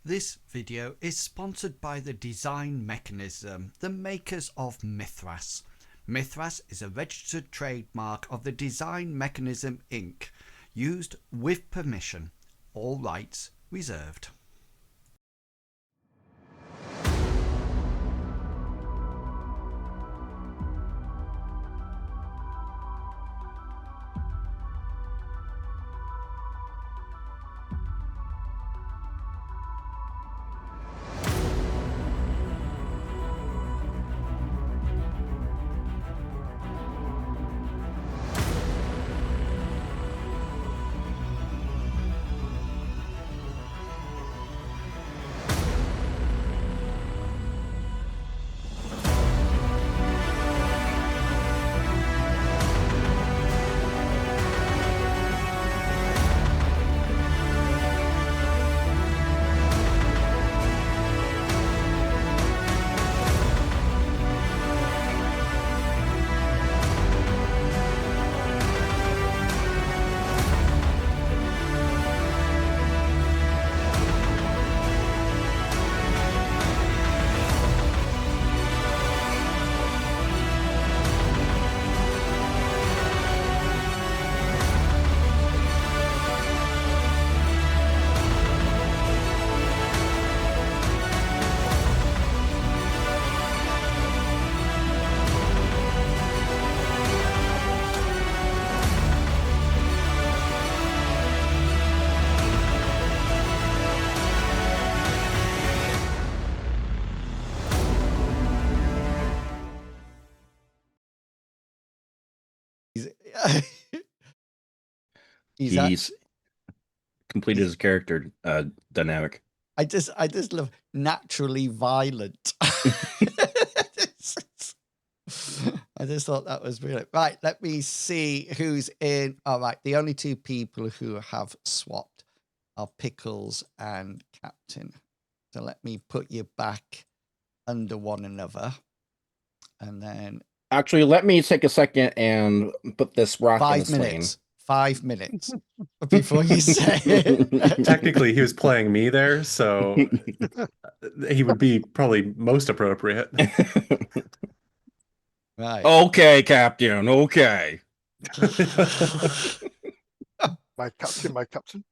This video is sponsored by the Design Mechanism, the makers of Mithras. Mithras is a registered trademark of the Design Mechanism Inc., used with permission. All rights reserved. He's completed his character dynamic. I just love naturally violent. I just thought that was brilliant. Right, let me see who's in. All right, the only two people who have swapped are Pickles and Captain. So let me put you back under one another. And then... Actually, let me take a second and put this rock in the 5 minutes. 5 minutes before you say it. Technically, he was playing me there, so he would be probably most appropriate. Right. Okay, Captain. Okay. My captain.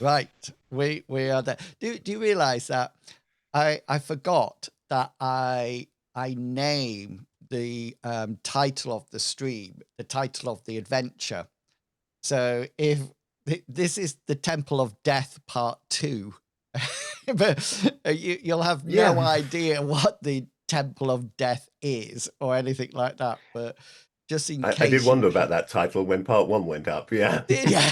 Right. We are there. Do you realize that I forgot that I name the title of the stream, the title of the adventure. So if this is the Temple of Death Part 2, but you'll have no idea what the Temple of Death is or anything like that. But just in case, I did wonder about that title when Part 1 went up. Yeah. Yeah.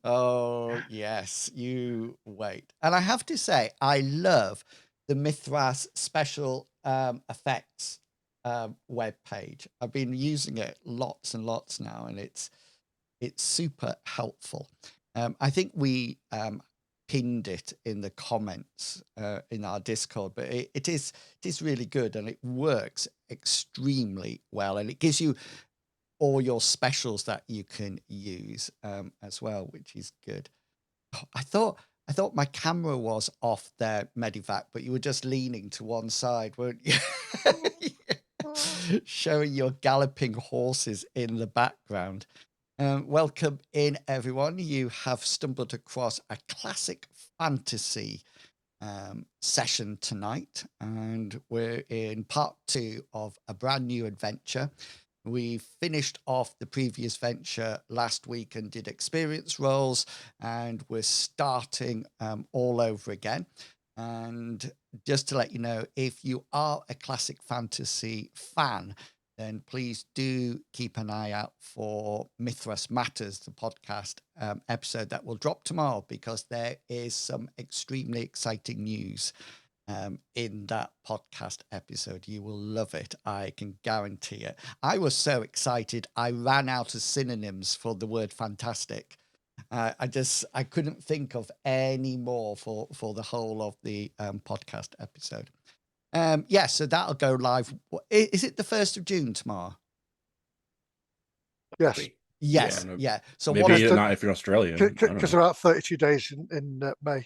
Oh yes, you wait. And I have to say, I love the Mithras special effects web page. I've been using it lots and lots now, and it's super helpful. I think we pinned it in the comments in our Discord, but it is really good, and it works extremely well, and it gives you all your specials that you can use as well, which is good. Oh, I thought my camera was off there, Medivac, but you were just leaning to one side, weren't you? Showing your galloping horses in the background. Welcome in, everyone. You have stumbled across a classic fantasy session tonight, and we're in part 2 of a brand new adventure. We finished off the previous venture last week and did experience rolls, and we're starting all over again. And just to let you know, if you are a classic fantasy fan, then please do keep an eye out for Mithras Matters, the podcast episode that will drop tomorrow, because there is some extremely exciting news in that podcast episode. You will love it. I can guarantee it. I was so excited. I ran out of synonyms for the word fantastic. I couldn't think of any more for the whole of the podcast episode. Yeah, so that'll go live. Is it the 1st of June tomorrow? Yes. Yes, Yeah. yeah. So Maybe Just to- not if you're Australian. I don't Because know. there are 32 days in May.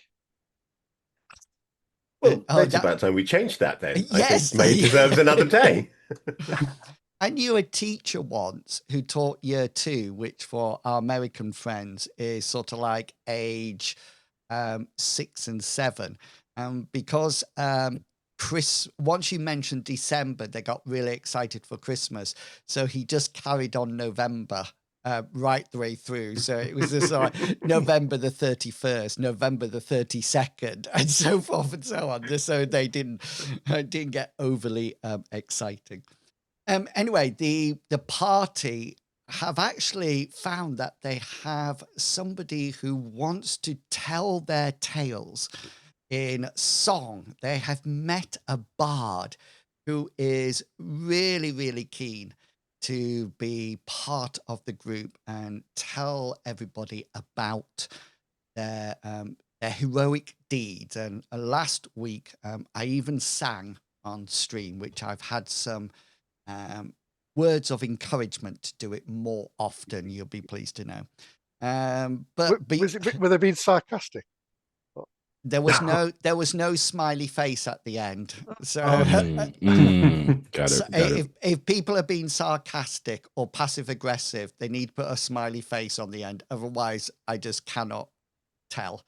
Well, oh, it's about time we changed that then. I Yes. think May deserves another day. I knew a teacher once who taught year 2, which for our American friends is sort of like age 6 and 7. Because once you mentioned December, they got really excited for Christmas. So he just carried on November right the way through. So it was just like November the 31st, November the 32nd, and so forth and so on, just so they didn't get overly exciting. Anyway, the party have actually found that they have somebody who wants to tell their tales in song. They have met a bard who is really, really keen to be part of the group and tell everybody about their heroic deeds. And last week, I even sang on stream, which I've had some words of encouragement to do it more often. You'll be pleased to know. Were they being sarcastic? There was no smiley face at the end. So, Got so it. if people are being sarcastic or passive aggressive, they need to put a smiley face on the end. Otherwise, I just cannot tell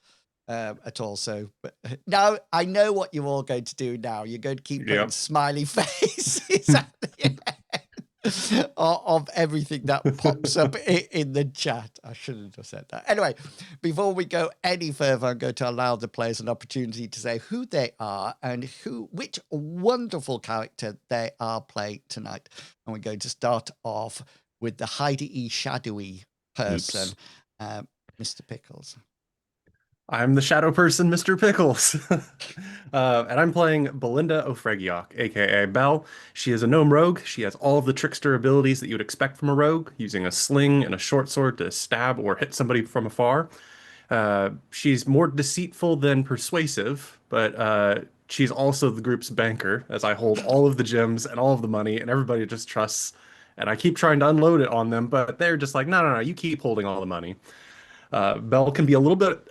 at all. So, but now I know what you're all going to do. Now you're going to keep putting Yep. smiley faces at the end of everything that pops up in the chat. I shouldn't have said that. Anyway, before we go any further, I'm going to allow the players an opportunity to say who they are and which wonderful character they are playing tonight. And we're going to start off with the Heidi shadowy person, Mr. Pickles. I'm the shadow person, Mr. Pickles. And I'm playing Belinda O'Fregiok, aka Belle. She is a gnome rogue. She has all of the trickster abilities that you would expect from a rogue, using a sling and a short sword to stab or hit somebody from afar. She's more deceitful than persuasive, but she's also the group's banker, as I hold all of the gems and all of the money, and everybody just trusts. And I keep trying to unload it on them, but they're just like, no, you keep holding all the money. Belle can be a little bit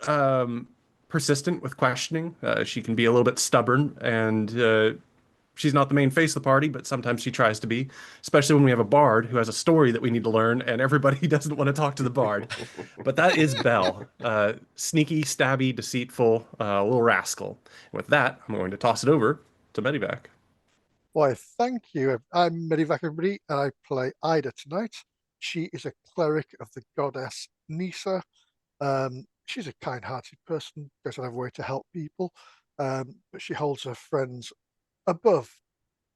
persistent with questioning. She can be a little bit stubborn, and she's not the main face of the party, but sometimes she tries to be, especially when we have a bard who has a story that we need to learn, and everybody doesn't want to talk to the bard. But that is Belle. Sneaky, stabby, deceitful, little rascal. And with that, I'm going to toss it over to Medivac. Why, thank you. I'm Medivac, everybody, and I play Ida tonight. She is a cleric of the goddess Nisa. She's a kind-hearted person, goes out of her way to help people, but she holds her friends above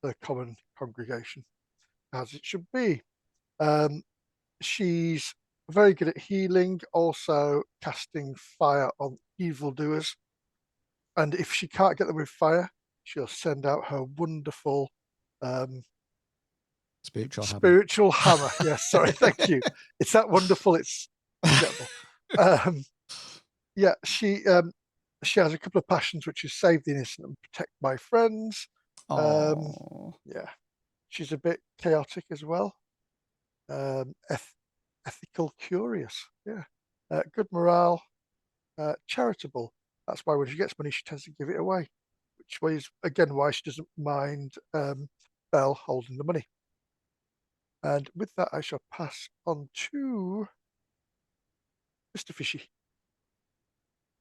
the common congregation, as it should be. She's very good at healing, also casting fire on evildoers. And if she can't get them with fire, she'll send out her wonderful spiritual hammer. Yes, sorry, thank you. It's that wonderful, it's incredible. Yeah, she has a couple of passions, which is save the innocent and protect my friends. Yeah, she's a bit chaotic as well. Ethical, curious. Yeah, good morale, charitable. That's why when she gets money, she tends to give it away, which is again why she doesn't mind Belle holding the money. And with that, I shall pass on to Mr. Fishy.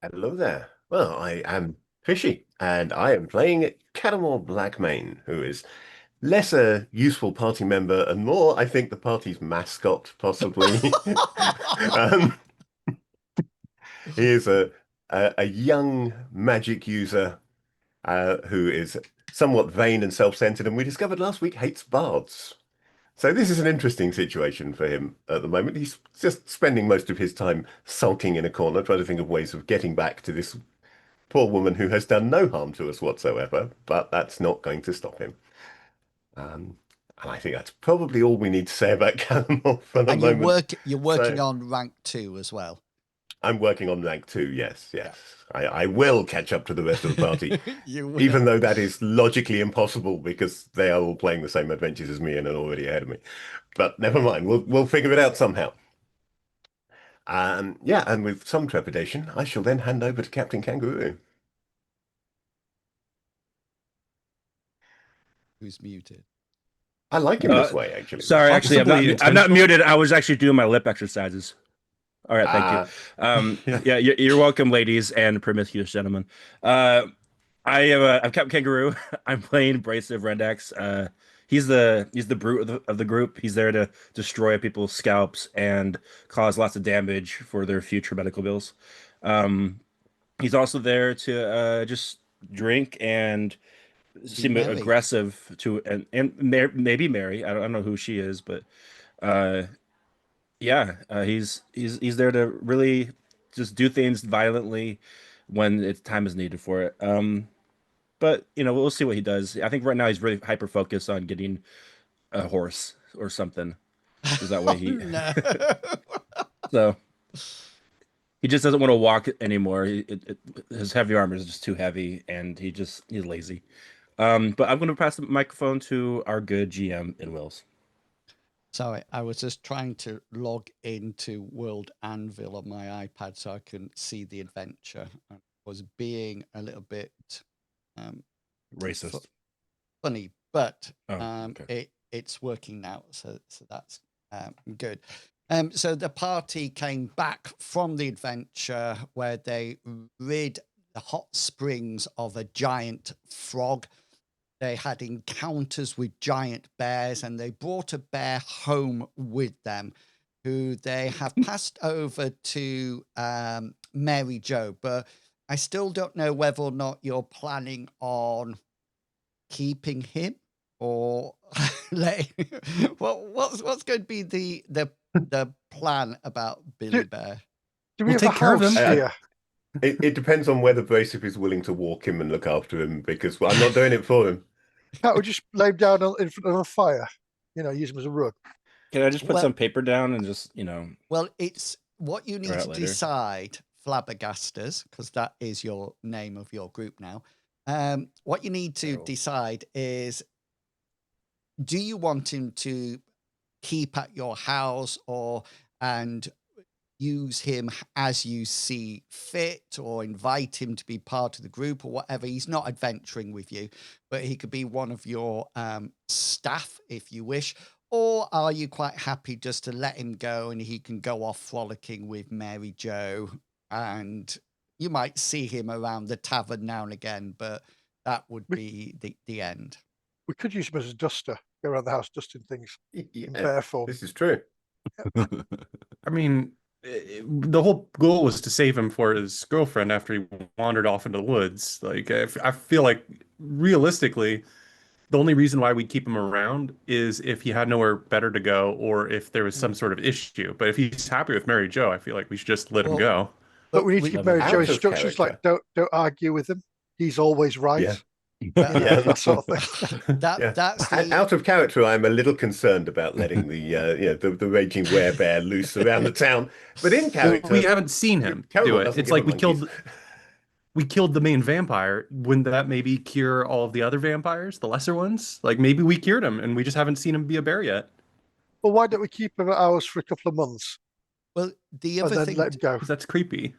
Hello there. Well, I am Fishy, and I am playing Catamore Blackmane, who is less a useful party member and more, I think, the party's mascot, possibly. He is a young magic user who is somewhat vain and self-centered, and we discovered last week hates bards. So this is an interesting situation for him at the moment. He's just spending most of his time sulking in a corner, trying to think of ways of getting back to this poor woman who has done no harm to us whatsoever, but that's not going to stop him. And I think that's probably all we need to say about Catamore for the moment. You're working on rank 2 as well. I'm working on rank 2, yes. Yeah. I will catch up to the rest of the party, even though that is logically impossible because they are all playing the same adventures as me and are already ahead of me. But never mind, we'll figure it out somehow. Yeah, and with some trepidation, I shall then hand over to Captain Kangaroo. Who's muted? I like him this way, actually. Sorry, actually, Possibly I'm not intentional. muted. I was actually doing my lip exercises. All right, thank you. Yeah. You're welcome, ladies and promiscuous gentlemen. I'm Captain Kangaroo. I'm playing Abrasive Rendax. He's the brute of the group. He's there to destroy people's scalps and cause lots of damage for their future medical bills. He's also there to just drink and seem merry. aggressive to maybe Mary. I don't know who she is, but uh, yeah, he's there to really just do things violently when it's time is needed for it. But we'll see what he does. I think right now he's really hyper focused on getting a horse or something, because that way he No. so he just doesn't want to walk anymore. His heavy armor is just too heavy, and he's lazy. But I'm going to pass the microphone to our good GM in Wills. Sorry, I was just trying to log into World Anvil on my iPad so I couldn't see the adventure. I was being a little bit Racist. funny, but Okay. it's working now, so that's good. So the party came back from the adventure where they rid the hot springs of a giant frog. They had encounters with giant bears, and they brought a bear home with them, who they have passed over to Mary Jo. But I still don't know whether or not you're planning on keeping him or what's going to be the plan about Billy Bear. Do we We'll have a take care of house him. here? It depends on whether Bracip is willing to walk him and look after him, because I'm not doing it for him. Can't we just lay him down in front of a fire? Use him as a rug. Can I just put Well- some paper down and just Well, it's what you need out to later. decide, Flabbergasters, because that is your name of your group now. What you need to Oh. decide is, do you want him to keep at your house and use him as you see fit, or invite him to be part of the group or whatever? He's not adventuring with you, but he could be one of your staff if you wish. Or are you quite happy just to let him go and he can go off frolicking with Mary Jo, and you might see him around the tavern now and again, but that would be the end. We could use him as a duster, go around the house dusting things in Yeah, bear form. this is true. I mean, the whole goal was to save him for his girlfriend after he wandered off into the woods. Like, I feel like realistically, the only reason why we keep him around is if he had nowhere better to go, or if there was some sort of issue. But if he's happy with Mary Jo, I feel like we should just let him Well, go. But we need to give Mary Out Jo of instructions like character. don't argue with him. He's always right. Yeah. Yeah, that sort of thing. Yeah. That's the Out of character, I'm a little concerned about letting the raging werebear loose around the town. But in character, We haven't seen him do Kelvin it. doesn't It's give like a we monkeys. killed the main vampire. Wouldn't that maybe cure all of the other vampires, the lesser ones? Like, maybe we cured him and we just haven't seen him be a bear yet. Well, why don't we keep him at ours for a couple of months well the and other then thing let him go? Because that's creepy.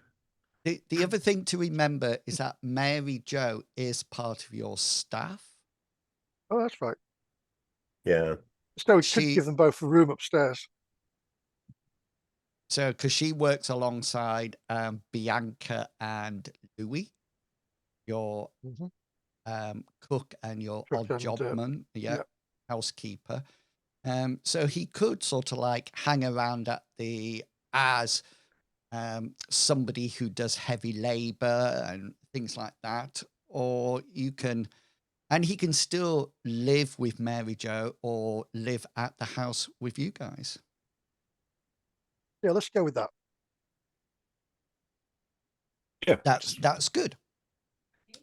The other thing to remember is that Mary Jo is part of your staff. Oh, that's right. Yeah. So we She- could give them both a room upstairs. So, because she works alongside Bianca and Louis, your Mhm. cook and your Cook odd and, jobman, yeah. housekeeper. So he could sort of like hang around as somebody who does heavy labor and things like that, or and he can still live with Mary Jo or live at the house with you guys. Yeah, let's go with that. Yeah, That's good.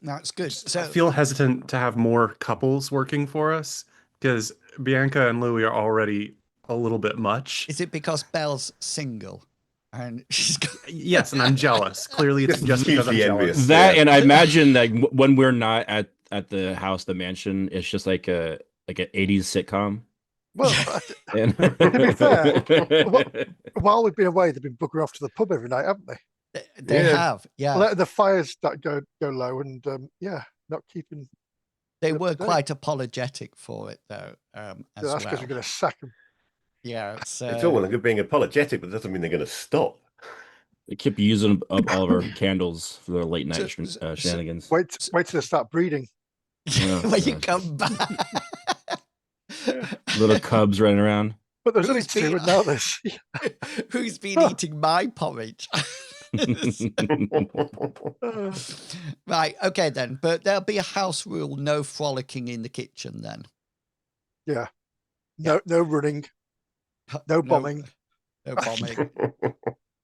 That's good. So I feel hesitant to have more couples working for us because Bianca and Louie are already a little bit much. is it because Belle's single and she's got Yes, and I'm jealous. Clearly, it's Just just because I'm hugely jealous. envious. that, Yeah. and I imagine that when we're not at the house, the mansion, it's just like an 80s sitcom. Well, And be fair, while we've been away, they've been buggering off to the pub every night, haven't they? They Yeah. have, yeah. Letting the fires that go low, and yeah, not keeping. They up were to date. quite apologetic for it, though, Yeah, as that's because well. we're going to sack them. Yeah, It's all so well and good being apologetic, but it doesn't mean they're going to stop. they keep using up all of our candles for their late night So- shenanigans. Wait till they start breeding. Oh, when you God. come back. Little cubs running around. But there's only Who's two, been- and now there's. Who's been eating my porridge? Right, okay then. But there'll be a house rule: no frolicking in the kitchen. Then Yeah. No running. No bombing. no bombing.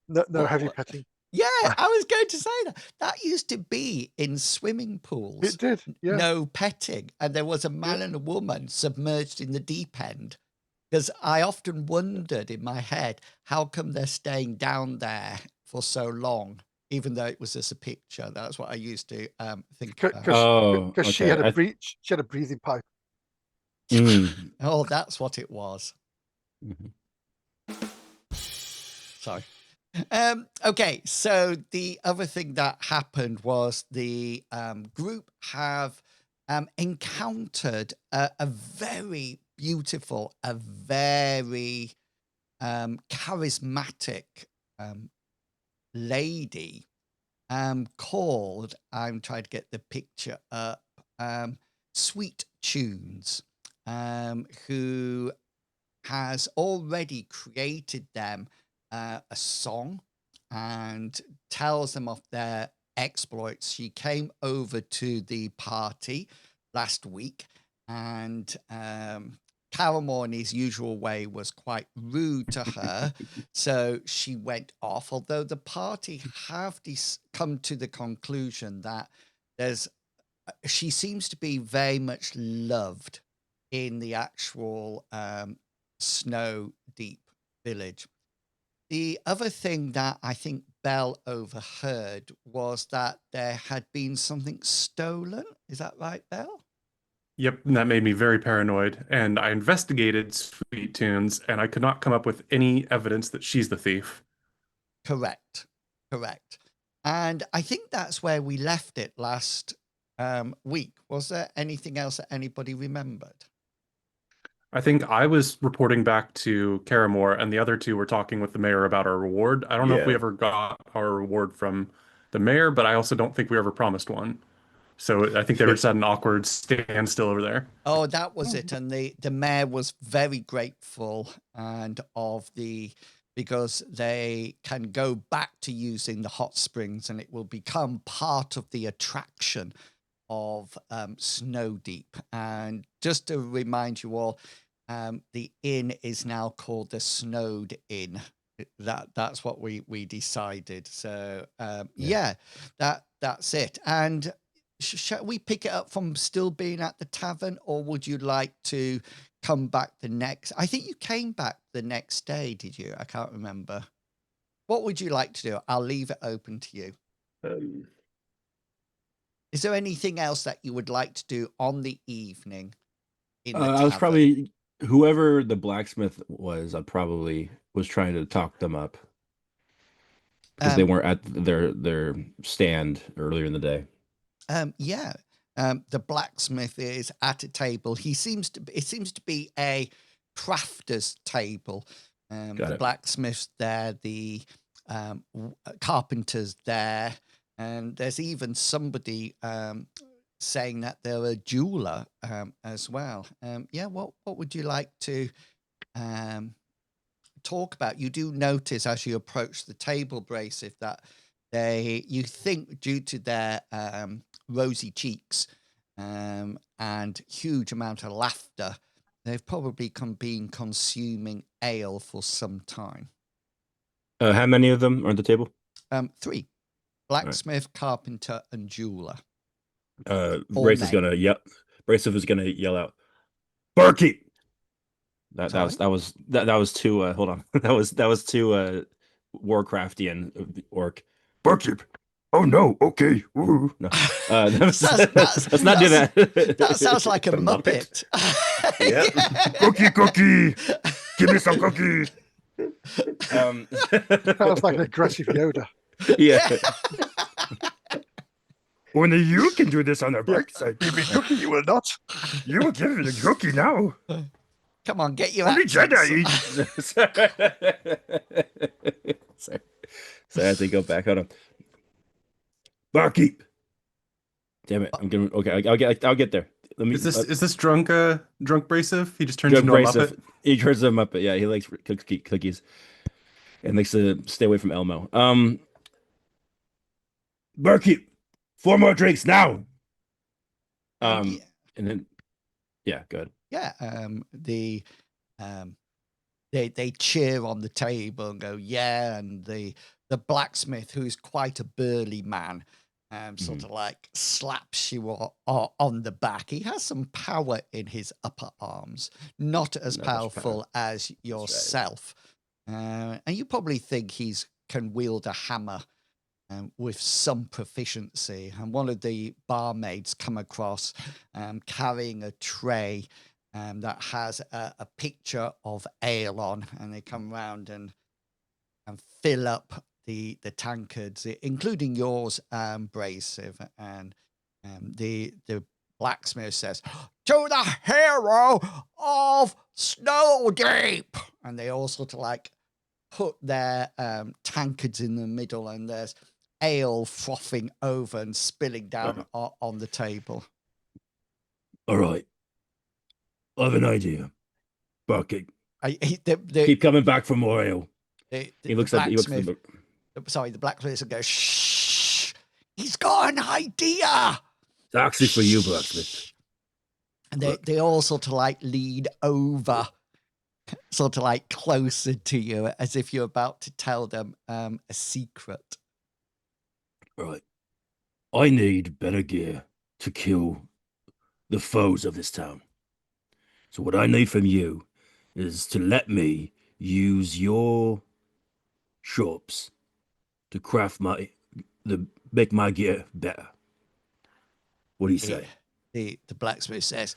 No heavy petting. Yeah, I was going to say that. That used to be in swimming pools. It did. Yeah. No petting, and there was a man and a woman submerged in the deep end. Because I often wondered in my head, how come they're staying down there for so long, even though it was just a picture? That's what I used to think about. Because she okay. had she had a breathing pipe. Mm. Oh, that's what it was. Mhm. Sorry. Okay, so the other thing that happened was the group have encountered a very beautiful, a very charismatic lady called, I'm trying to get the picture up, Sweet Tunes, who has already created them a song and tells them of their exploits. She came over to the party last week, and Caramore, in his usual way, was quite rude to her. So she went off, although the party have come to the conclusion that she seems to be very much loved in the actual Snow Deep village. The other thing that I think Belle overheard was that there had been something stolen. Is that right, Belle? Yep, and that made me very paranoid. And I investigated Sweet Tunes, and I could not come up with any evidence that she's the thief. Correct. And I think that's where we left it last week. Was there anything else that anybody remembered? I think I was reporting back to Caramore, and the other two were talking with the mayor about our reward. I don't know if we Yeah. ever got our reward from the mayor, but I also don't think we ever promised one. So I think they were just at an awkward standstill over there. Oh, that was it. And the mayor was very grateful because they can go back to using the hot springs, and it will become part of the attraction of Snow Deep. And just to remind you all, the inn is now called the Snowed Inn. That's what we decided. So that's it. And shall we pick it up from still being at the tavern, or would you like to come back the next? I think you came back the next day, did you? I can't remember. What would you like to do? I'll leave it open to you. Is there anything else that you would like to do on the evening in the I was tavern? probably whoever the blacksmith was. I probably was trying to talk them up because they weren't at their stand earlier in the day. The blacksmith is at a table. It seems to be a crafter's table. The blacksmith's there, the carpenter's there, and there's even somebody saying that they're a jeweler as well. What would you like to talk about? You do notice as you approach the table, Bracef, that you think due to their rosy cheeks and huge amount of laughter, they've probably been consuming ale for some time. How many of them are at the table? 3: blacksmith, carpenter, and jeweler. Brace is gonna yell. Bracef is gonna yell out, "Barkeep!" That was too. Hold on. that was too Warcraftian orc. Barkeep. Oh no, okay. Ooh. No, let's That's- not do that. That sounds like a The Muppet. Muppet. Yeah. Cookie. Give me some cookie. Sounds like an aggressive Yoda. Yeah. Only you can do this on a Yeah. bike side. You mean cookie? You will not. You will give me the cookie now. Come on, get your Only accents. Jedi. Sorry. So I have to go back. Hold on. Barkeep. Damn it. I'm gonna. Okay, I'll get there. Let me. Is this drunk Bracef? He just turns Drunk into a Bracef. Muppet. He turns him up, but yeah, he likes cookies and likes to stay away from Elmo. Barkeep. 4 more drinks now. And then yeah, good. Yeah, they cheer on the table and go, yeah, and the blacksmith, who's quite a burly man, sort of like slaps you on the back. He has some power in his upper arms, not as Not much powerful power. as yourself. And you probably think he's can wield a hammer with some proficiency. And one of the barmaids come across carrying a tray that has a picture of ale on, and they come round and fill up the tankards, including yours, Bracef. And the blacksmith says, "To the hero of Snow Deep!" And they all sort of like put their tankards in the middle, and there's ale frothing over and spilling down on the table. All right. I have an idea. Barkeep. Keep coming back for more ale. He looks at the Sorry, the blacksmith goes, "Shh! He's got an idea!" It's actually for you, blacksmith. And they all sort of like lean over, sort of like closer to you, as if you're about to tell them a secret. Right. I need better gear to kill the foes of this town. So what I need from you is to let me use your shops to craft make my gear better. What do you say? The blacksmith says,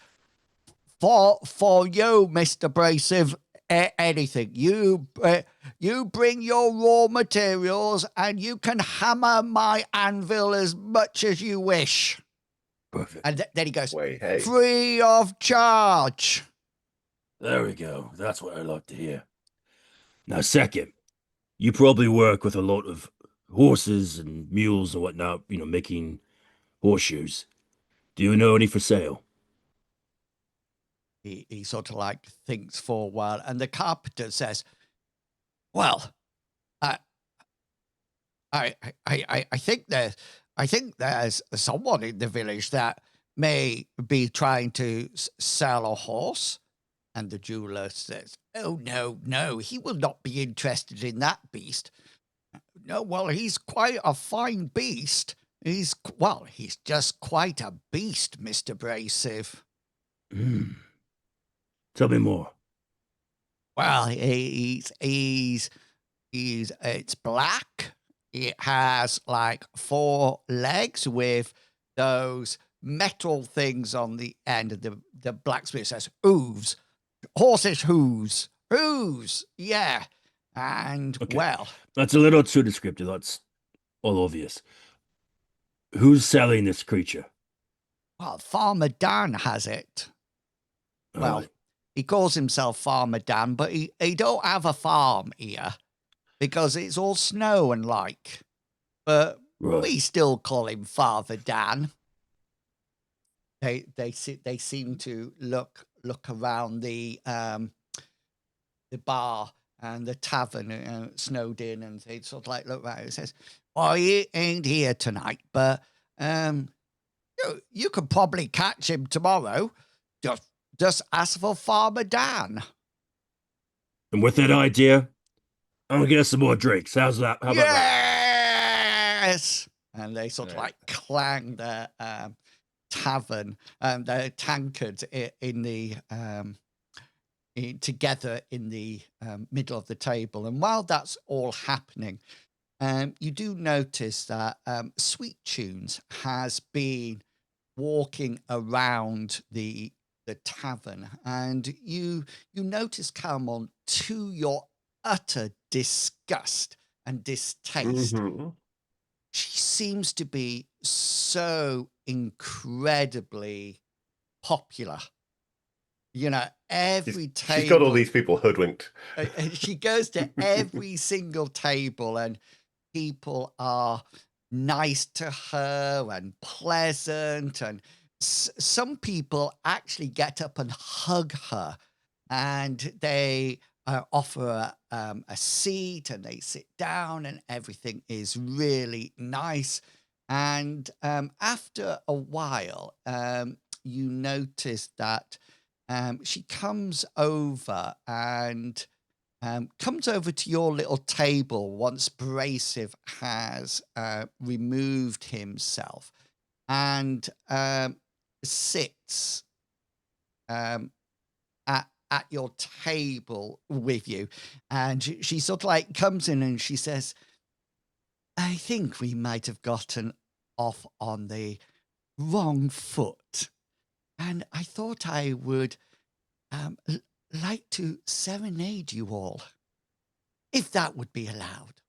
For you, Mr. Bracef, anything. You bring your raw materials and you can hammer my anvil as much as you wish." Perfect. And then he goes, Wait, hey. "Free of charge." There we go. That's what I like to hear. Now, second, you probably work with a lot of horses and mules and whatnot, making horseshoes. Do you know any for sale? He sort of like thinks for a while, and the carpenter says, "Well, I think there's someone in the village that may be trying to sell a horse." And the jeweler says, "Oh, no, he will not be interested in that beast. No, well, he's quite a fine beast. He's just quite a beast, Mr. Bracef." Tell me more. Well, it's black. It has like 4 legs with those metal things on the end. And the blacksmith says, "Hooves, horses' hooves, yeah." And Okay. well, That's a little too descriptive. That's all obvious. Who's selling this creature? Farmer Dan has it. All Well, right. he calls himself Farmer Dan, but he don't have a farm here because it's all snow and like. But Right. we still call him Father Dan. They seem to look around the bar and the tavern, snowed in, and they sort of like look around and says, "Well, he ain't here tonight, but you could probably catch him tomorrow. Just ask for Farmer Dan." And with that idea, I'm gonna get us some more drinks. How's that? How about that? Yes. And they sort of like clang their tavern and their tankards in the together in the middle of the table. And while that's all happening, you do notice that Sweet Tunes has been walking around the tavern, and you notice, Calmon, to your utter disgust and distaste, Mhm. she seems to be so incredibly popular. You know, every She's got all table, these people hoodwinked. she goes to every single table, and people are nice to her and pleasant, and some people actually get up and hug her, and they offer a seat, and they sit down, and everything is really nice. And after a while, you notice that she comes over and comes over to your little table once Brasive has removed himself, and sits at your table with you. And she sort of like comes in and she says, I think we might have gotten off on the wrong foot. And I thought I would like to serenade you all, if that would be allowed.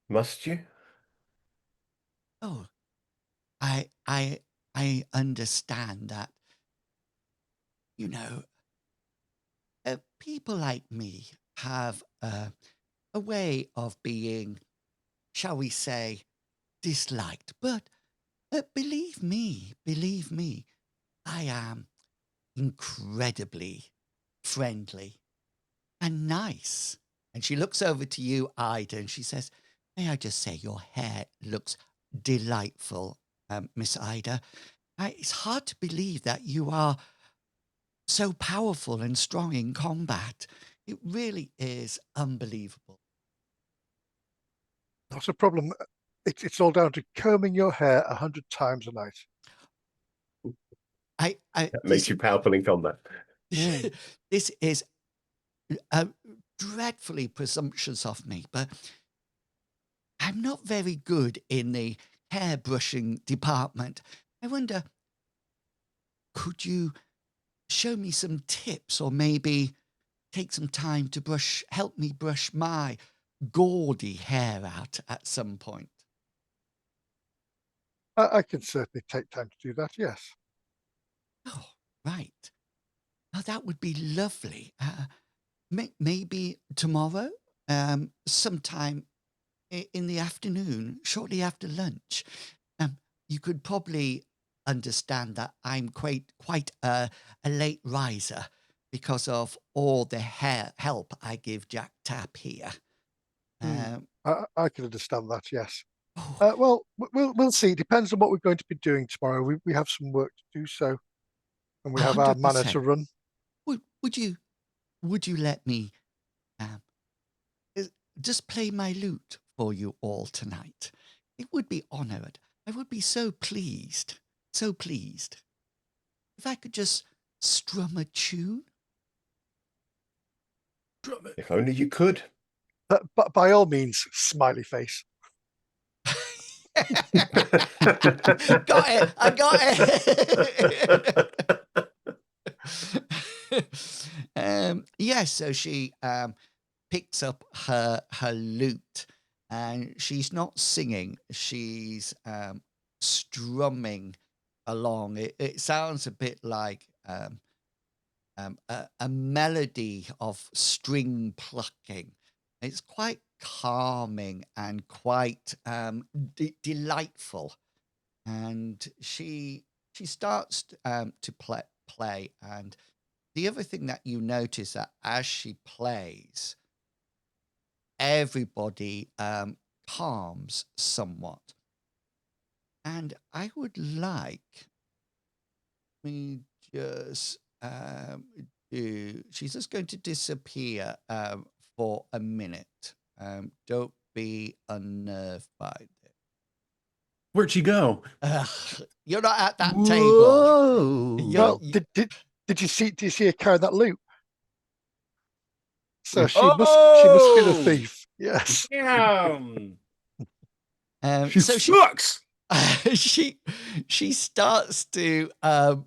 Must you? Oh, I understand that, you know, people like me have a way of being, shall we say, disliked. But believe me, I am incredibly friendly and nice. And she looks over to you, Ida, and she says, may I just say, your hair looks delightful, Miss Ida. It's hard to believe that you are so powerful and strong in combat. It really is unbelievable. Not a problem. It's all down to combing your hair 100 times a night. That makes you powerful in combat. This is dreadfully presumptuous of me, but I'm not very good in the hairbrushing department. I wonder, could you show me some tips, or maybe take some time to help me brush my gaudy hair out at some point? I can certainly take time to do that, yes. Oh, right. Now that would be lovely. Maybe tomorrow, sometime in the afternoon, shortly after lunch. You could probably understand that I'm quite a late riser because of all the help I give Jack Tapp here. I can understand that, yes. Oh, Well, we'll see. It depends on what we're going to be doing tomorrow. We have some work to do, so, and we have our manor to 100%. run. Would you let me just play my lute for you all tonight? It would be honored. I would be so pleased. So pleased. If I could just strum a tune. If only you could. But by all means, smiley face. Got it. I got it. Yeah, so she picks up her lute, and she's not singing, she's strumming along. It sounds a bit like a melody of string plucking. It's quite calming and quite delightful. And she starts to play. And the other thing that you notice, that as she plays, everybody calms somewhat. And I would like me just she's just going to disappear for a minute. Don't be unnerved by it. Where'd she go? You're not at that table. Well, did you see her carry that loot? So she must be the thief. Yes. Damn. She So sucks. she starts to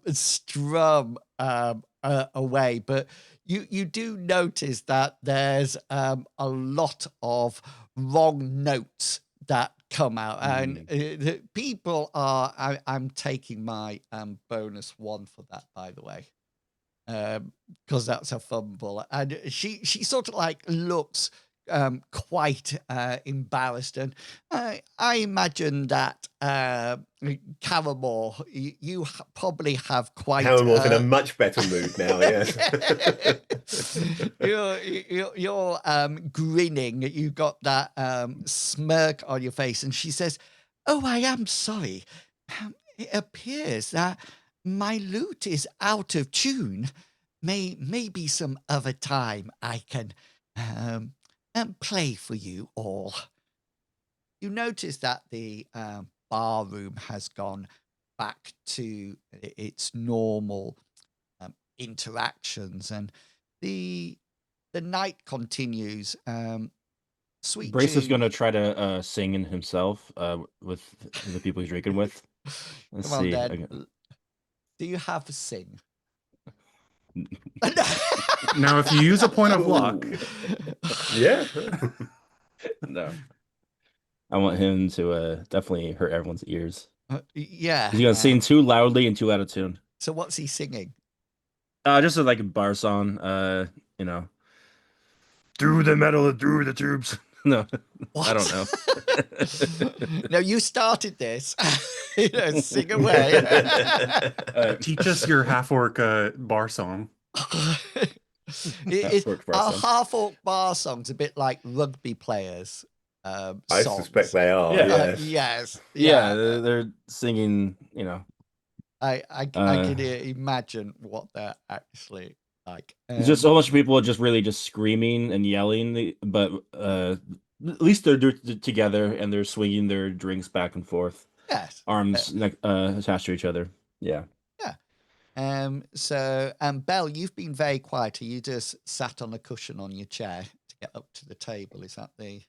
strum away, but you do notice that there's a lot of wrong notes that come out, and the people are. I'm taking my bonus one for that, by the way, because that's a fumble, and she sort of like looks quite embarrassed, and I imagine that Caramore, you probably have quite Howard's in a much better mood now, yes. you're grinning, you got that smirk on your face, and she says, "Oh, I am sorry. It appears that my lute is out of tune. Maybe some other time I can play for you all." You notice that the bar room has gone back to its normal interactions, and the night continues. Sweet Brace is June. gonna try to sing in himself with the people he's drinking with. Let's Come on, see. then. Do you have a sing? Now, if you use a point of luck, Yeah. No. I want him to definitely hurt everyone's ears. Yeah. He's gonna sing too loudly and too out of tune. So what's he singing? Just like a bar song. Through the metal and through the tubes. No, What? I don't know. No, you started this. Sing away. teach us your half orc bar song. Half-orc bar Our song. half-orc bar songs a bit like rugby players. I songs. suspect they are, Yeah. yes. Yes. Yeah, they're singing. I can imagine what they're actually like. It's just so much people are just really just screaming and yelling, but at least they're together and they're swinging their drinks back and forth, Yes. arms attached to each other. Yeah. So, Belle, you've been very quiet. You just sat on a cushion on your chair to get up to the table. Is that the?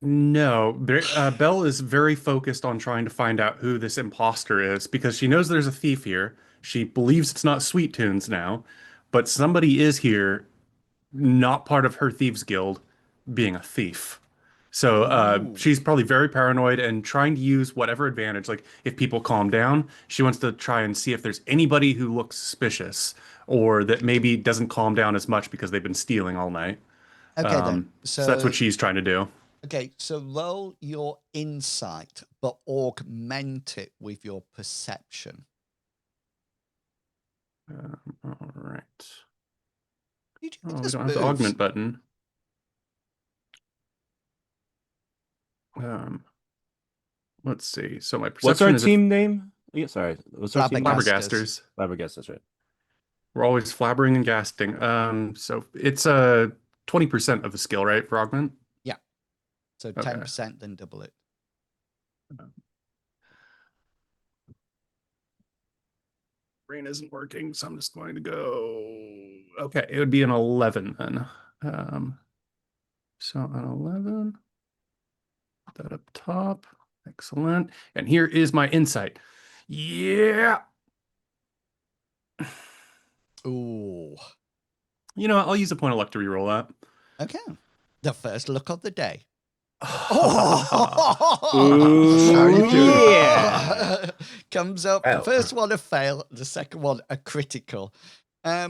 No, Belle is very focused on trying to find out who this imposter is because she knows there's a thief here. She believes it's not Sweet Tunes now, but somebody is here, not part of her thieves guild, being a thief. So Ooh. she's probably very paranoid and trying to use whatever advantage. Like if people calm down, she wants to try and see if there's anybody who looks suspicious or that maybe doesn't calm down as much because they've been stealing all night. Okay, then. So that's what she's trying to do. Okay, so roll your insight, but augment it with your perception. All right. You Oh, we just don't have the moves. augment button. Let's see. So my perception What's our is team name? Yeah, sorry. What's our team name? Flabbergasters. Flabbergasters. That's right. We're always flabbering and gasting. So it's 20% of the skill, right, for augment? Yeah. So Okay. 10%, then double it. Brain isn't working, so I'm just going to go. Okay, it would be an 11 then. So an 11. Put that up top. Excellent. And here is my insight. Yeah. Ooh. You know what? I'll use a point of luck to reroll that. Okay. The first look of the day. That's how you do it. Yeah. Comes up. The Well. first one a fail, the second one a critical. Yeah.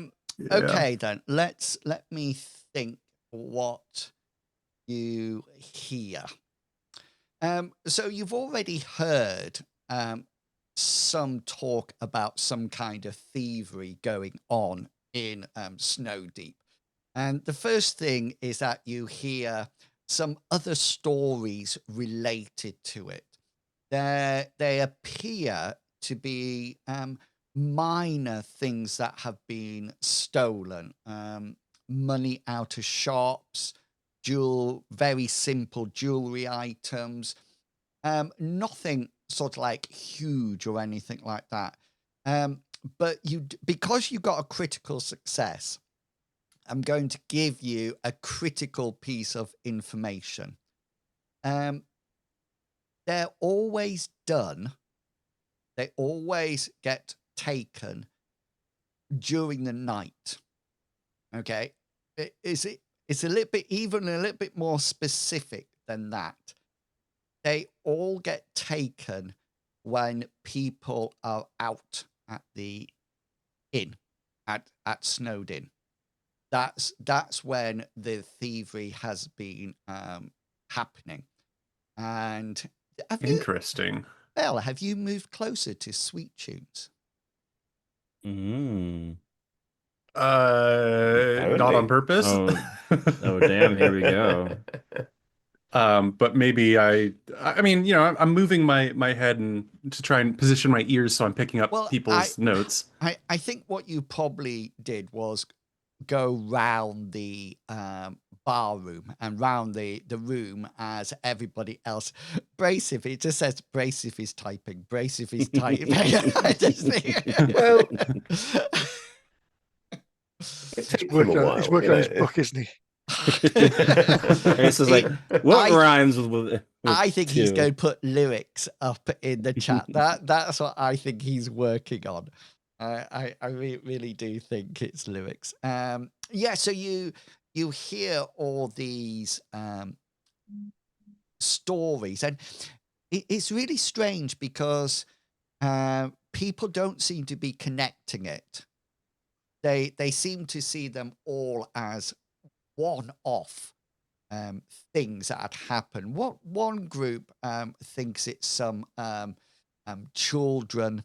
Okay, then let me think what you hear. So you've already heard some talk about some kind of thievery going on in Snow Deep. And the first thing is that you hear some other stories related to it. They appear to be minor things that have been stolen. Money out of shops, very simple jewelry items. Nothing sort of like huge or anything like that. But because you got a critical success, I'm going to give you a critical piece of information. They're always done. They always get taken during the night. Okay, it's a little bit, even a little bit more specific than that. They all get taken when people are out at the inn, at Snowed Inn. That's when the thievery has been happening. And Interesting. Belle, have you moved closer to Sweet Tunes? Mm. Not on purpose. Oh, damn! Here we go. But maybe I mean, I'm moving my head and to try and position my ears so I'm picking up people's notes. I think what you probably did was go round the bar room and round the room as everybody else. Bracif, it just says Bracif is typing. Bracif is typing. I just think, Well, it takes him a while. He's working on his book, isn't he? This is like, what rhymes with I think two? he's going to put lyrics up in the chat. That's what I think he's working on. I really do think it's lyrics. Yeah, so you hear all these stories, and it's really strange because people don't seem to be connecting it. They seem to see them all as one-off things that had happened. What one group thinks it's some children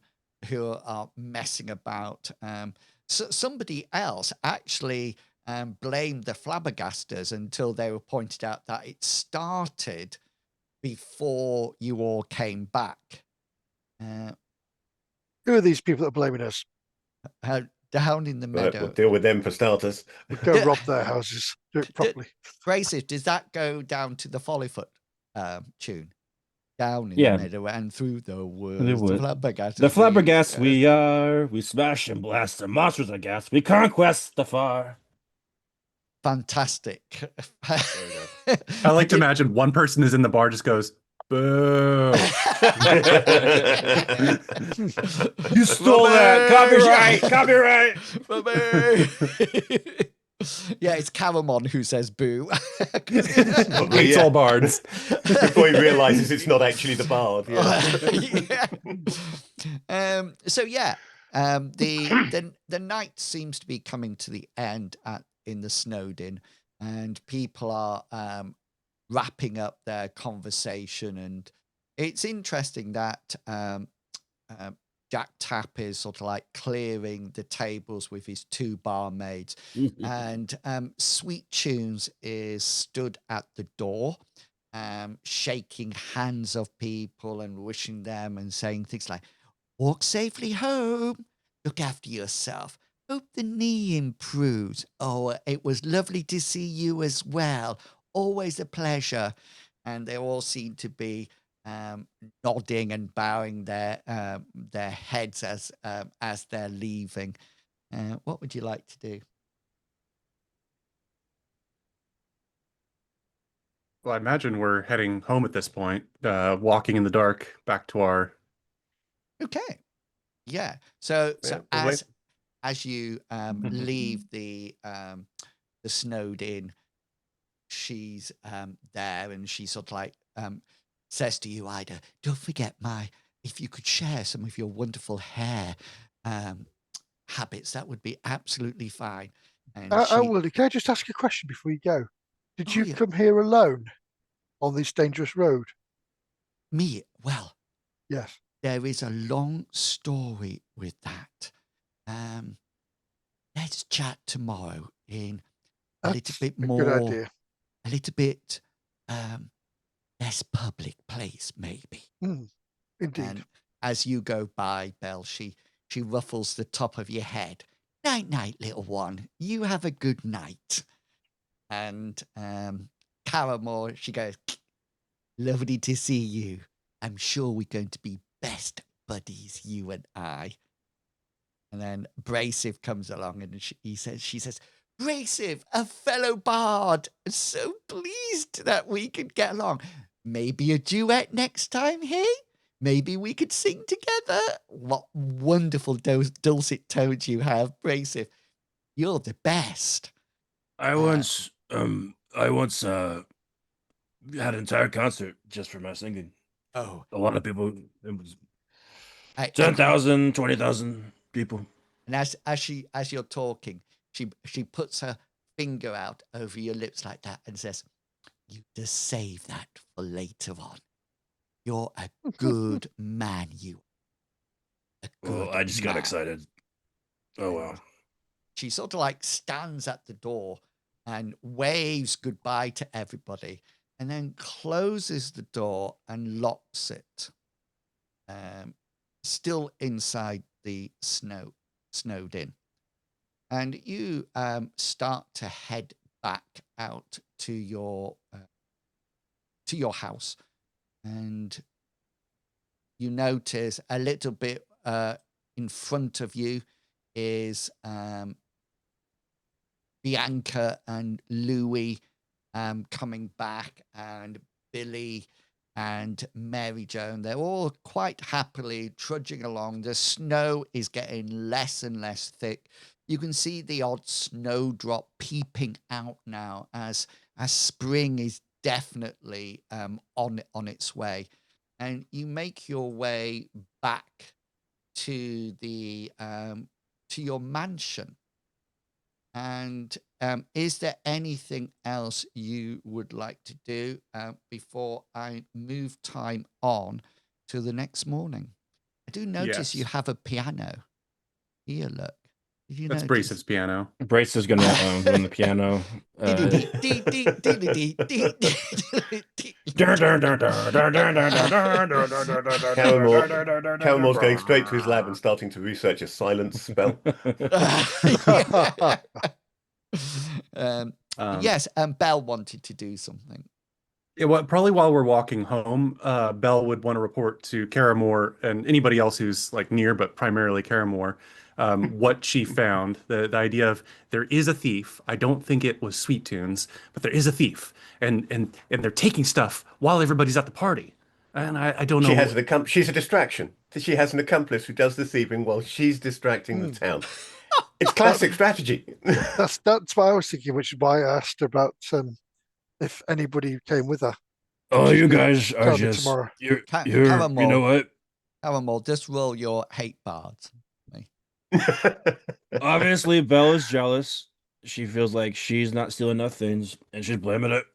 who are messing about. So somebody else actually blamed the flabbergasters until they were pointed out that it started before you all came back. Who are these people that are blaming us? Down in the meadow. We'll deal with them for starters. We'll go rob their houses. Do it properly. Bracif, does that go down to the Follyfoot tune? Down in the meadow and through the woods. The flabbergasts. The flabbergasts we are. We smash and blast the monsters of gas. We conquest the far. Fantastic. I like to imagine one person is in the bar just goes, boo. You stole that. Copyright. Yeah, it's Caramon who says boo. Hates all bards. Before he realizes it's not actually the bard. So yeah, the night seems to be coming to the end in the Snowed Inn, and people are wrapping up their conversation. And it's interesting that Jack Tapp is sort of like clearing the tables with his two barmaids, and Sweet Tunes is stood at the door, shaking hands of people and wishing them and saying things like, "Walk safely home. Look after yourself. Hope the knee improves. Oh, it was lovely to see you as well. Always a pleasure." And they all seem to be nodding and bowing their heads as they're leaving. What would you like to do? Well, I imagine we're heading home at this point, walking in the dark back to our... Okay. Yeah. So as you leave the Snowed Inn, she's there, and she sort of like says to you, Ida, don't forget if you could share some of your wonderful hair habits, that would be absolutely fine. And Willie, can I just ask a question before you go? Did you come here alone on this dangerous road? Me? Well, yes. There is a long story with that. Let's chat tomorrow in a little bit more. Good idea. A little bit less public place, maybe. Indeed. And as you go by, Belle, she ruffles the top of your head. Night, night, little one. You have a good night. And Caramore, she goes, lovely to see you. I'm sure we're going to be best buddies, you and I. And then Bracif comes along, and she says, Bracif, a fellow bard. So pleased that we could get along. Maybe a duet next time, hey? Maybe we could sing together. What wonderful dulcet tones you have, Bracif. You're the best. I once had an entire concert just for my singing. Oh, A lot of people. It was I, 10,000, 20,000 people. and as you're talking, she puts her finger out over your lips like that and says, "You just save that for later on. You're a good man, you. A good Well, I just got man." excited. Oh wow. She sort of like stands at the door and waves goodbye to everybody, and then closes the door and locks it. Still inside the snowed in. And you start to head back out to your house, and you notice a little bit in front of you is Bianca and Louis coming back, and Billy and Mary Joan. They're all quite happily trudging along. The snow is getting less and less thick. You can see the odd snowdrop peeping out now as spring is definitely on its way. And you make your way back to the to your mansion. And is there anything else you would like to do before I move time on to the next morning? I do notice you Yes. have a piano. Here, look. Did you That's notice? Brace's piano. Brace is gonna run the piano. Callum's going straight to his lab and starting to research a silence spell. Yes, and Belle wanted to do something. Yeah, well, probably while we're walking home, Belle would want to report to Caramore and anybody else who's like near, but primarily Caramore, what she found. The idea of there is a thief. I don't think it was Sweet Tunes, but there is a thief, and they're taking stuff while everybody's at the party. And I don't know. She has she's a distraction. She has an accomplice who does the thieving while she's distracting the town. It's classic strategy. That's what I was thinking, which is why I asked about if anybody came with her. Oh, She's you gonna guys are tell me just tomorrow. you're Caramel. you know what? Caramel, just roll your hate bards. Obviously, Belle is jealous. She feels like she's not stealing enough things, and she's blaming it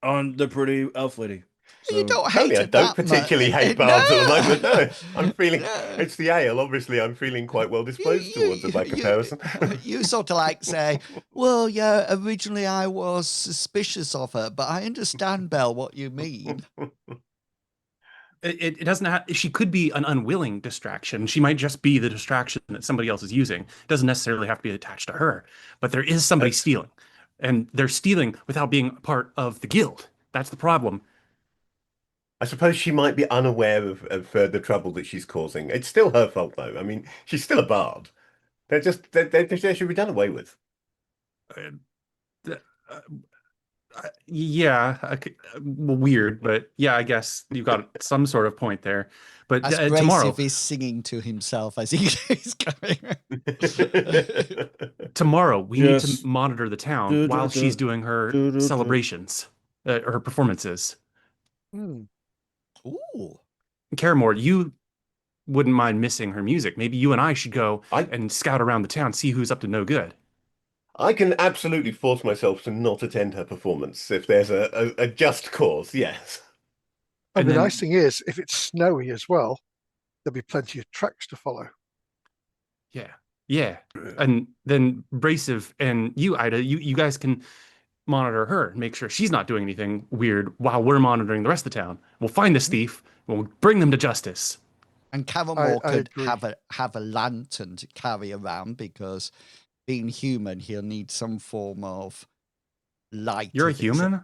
on the pretty elf lady. You So don't hate I it don't that particularly much. hate bards at the moment. No, I'm No. feeling it's the ale. Obviously, I'm feeling quite well disposed towards it by comparison. You sort of like say, well, yeah, originally I was suspicious of her, but I understand, Belle, what you mean. It doesn't have, she could be an unwilling distraction. She might just be the distraction that somebody else is using. It doesn't necessarily have to be attached to her, but there is somebody stealing, and they're stealing without being part of the guild. That's the problem. I suppose she might be unaware of the trouble that she's causing. It's still her fault, though. I mean, she's still a bard. They should be done away with. Yeah, weird, but yeah, I guess you got some sort of point there. But As tomorrow, Bracif is singing to himself as he's going. tomorrow we need to Just monitor the town while she's doing her celebrations, her performances. Ooh. Caramore, you wouldn't mind missing her music. Maybe you and I should go and scout around the town, see who's up to no good. I can absolutely force myself to not attend her performance if there's a just cause, yes. And the then- nice thing is, if it's snowy as well, there'll be plenty of tracks to follow. Yeah. And then Braceve and you, Ida, you guys can monitor her and make sure she's not doing anything weird while we're monitoring the rest of the town. We'll find this thief, we'll bring them to justice. And Caramore I could agree. have a lantern to carry around because being human, he'll need some form of light. You're a if it's human?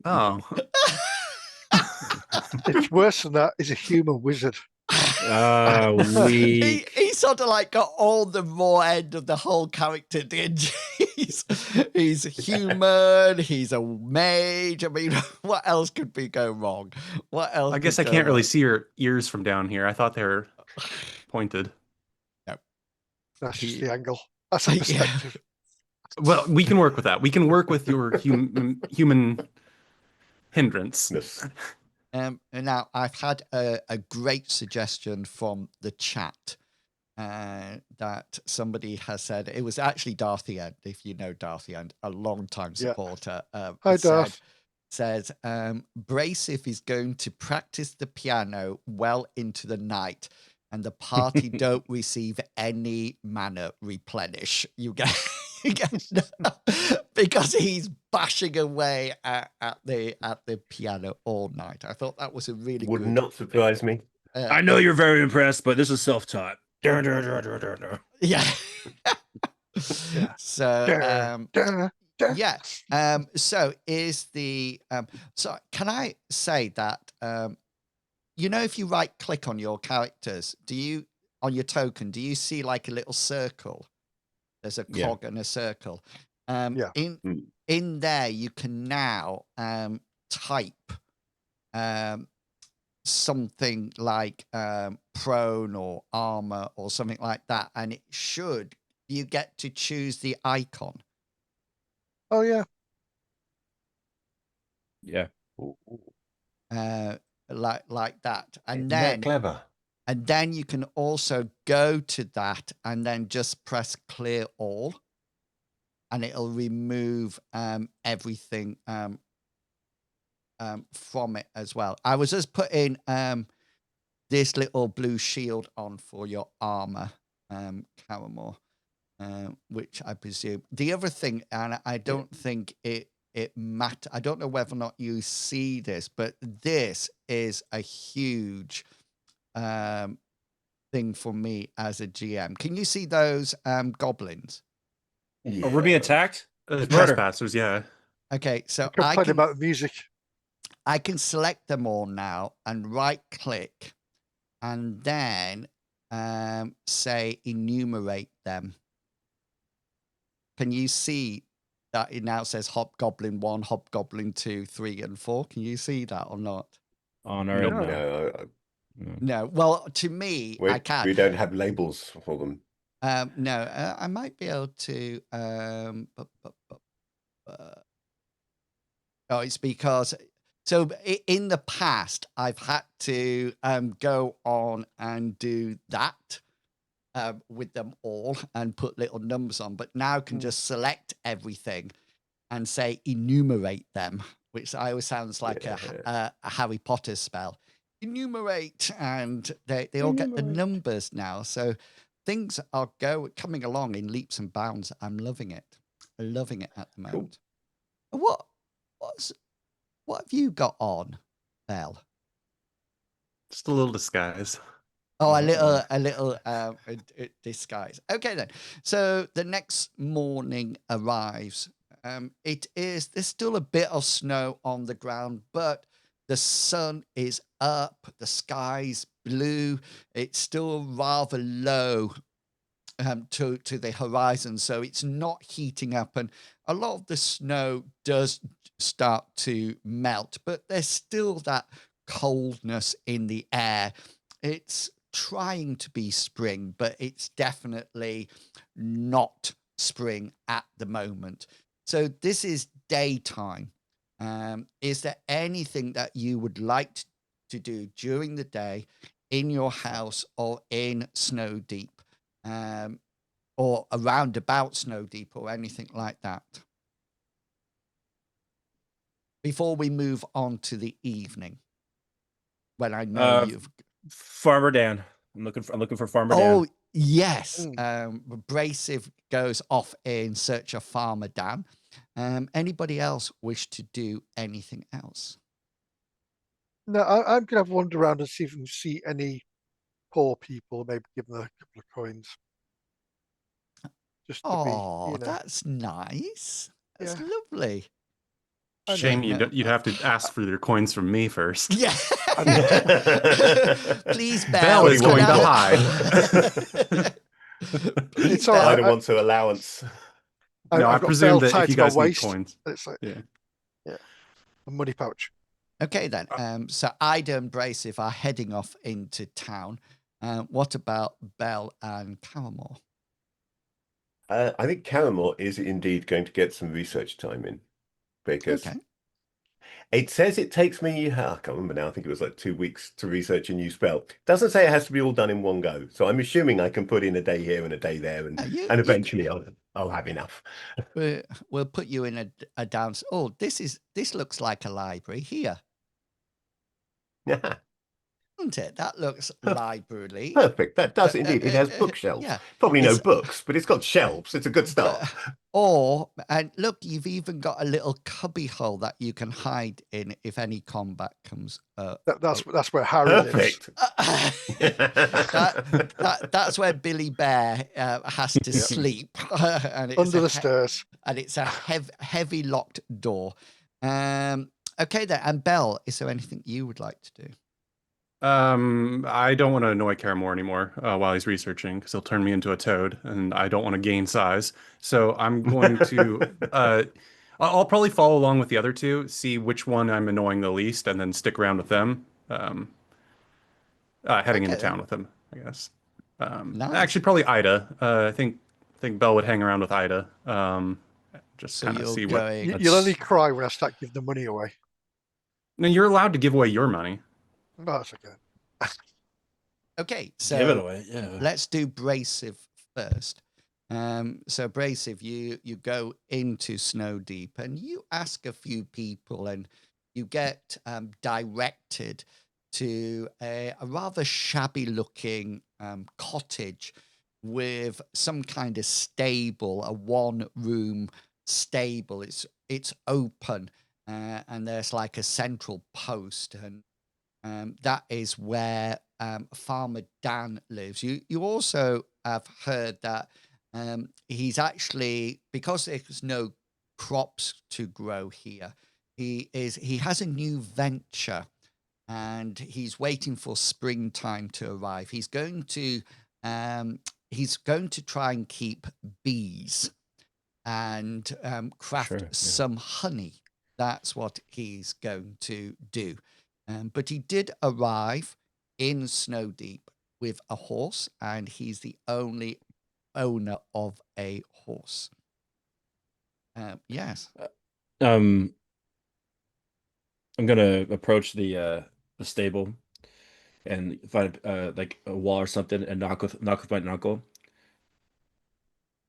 Oh. It's worse than that. He's a human wizard. Weak. He sort of like got all the raw end of the whole character, did he's human, he's a mage. I mean, what else could be go wrong? What else? I guess I could go can't really wrong? see your ears from down here. I thought they were pointed. That's just He- the angle. That's a Yeah. perspective. Well, we can work with that. We can work with your human hindrance. Yes. And now I've had a great suggestion from the chat that somebody has said. It was actually Darthy End, if you know Darthy End, a long-time Yeah. supporter. Hi, Darth. Says, Bracef is going to practice the piano well into the night, and the party don't receive any mana replenish. You get because he's bashing away at the piano all night. I thought that was a really Would good. not surprise me. I know you're very impressed, but this is self-taught. Yeah. Yeah. So Duh, duh. yeah. So is the so can I say that if you right click on your characters, on your token, do you see like a little circle? There's a Yeah. cog and a circle. Yeah. In there you can now type something like prone or armor or something like that, and you get to choose the icon. Oh yeah. Yeah. Like that, and Isn't then that clever? and then you can also go to that and then just press clear all, and it'll remove everything from it as well. I was just putting this little blue shield on for your armor, Caramore, which I presume. The other thing, and I don't think it matters. I don't know whether or not you see this, but this is a huge thing for me as a GM. Can you see those goblins? Yeah. Oh, we're being attacked? Murder. Trespassers, yeah. Okay, so Complain about music. I can select them all now and right click and then say enumerate them. Can you see that it now says Hobgoblin 1, Hobgoblin 2, 3, and 4? Can you see that or not? On our No, end, no. no, No. Well, to me, I we can. don't have labels for them. No, I might be able to. Oh, it's because in the past I've had to go on and do that with them all and put little numbers on, but now can just select everything and say enumerate them, which I always sounds like a Harry Potter spell. Enumerate, and they all get the numbers now. So things are coming along in leaps and bounds. I'm loving it. Loving it at the moment. What have you got on, Belle? Just a little disguise. Oh, a little disguise. Okay then. So the next morning arrives. There's still a bit of snow on the ground, but the sun is up, the sky's blue. It's still rather low to the horizon, so it's not heating up, and a lot of the snow does start to melt, but there's still that coldness in the air. It's trying to be spring, but it's definitely not spring at the moment. So this is daytime. Is there anything that you would like to do during the day in your house or in Snow Deep, or around about Snow Deep or anything like that? Before we move on to the evening, when I know you've Farmer Dan. I'm looking for Farmer Oh Dan. yes, Bracef goes off in search of Farmer Dan. Anybody else wish to do anything else? No, I'm gonna have a wander around and see if we can see any poor people. Maybe give them a couple of coins. Just to be, Oh, you know. that's nice. That's Yeah. lovely. I know. Shame No. you'd have to ask for their coins from me first. Yeah. Please, Belle Belle. is can going to I- hide. Please, all right, Belle. I don't want to allowance. No, I I've got presume Belle that tied if you to my guys need waist. coins. It's like Yeah. a money pouch. Okay, then. So Ida and Bracef are heading off into town. What about Belle and Caramore? I think Caramore is indeed going to get some research time in because Okay. it says it takes me, I can't remember now, I think it was like 2 weeks to research a new spell. Doesn't say it has to be all done in one go. So I'm assuming I can put in a day here and a day there and eventually I'll have enough. We'll put you in a dance. Oh, this looks like a library here, doesn't it? That looks library. Perfect. That does indeed. It has bookshelves. Yeah. Probably no It's- books, but it's got shelves. It's a good start. And look, you've even got a little cubby hole that you can hide in if any combat comes. That's where Harry lives. Perfect. That's where Billy Bear has to sleep, and it's Under the stairs. and it's a heavy locked door. Okay, then. And Belle, is there anything you would like to do? I don't want to annoy Caramore anymore while he's researching because he'll turn me into a toad, and I don't want to gain size. So I'm going to, I'll probably follow along with the other two, see which one I'm annoying the least, and then stick around with them. Heading into town with them, I guess. Nice. Actually, probably Ida. I think Belle would hang around with Ida. Just So kind of you're see going- what. You'll only cry when I start giving the money away. No, you're allowed to give away your money. No, that's okay. Okay, Give it so away. Yeah. let's do Bracef first. So Bracef, you go into Snow Deep and you ask a few people, and you get directed to a rather shabby-looking cottage with some kind of stable, a one-room stable. It's open, and there's like a central post, and that is where Farmer Dan lives. You also have heard that he's actually, because there's no crops to grow here, he has a new venture, and he's waiting for springtime to arrive. He's going to try and keep bees and craft Sure, yeah. some honey. That's what he's going to do. But he did arrive in Snow Deep with a horse, and he's the only owner of a horse. Yes. I'm gonna approach the stable and find like a wall or something and knock with my knuckle,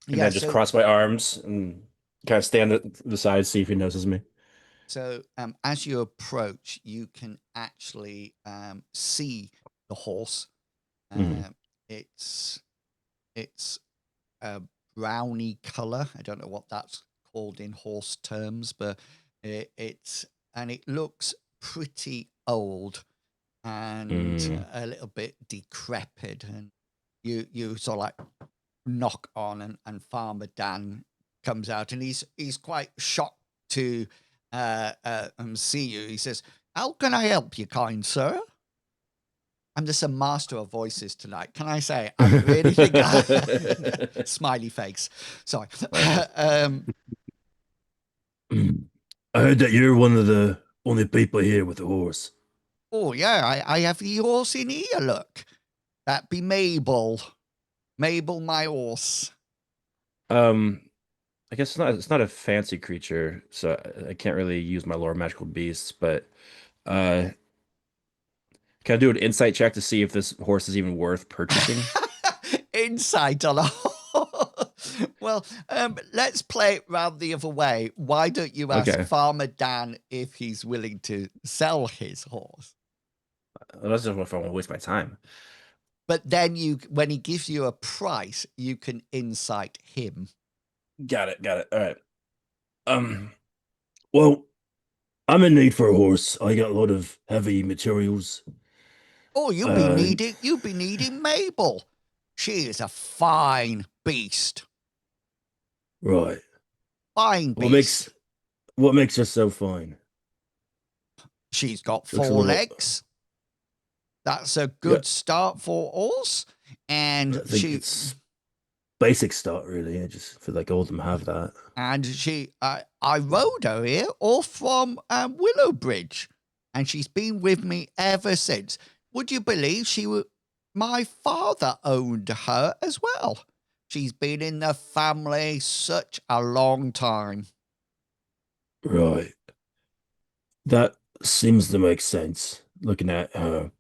and Yeah. then just cross my arms and kind of stand at the side, see if he notices me. So as you approach, you can actually see the horse. Mhm. It's a browny color. I don't know what that's called in horse terms, but it looks pretty old and a little bit decrepit. And you sort of like knock on, and Farmer Dan comes out, and he's quite shocked to see you. He says, "How can I help you, kind sir?" I'm just a master of voices tonight. Can I say I really think smiley face. Sorry. I heard that you're one of the only people here with a horse. Oh yeah, I have the horse in here. Look, that be Mabel. Mabel, my horse. I guess it's not a fancy creature, so I can't really use my lore magical beasts, but can I do an insight check to see if this horse is even worth purchasing? Insight on a well, let's play it round the other way. Why don't you ask Okay. Farmer Dan if he's willing to sell his horse? That's just if I want to waste my time. But then when he gives you a price, you can insight him. Got it. All right. Well, I'm in need for a horse. I got a lot of heavy materials. Oh, you'll be needing Mabel. She is a fine beast. Right. Fine beast. What makes her so fine? She's got Looks a 4 little- legs. That's a good start for us. And I think it's basic start, really. I just feel like all of them have that. And I rode her here all from Willowbridge, and she's been with me ever since. Would you believe my father owned her as well? She's been in the family such a long time. Right. That seems to make sense, looking at her.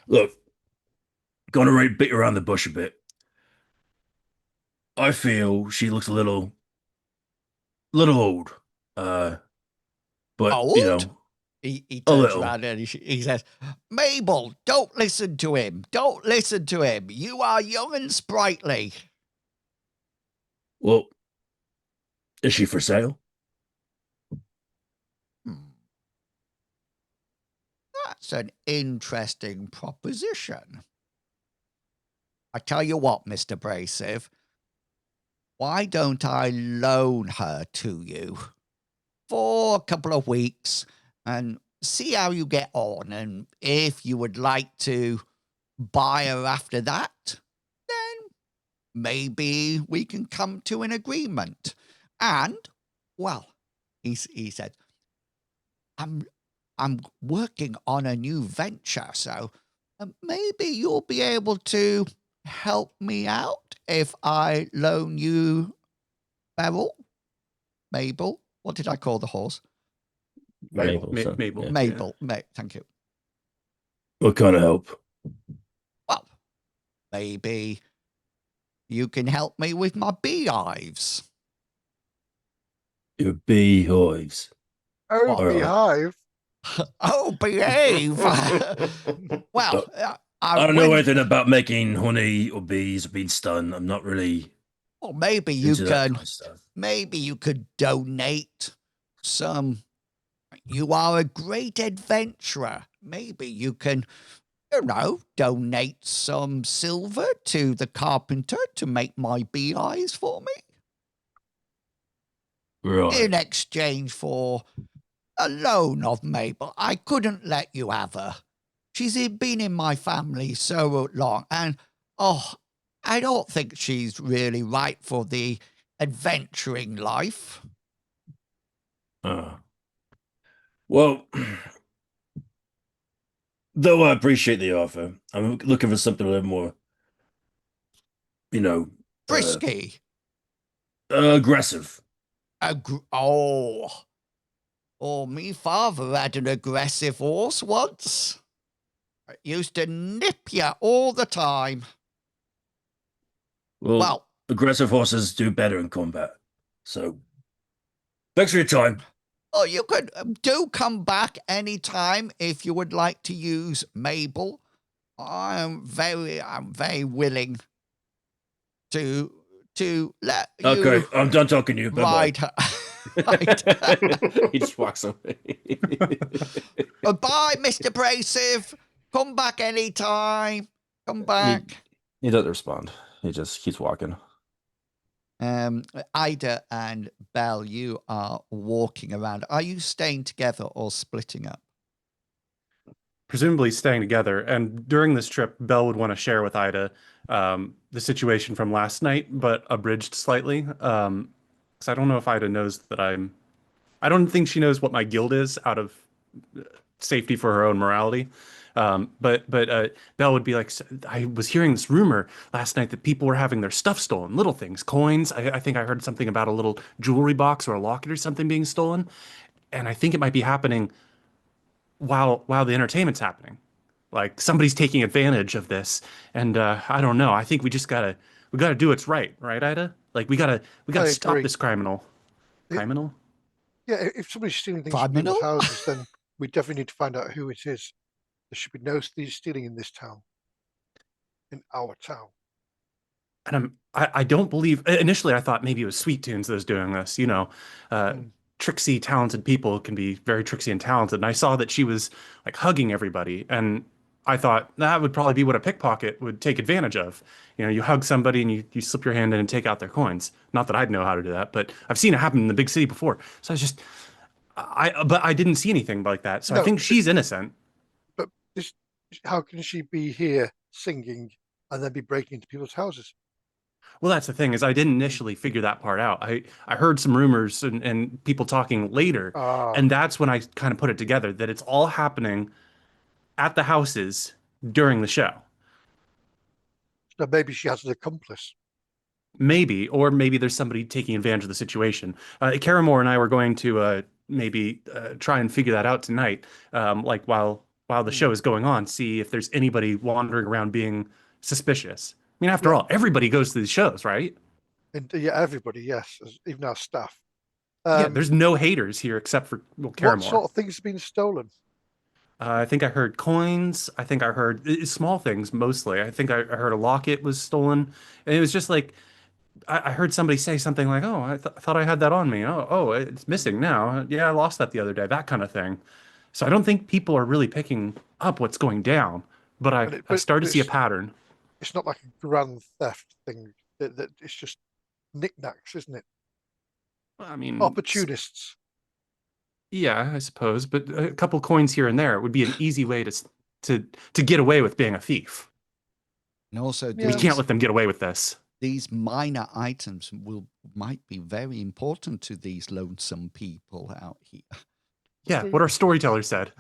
Look, gonna beat around the bush a bit. I feel she looks a little old. But, Old? He a turns little. around and he says, Mabel, don't listen to him. Don't listen to him. You are young and sprightly. Well, is she for sale? That's an interesting proposition. I tell you what, Mr. Brasive, why don't I loan her to you for a couple of weeks and see how you get on? And if you would like to buy her after that, then maybe we can come to an agreement. And, well, he said, I'm working on a new venture, so maybe you'll be able to help me out if I loan you Mabel. What did I call the horse? Mabel. son. Mabel. Yeah. Mabel. Thank you. What kind of help? Well, maybe you can help me with my beehives. Your beehives. Oh, All right. beehive. Oh, behave. Well, I don't know anything about making honey or bees or being stung. I'm not really well, maybe you into that can. kind of stuff. Maybe you could donate some. You are a great adventurer. Maybe you can, donate some silver to the carpenter to make my beehives for me Right. in exchange for a loan of Mabel. I couldn't let you have her. She's been in my family so long, and I don't think she's really right for the adventuring life. Well, though I appreciate the offer, I'm looking for something a little more, Frisky. aggressive. Me father had an aggressive horse once. It used to nip you all the time. Well, aggressive horses do better in combat. So, thanks for your time. Oh, you could do come back anytime if you would like to use Mabel. I'm very willing to let you. Okay, I'm done talking to you. Bye-bye. Right. He just walks away. Bye, Mr. Brasive. Come back anytime. Come back. He doesn't respond. He just keeps walking. Ida and Belle, you are walking around. Are you staying together or splitting up? Presumably staying together. And during this trip, Belle would want to share with Ida the situation from last night, but abridged slightly. Because I don't know if Ida knows that I don't think she knows what my guild is out of safety for her own morality. But Belle would be like, I was hearing this rumor last night that people were having their stuff stolen, little things, coins. I think I heard something about a little jewelry box or a locket or something being stolen. And I think it might be happening while the entertainment's happening. Like somebody's taking advantage of this. And I don't know. I think we gotta do what's right, Ida? Like we gotta stop agree. this criminal. Criminal? Yeah, if somebody's stealing things from people's houses, then we definitely need to find out who it is. There should be no stealing in this town. In our town. And I don't believe initially I thought maybe it was Sweet Tunes that was doing this, tricksy, talented people can be very tricksy and talented. And I saw that she was like hugging everybody. And I thought that would probably be what a pickpocket would take advantage of. You hug somebody and you slip your hand in and take out their coins. Not that I'd know how to do that, but I've seen it happen in the big city before. So but I didn't see anything like that. So I think she's innocent. But this how can she be here singing and then be breaking into people's houses? Well, that's the thing is I didn't initially figure that part out. I heard some rumors and people talking later, Ah, and that's when I kind of put it together that it's all happening at the houses during the show. so maybe she has an accomplice. Maybe, or maybe there's somebody taking advantage of the situation. Karamore and I were going to maybe try and figure that out tonight, like while the show is going on, see if there's anybody wandering around being suspicious. I mean, after Yeah. all, everybody goes to these shows, right? And yeah, everybody, yes, even our staff. Yeah, there's no haters here except for What Karamore. sort of things have been stolen? I think I heard coins. I think I heard small things mostly. I think I heard a locket was stolen, and it was just like I heard somebody say something like, "Oh, I thought I had that on me. Oh, it's missing now. Yeah, I lost that the other day." That kind of thing. So I don't think people are really picking up what's going down, but And I started to see a pattern. it's not like a grand theft thing. That it's just knickknacks, isn't it? I mean, Opportunists. yeah, I suppose, but a couple coins here and there would be an easy way to get away with being a thief. And also, Yeah. We can't let them get away with this. these minor items might be very important to these lonesome people out here. Yeah, what our storyteller said.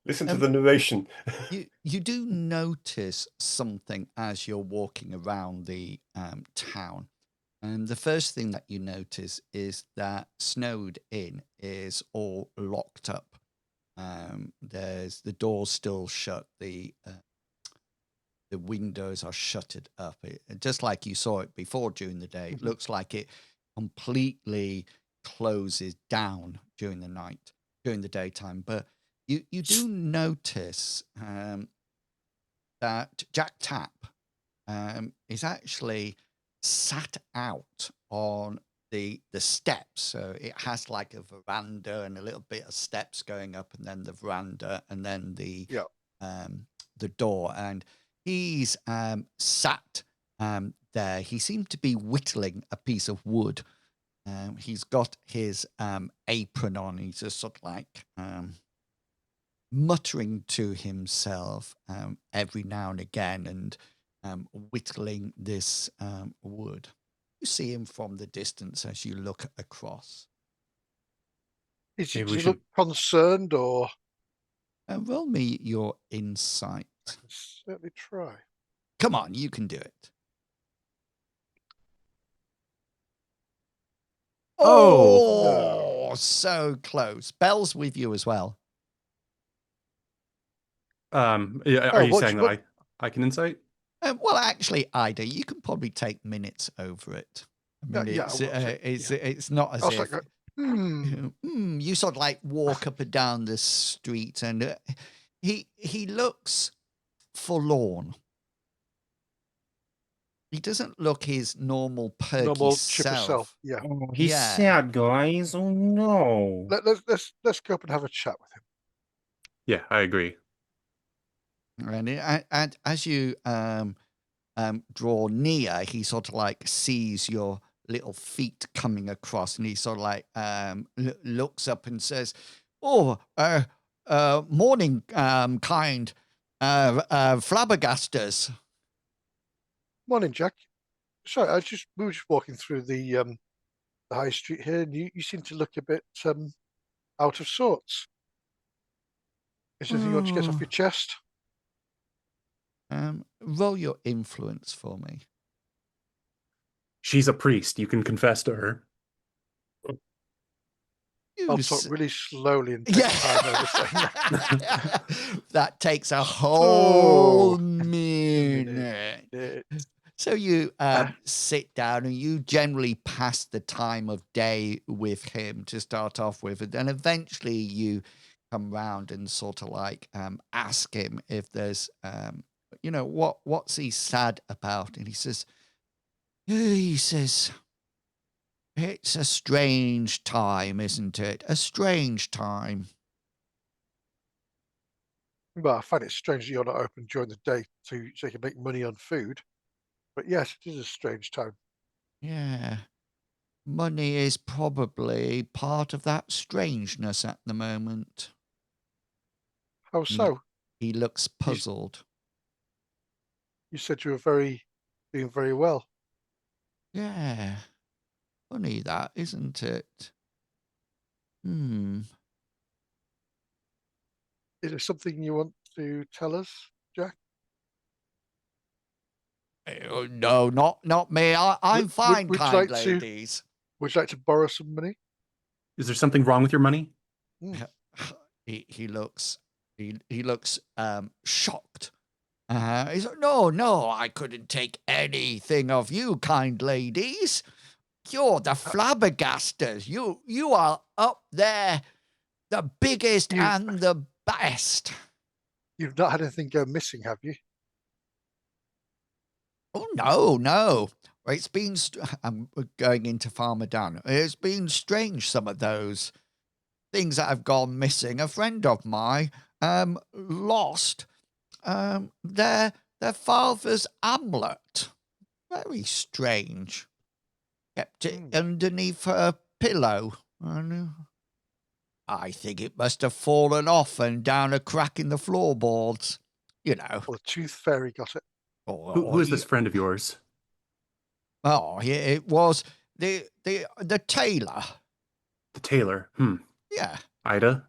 Listen to the narration. You do notice something as you're walking around the town. And the first thing that you notice is that Snowed Inn is all locked up. There's the doors still shut. The windows are shuttered up. Just like you saw it before during the day. It looks like it completely closes down during the night, during the daytime. But you do notice that Jack Tapp is actually sat out on the steps. So it has like a veranda and a little bit of steps going up, and then the veranda, and then the door. And he's sat there. He seemed to be whittling a piece of wood. He's got his apron on. He's just sort of like muttering to himself every now and again, and whittling this wood. You see him from the distance as you look across. Does he Maybe we look concerned, or Roll me your insight. I can certainly try. Come on, you can do it. Oh. Oh, so close. Belle's with you as well. Yeah, are you saying that I can insight? Well, actually, Ida, you can probably take minutes over it. I mean, it's not as if you sort of like walk up and down the street, and he looks forlorn. He doesn't look his normal perky chipper self. Yeah. Oh, he's sad, guys. Oh no. Let's go up and have a chat with him. Yeah, I agree. And as you draw near, he sort of like sees your little feet coming across, and he sort of like looks up and says, "Oh, morning, kind flabbergasters." Morning, Jack. Sorry, we were just walking through the high street here, and you seem to look a bit out of sorts. Is there anything you want to get off your chest? Roll your influence for me. She's a priest. You can confess to her. I'll talk really slowly and take time over saying that. That takes a whole minute. So you sit down, and you generally pass the time of day with him to start off with, and then eventually you come round and sort of like ask him if there's what's he sad about. And he says it's a strange time, isn't it? A strange time. Well, I find it strange that you're not open during the day so you can make money on food. But yes, it is a strange time. Yeah. Money is probably part of that strangeness at the moment. How so? He looks puzzled. You said you were doing very well. Yeah. Funny that, isn't it? Is there something you want to tell us, Jack? No, not me. I'm fine, would you kind like to- ladies. Would you like to borrow some money? Is there something wrong with your money? He looks shocked. He's like, no, I couldn't take anything of you, kind ladies. You're the flabbergasters. You are up there, the biggest and the best. You've not had anything go missing, have you? Oh no. It's been. I'm going into Farmer Dan. It's been strange. Some of those things that have gone missing. A friend of mine lost their father's amulet. Very strange. Kept it underneath her pillow. And I think it must have fallen off and down a crack in the floorboards. You know. Well, the tooth fairy got it. Who is this friend of yours? Oh, yeah, it was the tailor. The tailor. Yeah. Ida?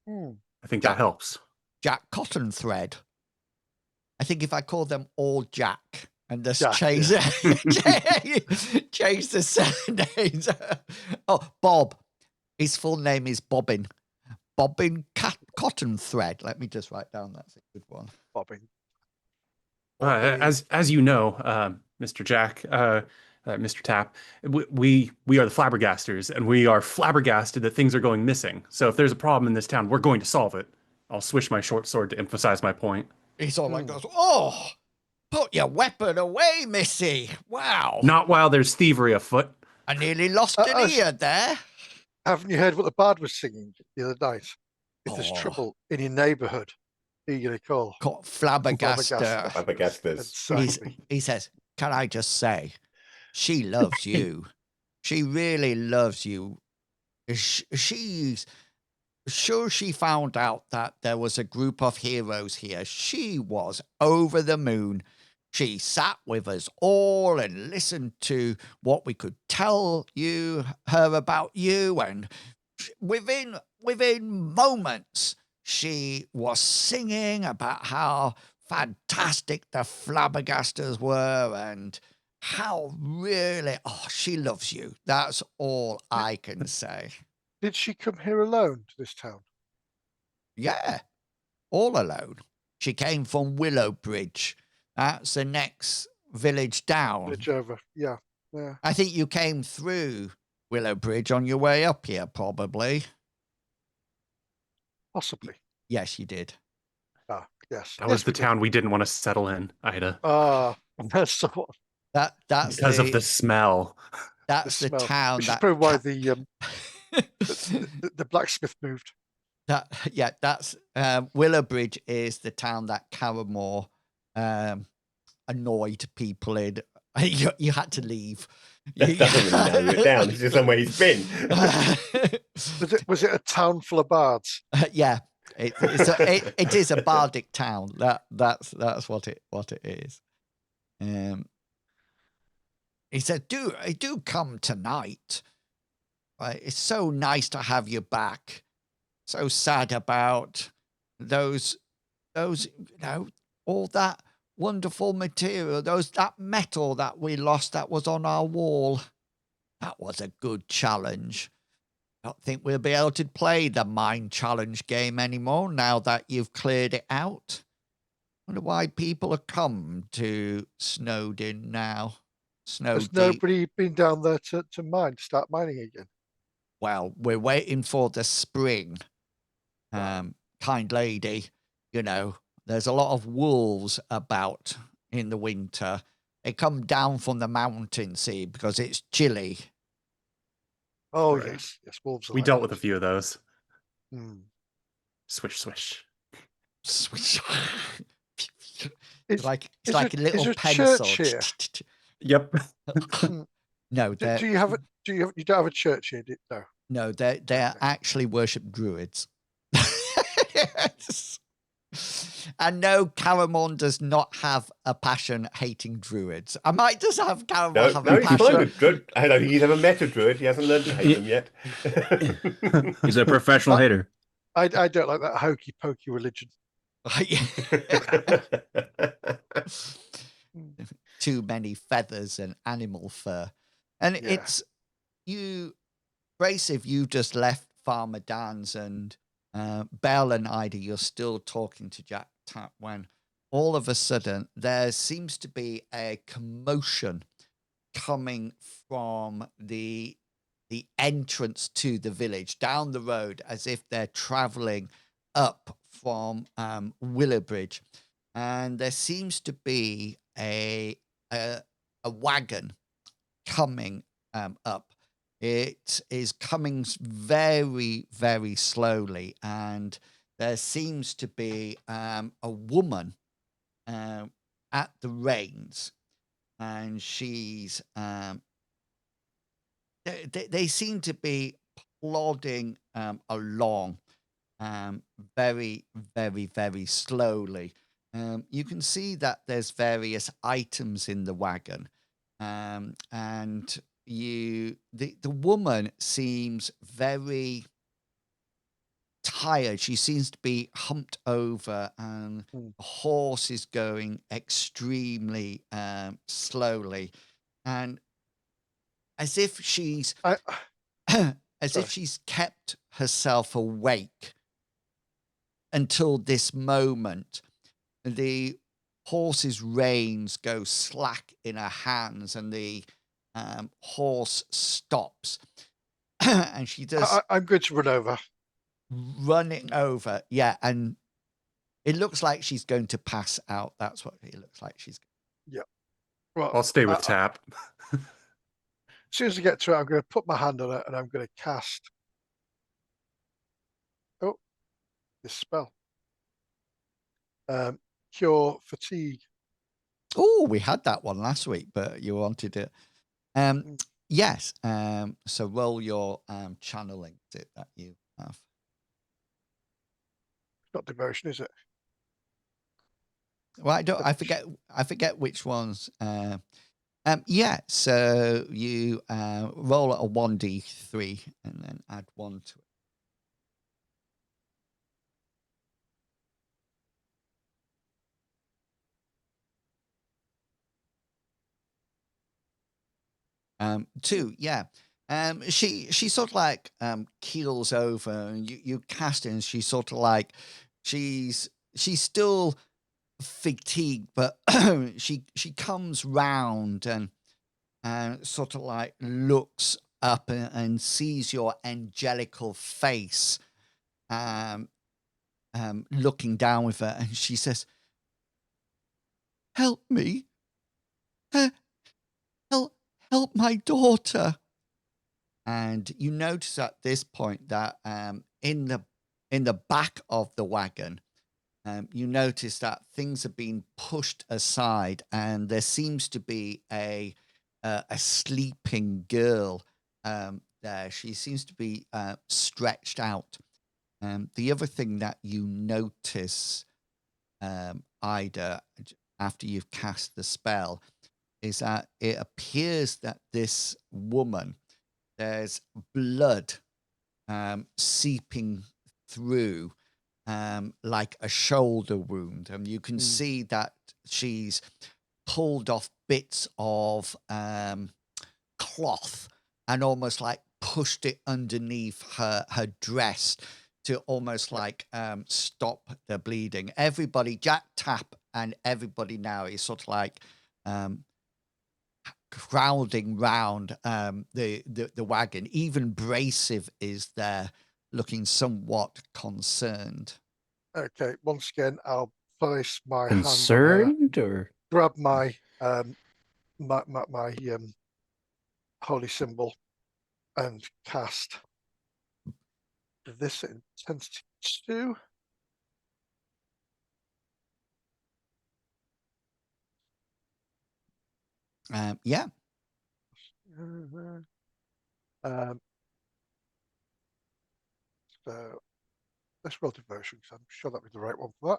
I think that Jack. helps. Jack Cotton Thread. I think if I call them all Jack and just Jack, change change the surnames. Oh, Bob. His full name is Bobbin. Bobbin Cotton Thread. Let me just write down. That's a good one. Bobbing. As you know, Mr. Jack, Mr. Tapp, we are the flabbergasters, and we are flabbergasted that things are going missing. So if there's a problem in this town, we're going to solve it. I'll swish my short sword to emphasize my point. He's all like, oh, put your weapon away, missy. Wow. Not while there's thievery afoot. I nearly lost an ear there. Haven't you heard what the bard was singing the other night? If there's trouble in your neighbourhood, who are you going to call? Flabbergaster. Flabbergasters. He says, can I just say, she loves you. She really loves you. She's sure she found out that there was a group of heroes here. She was over the moon. She sat with us all and listened to what we could tell her about you. And within moments, she was singing about how fantastic the flabbergasters were and how really, she loves you. That's all I can say. Did she come here alone to this town? Yeah, all alone. She came from Willowbridge. That's the next village down. Village over, yeah. I think you came through Willowbridge on your way up here, probably. Possibly. Yes, you did. Ah, yes. That was the town we didn't want to settle in, Ida. That's the one. That's because of the smell. That's the town. Which is probably why the blacksmith moved. That's Willowbridge is the town that Caramore annoyed people in. You had to leave. That doesn't really narrow it down. It's just somewhere he's been. Was it a town full of bards? Yeah, it is a bardic town. That's what it is. He said, "Do come tonight. It's so nice to have you back. So sad about those all that wonderful material, that metal that we lost that was on our wall. That was a good challenge. I don't think we'll be able to play the Mind Challenge game anymore now that you've cleared it out. Wonder why people have come to Snowdin now. Has nobody been down there to start mining again? Well, we're waiting for the spring. Kind lady, there's a lot of wolves about in the winter. They come down from the mountain, see, because it's chilly. Oh, Right. yes, wolves. We dealt with a few of those. Swish, swish. Swish. It's like a little church pencil. here? Yep. No, Do you have you don't have a church here? No. No, they actually worship druids. And no, Caramon does not have a passion hating druids. I might just have Caramon No, have no, a he's fine passion. with druid. I don't think he's ever met a druid. He hasn't learned to hate them yet. He's a professional hater. I don't like that hokey pokey religion. Too many feathers and animal fur. And Yeah. it's you, Braceve, you just left Farmer Dan's, and Belle and Ida, you're still talking to Jack Tap when all of a sudden there seems to be a commotion coming from the entrance to the village down the road, as if they're traveling up from Willowbridge, and there seems to be a wagon coming up. It is coming very, very slowly, and there seems to be a woman at the reins, and she's they seem to be plodding along very, very, very slowly. You can see that there's various items in the wagon, and the woman seems very tired. She seems to be humped over, and the horse is going extremely slowly, and as if she's as if she's kept herself awake until this moment. The horse's reins go slack in her hands, and the horse stops. And she does I'm going to run over. running over. Yeah, and it looks like she's going to pass out. That's what it looks like. She's Well, I'll stay with Tap. as soon as I get to it, I'm going to put my hand on it and I'm going to cast this spell. Cure fatigue. Oh, we had that one last week, but you wanted it. Yes. So roll your channeling that you have. Not devotion, is it? Well, I forget which ones. Yeah. So you roll a 1d3 and then add 1 to it. Two, yeah. She sort of like keels over, and you cast it, and she sort of like she's still fatigued, but she comes round and sort of like looks up and sees your angelical face, looking down with her, and she says, "Help me, help my daughter." And you notice at this point that in the back of the wagon, you notice that things are being pushed aside, and there seems to be a sleeping girl there. She seems to be stretched out. The other thing that you notice, Ida, after you've cast the spell, is that it appears that this woman, there's blood seeping through like a shoulder wound, and you can see that she's pulled off bits of cloth and almost like pushed it underneath her dress to almost like stop the bleeding. Everybody, Jack Tap and everybody now is sort of like crowding round the wagon. Even Braceve is there, looking somewhat concerned. Okay, once again, I'll place my Concerned hand on or grab my holy symbol and cast this intensity 2. Yeah. So Let's roll devotion, because I'm sure that'd be the right one for that.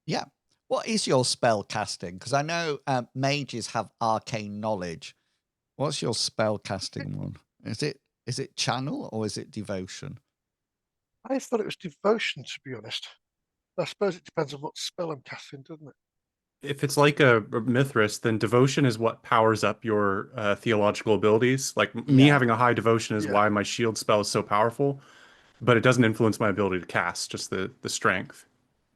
Yeah. What is your spell casting? Because I know mages have arcane knowledge. What's your spell casting one? Is it channel or is it devotion? I thought it was devotion, to be honest. I suppose it depends on what spell I'm casting, doesn't it? If it's like a Mithras, then devotion is what powers up your theological abilities. Like me Yeah. having a high devotion is Yeah. why my shield spell is so powerful, but it doesn't influence my ability to cast, just the strength.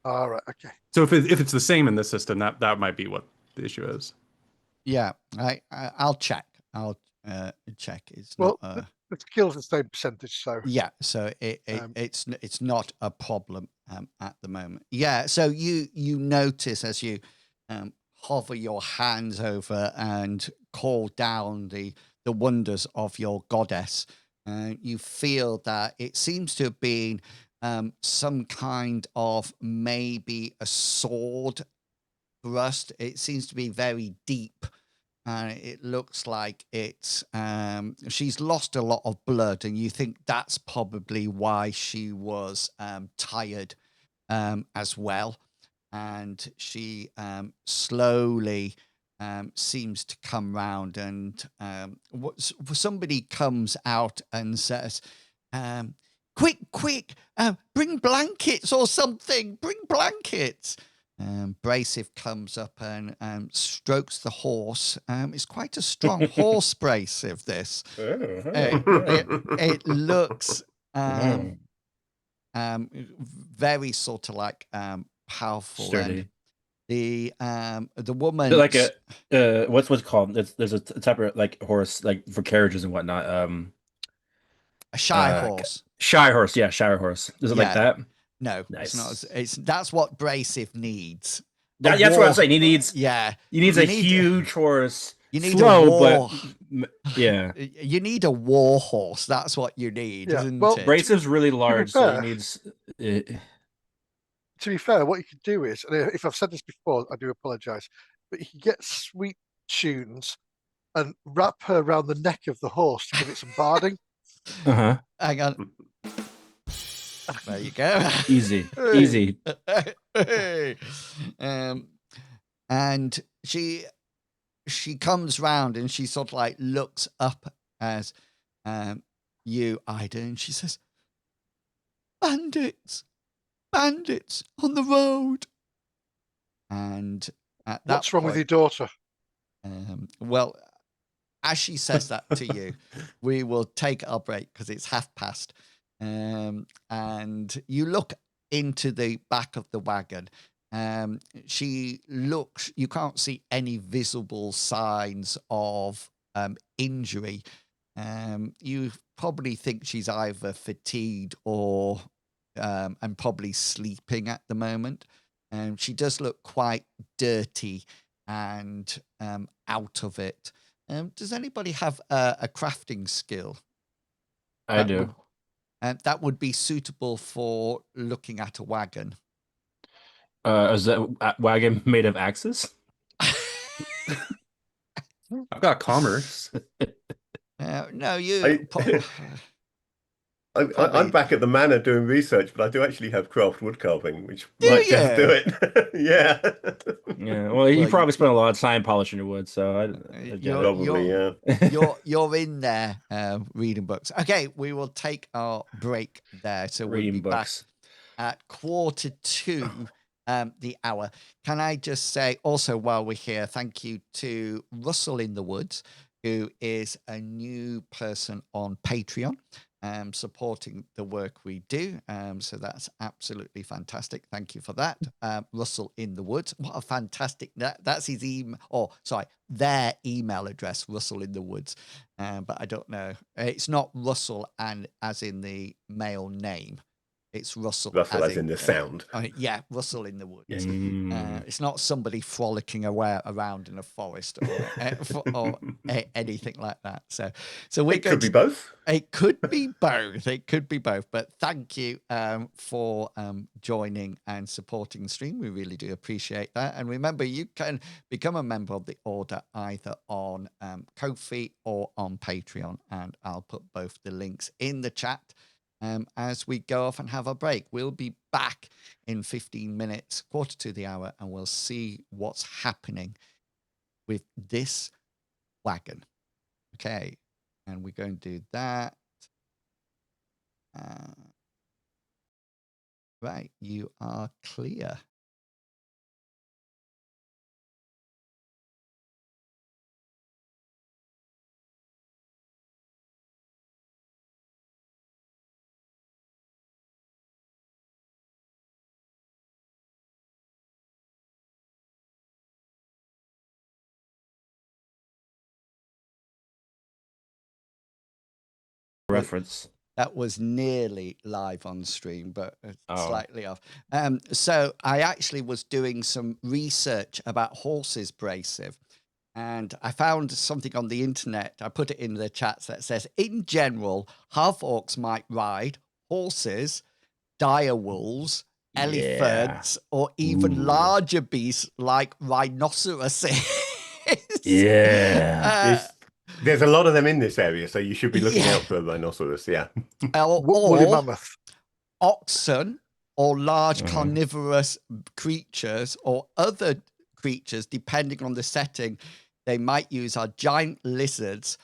All right. Okay. So if it's the same in this system, that might be what the issue is. Yeah. I'll check. I'll check. It's Well, not. the skill's the same percentage, so Yeah, so it's not a problem at the moment. Yeah, so you notice as you hover your hands over and call down the wonders of your goddess, you feel that it seems to have been some kind of maybe a sword thrust. It seems to be very deep. It looks like it's she's lost a lot of blood, and you think that's probably why she was tired as well. And she slowly seems to come round, and somebody comes out and says, quick, bring blankets or something, bring blankets. Bracif comes up and strokes the horse. It's quite a strong horse, Bracif, this. It looks very sort of like powerful. Sturdy. And the woman, Like a what's called? There's a type of like horse like for carriages and whatnot. a shy horse. Shy horse, yeah, Shire horse. Is it like that? No, Nice. it's not. It's that's what Bracif needs. That's what I'm saying. He needs Yeah. a huge horse. You need slow, a war. but yeah. You need a war horse. That's what you need, Yeah, isn't well, it? Bracev's really large, so he fair, needs. To be fair, what you could do is, and if I've said this before, I do apologise, but you can get sweet tunes and wrap her around the neck of the horse to give it some barding. Hang on. There you go. Easy, easy. And she comes round and she sort of like looks up as you, Ida, and she says, bandits on the road. And at that What's wrong with your point, daughter? well, as she says that to you, we will take our break because it's past. And you look into the back of the wagon. She looks, you can't see any visible signs of injury. You probably think she's either fatigued or and probably sleeping at the moment. She does look quite dirty and out of it. Does anybody have a crafting skill? I do. That would be suitable for looking at a wagon. Is that wagon made of axes? I've got commerce. No, you. I'm back at the manor doing research, but I do actually have craft wood carving, which Do might just you? do it. Yeah. Yeah. Well, you Well, probably spent a lot of time polishing your wood, so I get it. Probably, yeah. You're in there reading books. Okay, we will take our break there. So we'll Reading be books. back at 1:45 the hour. Can I just say also while we're here, thank you to Russell in the Woods, who is a new person on Patreon. Supporting the work we do. So that's absolutely fantastic. Thank you for that. Russell in the Woods. What a fantastic, that's his email, their email address, Russell in the Woods. But I don't know. It's not Russell and as in the male name. It's Russell. Russell as in the sound. Yeah, Russell in the Woods. Mm. It's not somebody frolicking around in a forest or anything like that. So we're It could be both. It could be both. It could be both. But thank you for joining and supporting the stream. We really do appreciate that. And remember, you can become a member of the Order either on Ko-fi or on Patreon. And I'll put both the links in the chat. as we go off and have a break. We'll be back in 15 minutes, quarter to the hour, and we'll see what's happening with this wagon. Okay, and we're going to do that. Right, you are clear. Reference. That was nearly live on stream, but Oh. slightly off. So I actually was doing some research about horses brasive, and I found something on the internet. I put it in the chats that says, in general, half orcs might ride horses, dire wolves, elephants, or even Ooh. larger beasts like rhinoceroses. Yeah. There's a lot of them in this area, so you should be looking Yeah. out for a rhinoceros. Yeah. Woolly or mammoth. oxen or large Uh-huh. carnivorous creatures or other creatures, depending on the setting. They might use our giant lizards,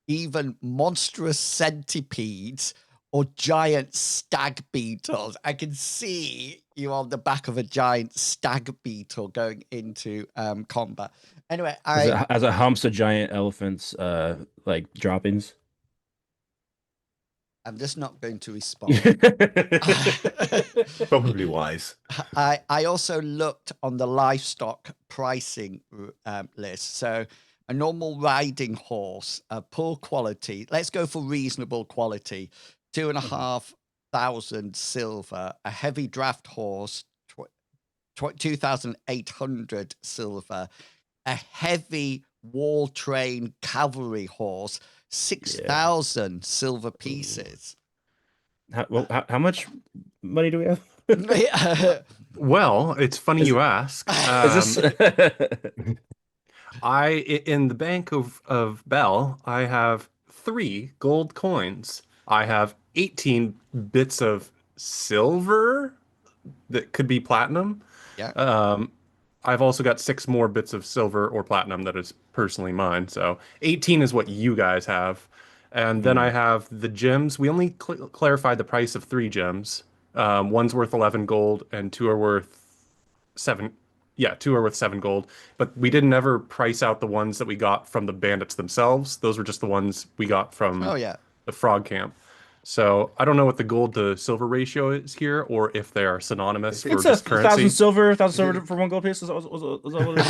even monstrous centipedes, or giant stag beetles. I can see you on the back of a giant stag beetle going into combat. Anyway, As it humps a giant elephant's like droppings. I'm just not going to respond. Probably wise. I also looked on the livestock pricing list. So a normal riding horse, a poor quality, let's go for reasonable quality, 2,500 silver. A heavy draft horse, 2,800 silver. A heavy wall train cavalry horse, 6,000 silver pieces. How much money do we have? Well, it's funny you ask. Is this In the bank of Belle, I have 3 gold coins. I have 18 bits of silver that could be platinum. Yeah. I've also got 6 more bits of silver or platinum that is personally mine. So 18 is what you guys have. And then I have the gems. We only clarified the price of 3 gems. One's worth 11 gold and 2 are worth 7. Yeah, 2 are worth 7 gold. But we didn't ever price out the ones that we got from the bandits themselves. Those were just the ones we got from Oh, yeah. the frog camp. So I don't know what the gold to silver ratio is here, or if they are synonymous for it's just 1,000 currency. silver, 1,000 silver for 1 gold piece? Was that what it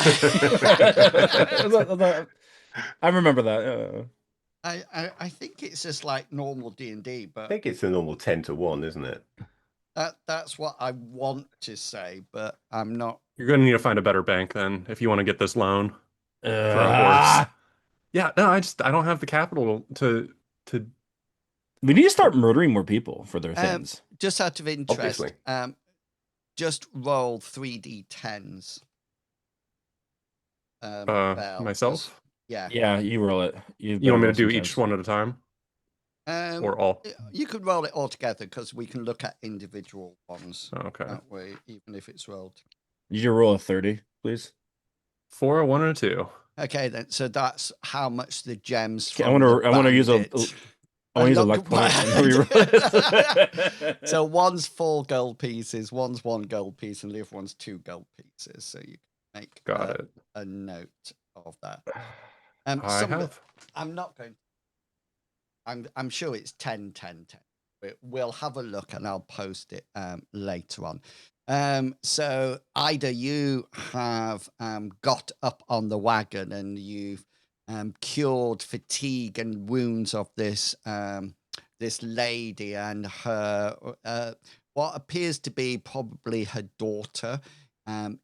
is? I remember that. I think it's just like normal D&D, I but think it's a normal 10 to 1, isn't it? that's what I want to say, but I'm not. You're going to need to find a better bank then if you want to get this loan for a horse. Yeah, no, I don't have the capital to. We need to start murdering more people for their things. Just out of interest, Obviously. just roll 3d10s. Belle, Myself? yeah. Yeah, you roll it. You want me to do each one at a time? Or all? You could roll it all together because we can look at individual ones. Oh, okay. That way, even if it's rolled. You roll a 30, please. 4, a 1, and a 2. Okay, then. So that's how much the gems. I want to use a. I want to use a luck point. So one's 4 gold pieces, one's 1 gold piece, and the other one's 2 gold pieces. So you can make a note of that. I have. I'm not going. I'm sure it's 10, 10, 10. We'll have a look and I'll post it later on. So Ida, you have got up on the wagon and you've cured fatigue and wounds of this this lady and her what appears to be probably her daughter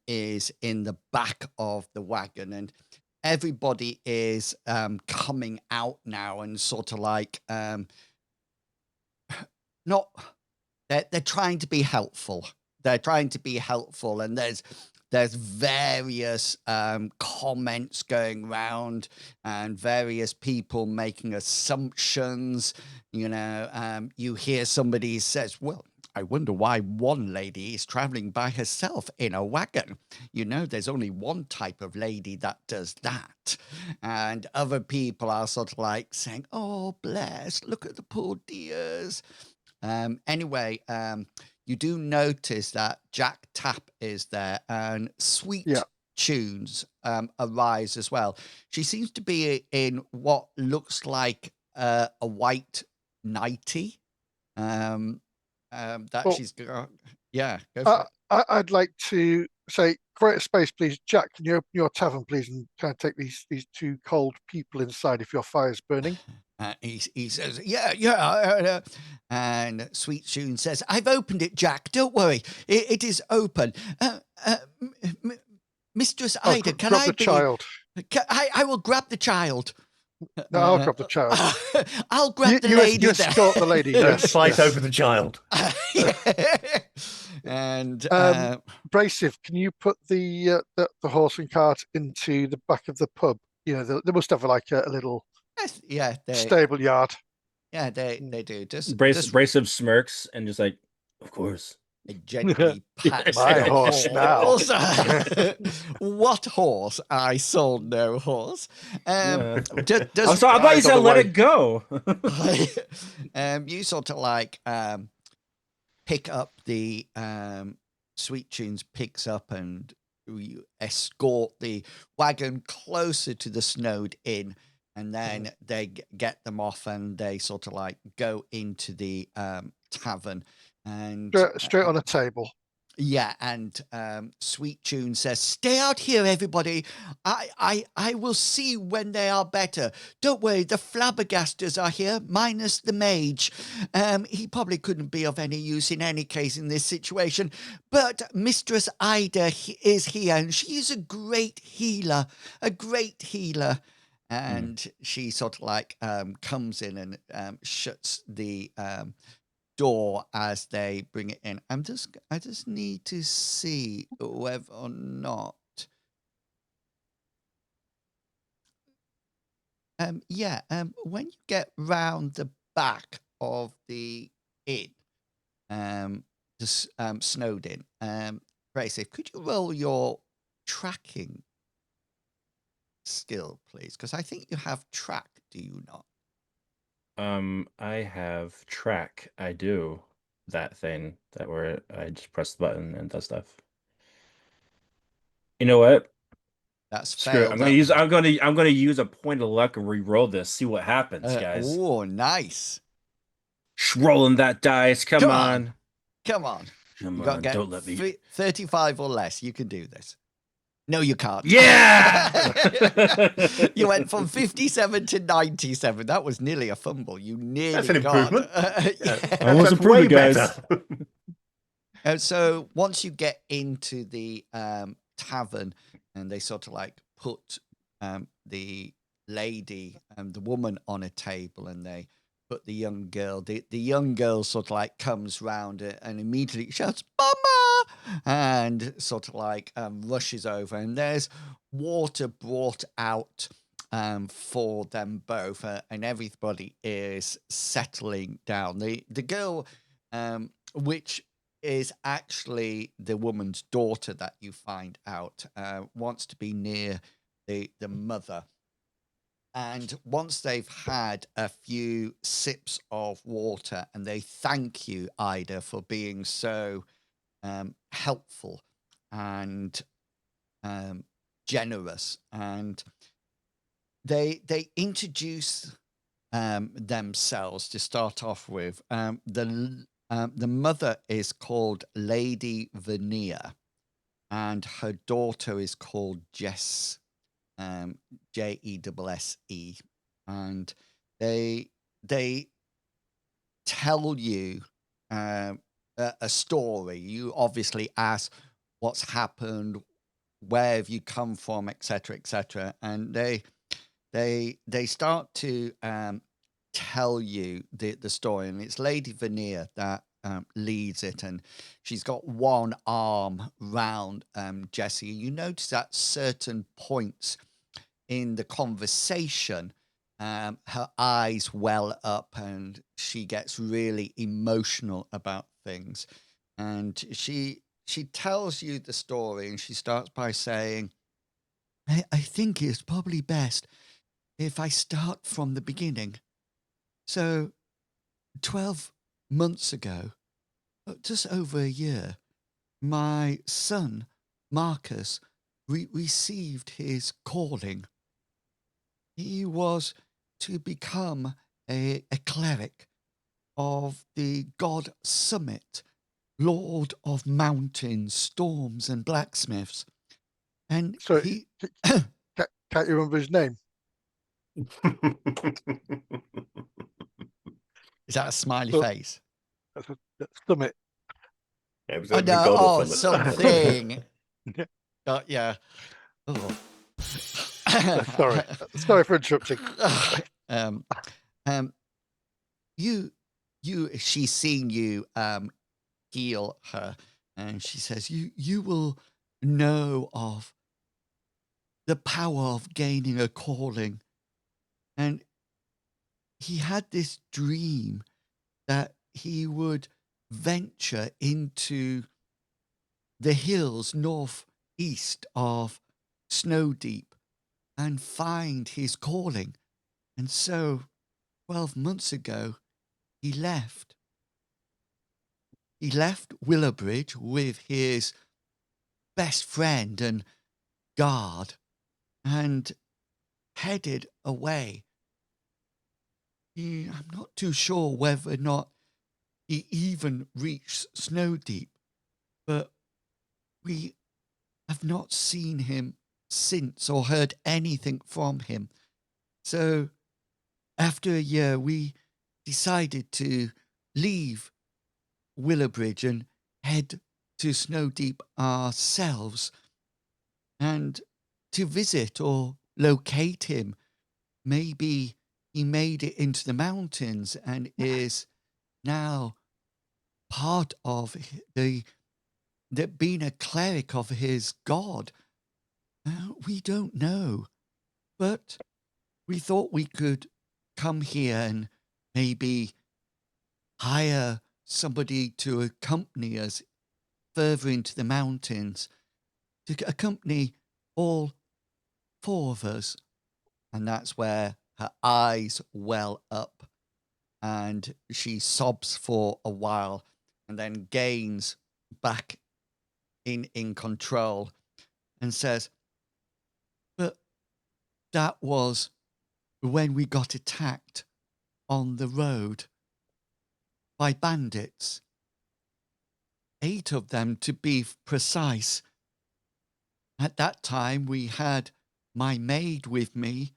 is in the back of the wagon, and everybody is coming out now and sort of like not they're trying to be helpful. They're trying to be helpful, and there's there's various comments going round and various people making assumptions. You hear somebody says, well, I wonder why one lady is traveling by herself in a wagon. There's only one type of lady that does that. And other people are sort of like saying, oh, bless, look at the poor dears. Anyway, you do notice that Jack Tapp is there and Sweet Yeah. Tunes arrives as well. She seems to be in what looks like a white nightie. That Oh. she's got. Yeah, go for it. I'd like to say, create a space, please. Jack, can you open your tavern, please, and kind of take these two cold people inside if your fire's burning? He says, yeah. And Sweet Tune says, I've opened it, Jack. Don't worry. It is open. Mistress Oh, Ida, can grab I the be... child. I will grab the child. No, I'll grab the child. I'll grab the lady. You escort the lady. Don't Yes, fight yes. over the child. And Brasive, can you put the horse and cart into the back of the pub? They must have like a little stable yard. Yeah, they do. Just Brasive smirks and just like, of course. Gently pats My the horse now. What horse? I sold no horse. Yeah. Does I thought you said let it go. You sort of like pick up the Sweet Tunes picks up and you escort the wagon closer to the snowed inn, and then they get them off and they sort of like go into the tavern and Straight on a table. yeah, and Sweet Tune says, stay out here, everybody. I will see when they are better. Don't worry, the flabbergasters are here, minus the mage. He probably couldn't be of any use in any case in this situation. But Mistress Ida is here, and she is a great healer. And she sort of like comes in and shuts the door as they bring it in. I just need to see whether or not when you get round the back of the inn, snowed in, Tracy, could you roll your tracking skill, please? Because I think you have track, do you not? I have track. I do that thing where I just press the button and does stuff. You know what? That's Screw it. failed. I'm gonna use a point of luck and re-roll this. See what happens, guys. Oh, nice. Rolling that dice. Come on. Come on. Come You got to on. get Don't let me. 35 or less. You can do this. No, you can't. Yeah. You went from 57 to 97. That was nearly a fumble. You nearly That's an got. improvement. I was That's way improving, guys. better. And so once you get into the tavern, and they sort of like put the lady and the woman on a table, and they put the young girl. The young girl sort of like comes round and immediately shouts, "Mama!" and sort of like rushes over, and there's water brought out for them both, and everybody is settling down. The girl, which is actually the woman's daughter that you find out, wants to be near the mother. And once they've had a few sips of water, and they thank you, Ida, for being so helpful and generous, and they introduce themselves to start off with. The mother is called Lady Veneer, and her daughter is called Jess, Jesse, and they tell you a story. You obviously ask what's happened, where have you come from, etc., and they start to tell you the story, and it's Lady Veneer that leads it, and she's got one arm round Jessie. You notice at certain points in the conversation, her eyes well up and she gets really emotional about things. And she tells you the story, and she starts by saying, I think it's probably best if I start from the beginning. So 12 months ago, just over a year, my son, Marcus, received his calling. He was to become a cleric of the god Summit, lord of mountains, storms, and blacksmiths. And So, he... can't you remember his name? Is that a smiley So- face? That's Summit. Yeah, it was Oh, the no, god oh, or something. something. Yeah. Oh. Sorry for interrupting. She's seen you heal her, and she says, you will know of the power of gaining a calling. And he had this dream that he would venture into the hills northeast of Snowdeep and find his calling. And so 12 months ago, he left. He left Willowbridge with his best friend and guard and headed away. I'm not too sure whether or not he even reached Snowdeep, but we have not seen him since or heard anything from him. So after a year, we decided to leave Willowbridge and head to Snowdeep ourselves, and to visit or locate him. Maybe he made it into the mountains and is now part of the being a cleric of his god. We don't know, but we thought we could come here and maybe hire somebody to accompany us further into the mountains, to accompany all four of us. And that's where her eyes well up and she sobs for a while and then gains back in control and says, but that was when we got attacked on the road by bandits. 8 of them, to be precise. At that time, we had my maid with me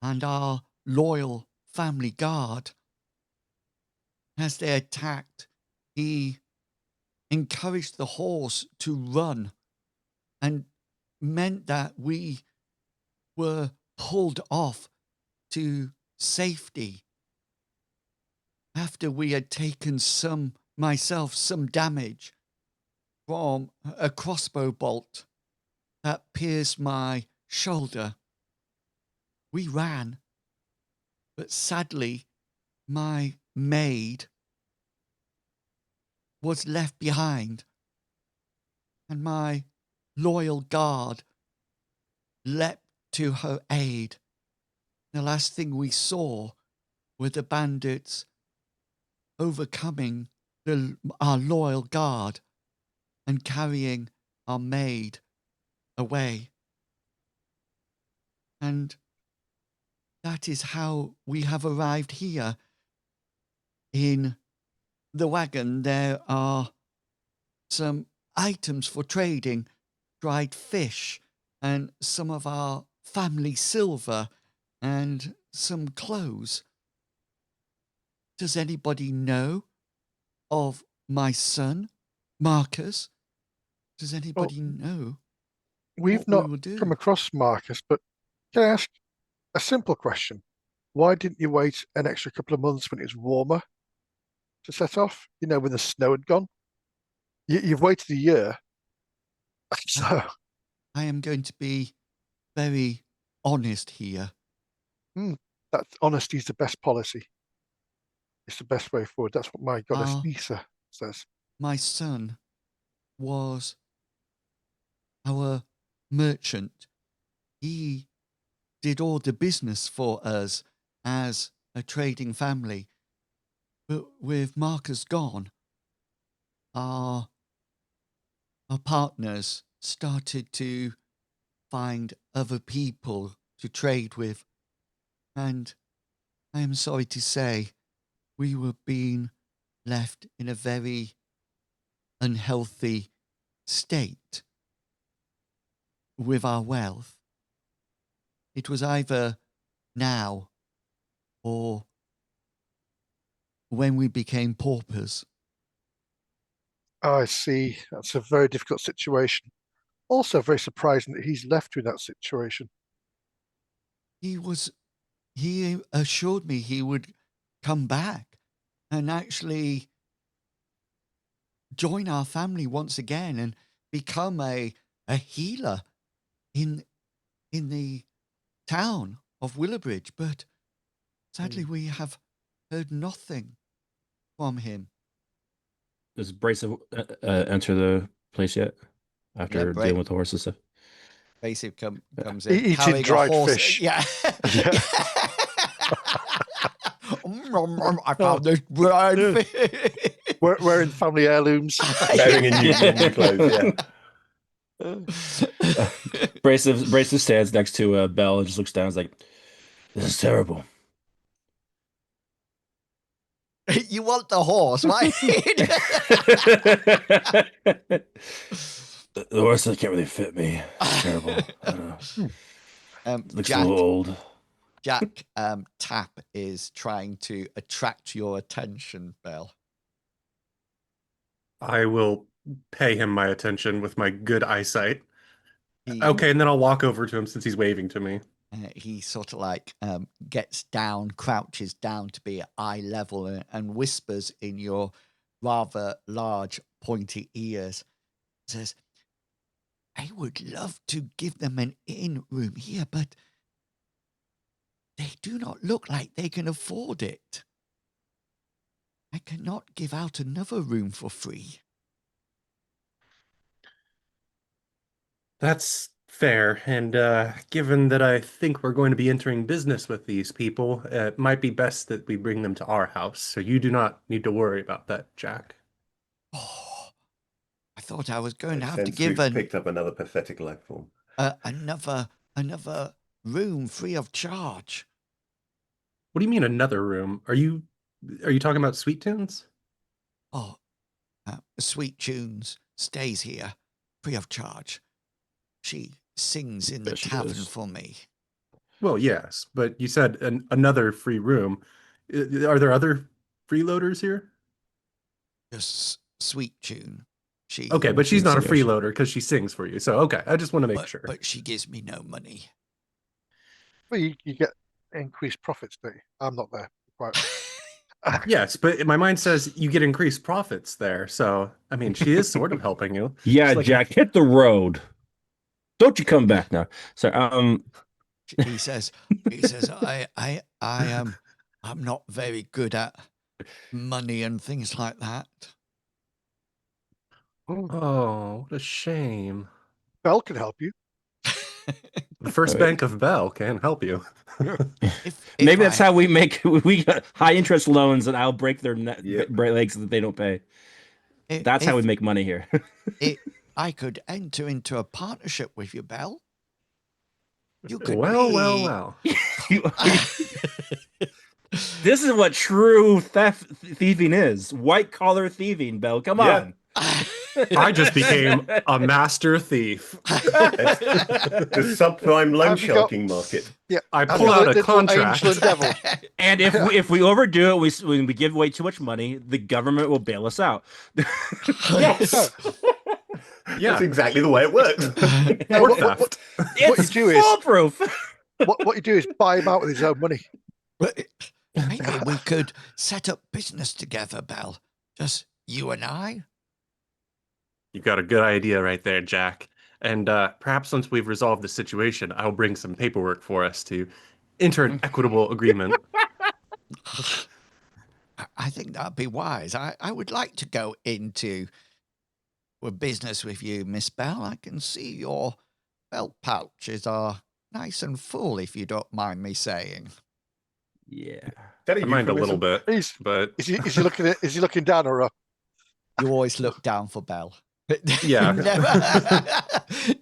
and our loyal family guard. As they attacked, he encouraged the horse to run and meant that we were pulled off to safety after we had taken some damage from a crossbow bolt that pierced my shoulder. We ran, but sadly, my maid was left behind, and my loyal guard leapt to her aid. The last thing we saw were the bandits overcoming our loyal guard and carrying our maid away. And that is how we have arrived here. In the wagon, there are some items for trading, dried fish, and some of our family silver, and some clothes. Does anybody know of my son, Marcus? Does anybody know We've what not we will do? come across Marcus, but can I ask a simple question? Why didn't you wait an extra couple of months when it was warmer to set off. You know, when the snow had gone. You've waited a year, so I am going to be very honest here. that honesty is the best policy. It's the best way forward. That's what my goddess Nisa says. My son was our merchant. He did all the business for us as a trading family. But with Marcus gone, our partners started to find other people to trade with. And I am sorry to say, we were being left in a very unhealthy state with our wealth. It was either now or when we became paupers. Oh, I see. That's a very difficult situation. Also very surprising that he's left you in that situation. He assured me he would come back and actually join our family once again and become a healer in the town of Willowbridge. But sadly, we have heard nothing from him. Does Bracey enter the place yet? After dealing with the horses stuff? Bracey comes in. Eating dried fish. Yeah. Yeah. I found this dried fish. Wearing family heirlooms. Wearing in new clothes, yeah. Bracey stands next to Belle and just looks down and is like, this is terrible. You want the horse, right? The horses can't really fit me. It's terrible. I don't know. Looks a little old. Jack Tap is trying to attract your attention, Belle. I will pay him my attention with my good eyesight. Okay, and then I'll walk over to him since he's waving to me. He sort of like gets down, crouches down to be at eye level and whispers in your rather large, pointy ears. Says, I would love to give them an inn room here, but they do not look like they can afford it. I cannot give out another room for free. That's fair, and given that I think we're going to be entering business with these people, it might be best that we bring them to our house, so you do not need to worry about that, Jack. Oh, I thought I was going to have Since to give we've picked up another pathetic life form. another room free of charge. What do you mean another room? Are you talking about Sweet Tunes? Oh, Sweet Tunes stays here free of charge. She sings in the tavern for me. Well, yes, but you said another free room. Are there other freeloaders here? Just Sweet Tune. Okay, but she's not a freeloader because she sings for you. So, okay, I just want to make sure. But she gives me no money. Well, you get increased profits, don't you? I'm not there. Quite. Yes, but my mind says you get increased profits there. So, I mean, she is sort of helping you. Yeah, like Jack, hit the road. Don't you come back now. So, he says, I'm not very good at money and things like that. Oh, what a shame. Belle can help you. The First Bank of Belle can help you. Maybe that's how we got high interest loans, and I'll break their legs so that they don't pay. That's how we make money here. I could enter into a partnership with you, Belle. You could well. This is what true thieving is. White collar thieving, Belle. Come on. I just became a master thief. The subprime loan sharking market. Yeah, I pull out a contract. And if we overdo it, we give away too much money, the government will bail us out. Yes. Yeah, that's exactly the way it works. It's foolproof. What you do is buy him out with his own money. Maybe we could set up business together, Belle. Just you and I. You got a good idea right there, Jack. And perhaps once we've resolved the situation, I'll bring some paperwork for us to enter an equitable agreement. I think that'd be wise. I would like to go into a business with you, Miss Belle. I can see your belt pouches are nice and full, if you don't mind me saying. Yeah. That I mind a little euphemism? bit, He's, but is he looking at? Is he looking down or up? You always look down for Belle. Yeah.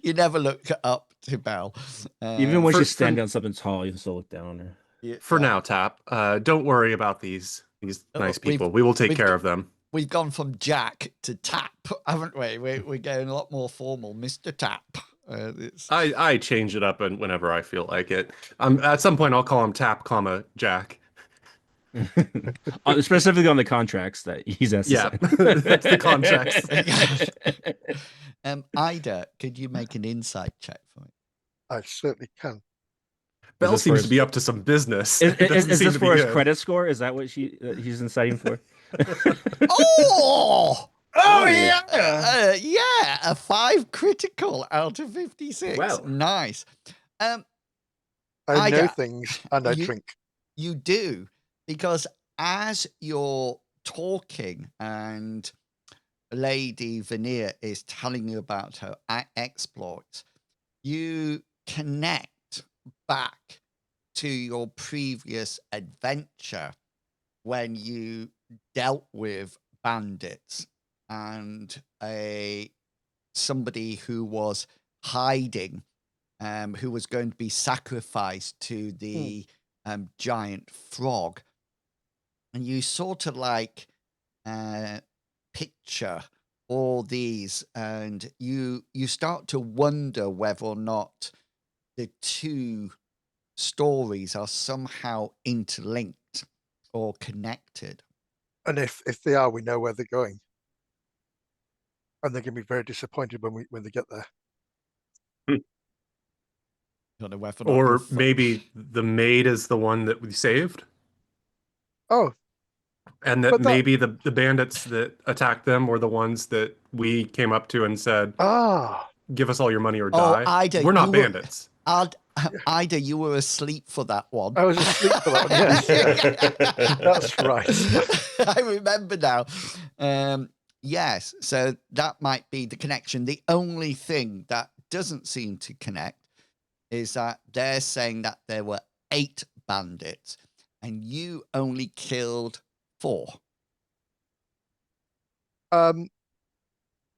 You never look up to Belle. Even when for- she's for- standing on something tall, you can still look down on her. for now, Tap, don't worry about these nice people. We will take we've care got- of them. We've gone from Jack to Tap, haven't we? We're going a lot more formal, Mr. Tap. I change it up and whenever I feel like it. At some point, I'll call him Tap, Jack. Specifically on the contracts that he's asked Yeah, to sign. that's the contracts. Ida, could you make an insight check for me? I certainly can. Belle this for seems his- to be up to some business. Is, It doesn't is seem this to be for his good. credit score? Is that what he's inciting for? Oh! Oh, yeah! Yeah, a 5 critical out of 56. Well. Nice. I know Ida, things and I you- drink. You do, because as you're talking and Lady Veneer is telling you about her exploits, you connect back to your previous adventure when you dealt with bandits and somebody who was hiding, who was going to be sacrificed to the giant frog. And you sort of like picture all these, and you start to wonder whether or not the two stories are somehow interlinked or connected. And if they are, we know where they're going. And they're going to be very disappointed when they get there. Don't know whether or not Or you fo- maybe the maid is the one that we saved, Oh, and that But that- maybe the bandits that attacked them were the ones that we came up to and said, "Give us all your money or Oh, die." Ida, We're not you were- bandits. Ida, you were asleep for that one. I was asleep for that one. Yes, that's right. I remember now. Yes, so that might be the connection. The only thing that doesn't seem to connect is that they're saying that there were 8 bandits and you only killed 4.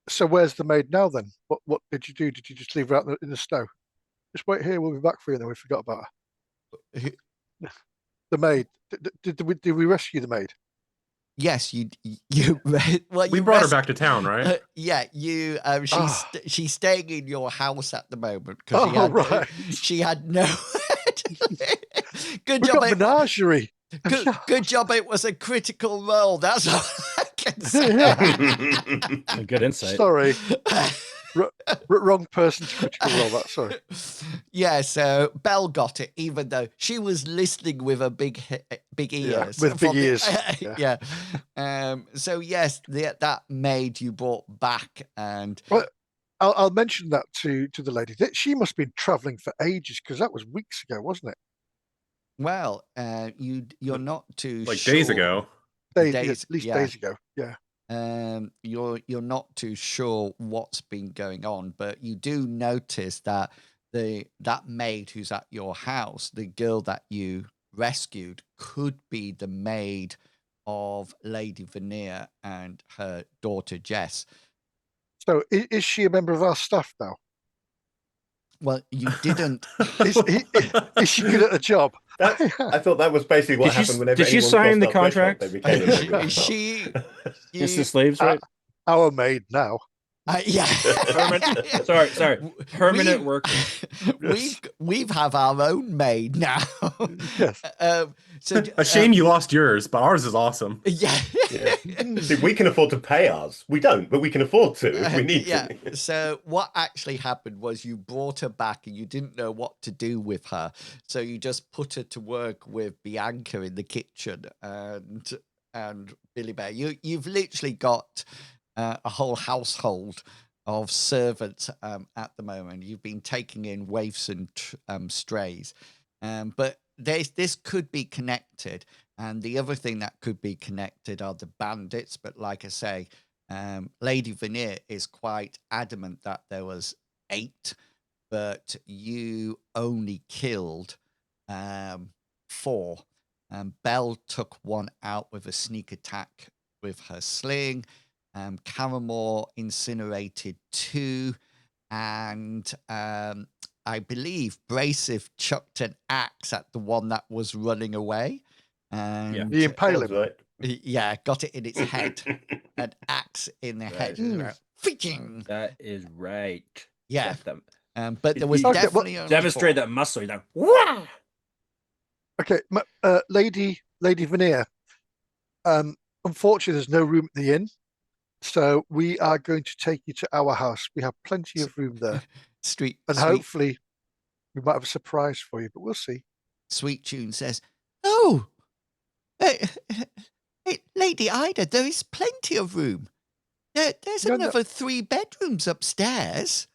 So where's the maid now then? What did you do? Did you just leave her out in the snow? Just wait here. We'll be back for you. And then we forgot about her. The maid. Did we rescue the maid? Yes, you well, We you brought her rest- back to town, right? Yeah, you. She's staying in your house at the moment Oh, because right. she had no. Good We job. got menagerie. Good job. It was a critical role. That's all I can say. A good insight. Sorry. Wrong person to critical role. That sorry. Yeah, so Belle got it, even though she was listening with her big ears. with big from the- ears, yeah. So yes, that maid you brought back, and Well, I'll mention that to the lady. She must have been travelling for ages because that was weeks ago, wasn't it? well, you're not too Like sure. days ago. Days, Days, at least yeah. days ago. Yeah. You're not too sure what's been going on, but you do notice that that maid who's at your house, the girl that you rescued, could be the maid of Lady Veneer and her daughter Jess. So is she a member of our staff now? Well, you didn't. Is she good at the job? I thought that was basically what Did she- happened whenever did she anyone sign the crossed our threshold, contract? they became a member of our Is staff. she? It's you- the slaves, right? Our maid now. Yeah. Sorry. Permanent worker. We've have our own maid now. Yes. So A shame you lost yours, but ours is awesome. yeah. See, we can afford to pay ours. We don't, but we can afford to if we need Yeah. to. So what actually happened was you brought her back and you didn't know what to do with her. So you just put her to work with Bianca in the kitchen and Billy Bear. You've literally got a whole household of servants at the moment. You've been taking in waifs and strays. But this could be connected. And the other thing that could be connected are the bandits. But like I say, Lady Veneer is quite adamant that there was 8, but you only killed 4. Belle took one out with a sneak attack with her sling. Caramore incinerated 2, and I believe Bracif chucked an axe at the one that was running away. And The impaling. Sounds right. yeah, got it in its head. An axe in the head. Freaking. That is right. Yeah. Got them. But there was Okay, well, definitely only Demonstrate 4. that muscle. You're like, Okay, Lady Veneer. Unfortunately, there's no room at the inn, so we are going to take you to our house. We have plenty of room there, and hopefully, we might have a surprise for you. But we'll see. Sweet Tune says, "Oh, Lady Ida, there is plenty of room. There's No, another 3 bedrooms upstairs.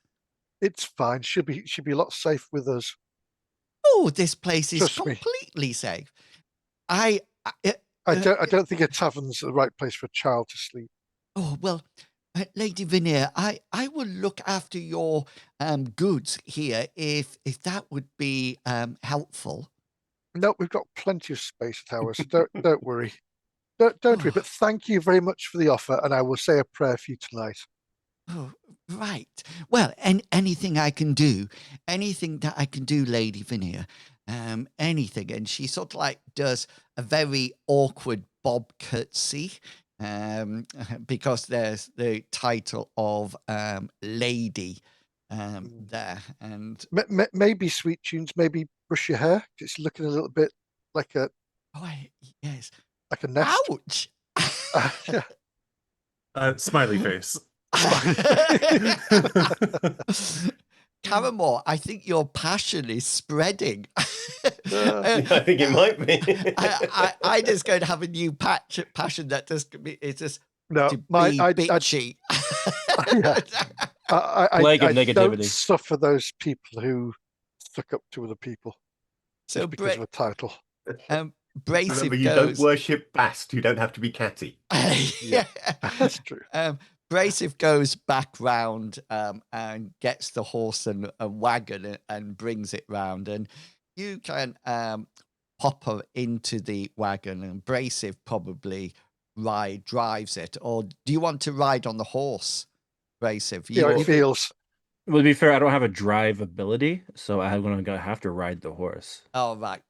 It's fine. She'll be a lot safe with us. Oh, this place is Trust me. completely safe. I don't think a tavern's the right place for a child to sleep. Oh, well, Lady Veneer, I will look after your goods here if that would be helpful." No, we've got plenty of space at ours, so don't worry. Don't worry. But thank you very much for the offer, and I will say a prayer for you tonight. Oh, right. Well, anything I can do, anything that I can do, Lady Veneer, anything. And she sort of like does a very awkward bob curtsy, because there's the title of lady there. And Maybe Sweet Tunes, maybe brush your hair. It's looking a little bit like a yes. nest. Ouch. Yeah. Smiley face. Caramore, I think your passion is spreading. I think it might be. I just going to have a new passion that just it's just No, to be bitchy. Plague of I don't negativity. suffer those people who stuck up to other people So just because of a title. Bracif Remember, you goes. don't worship Bast. You don't have to be catty. Yeah. That's true. Bracif goes back round and gets the horse and a wagon and brings it round, and you can pop her into the wagon, and Bracif probably drives it. Or do you want to ride on the horse, Bracif? See how it feels. Well, to be fair, I don't have a drive ability, so I'm gonna have to ride the horse. Oh, right.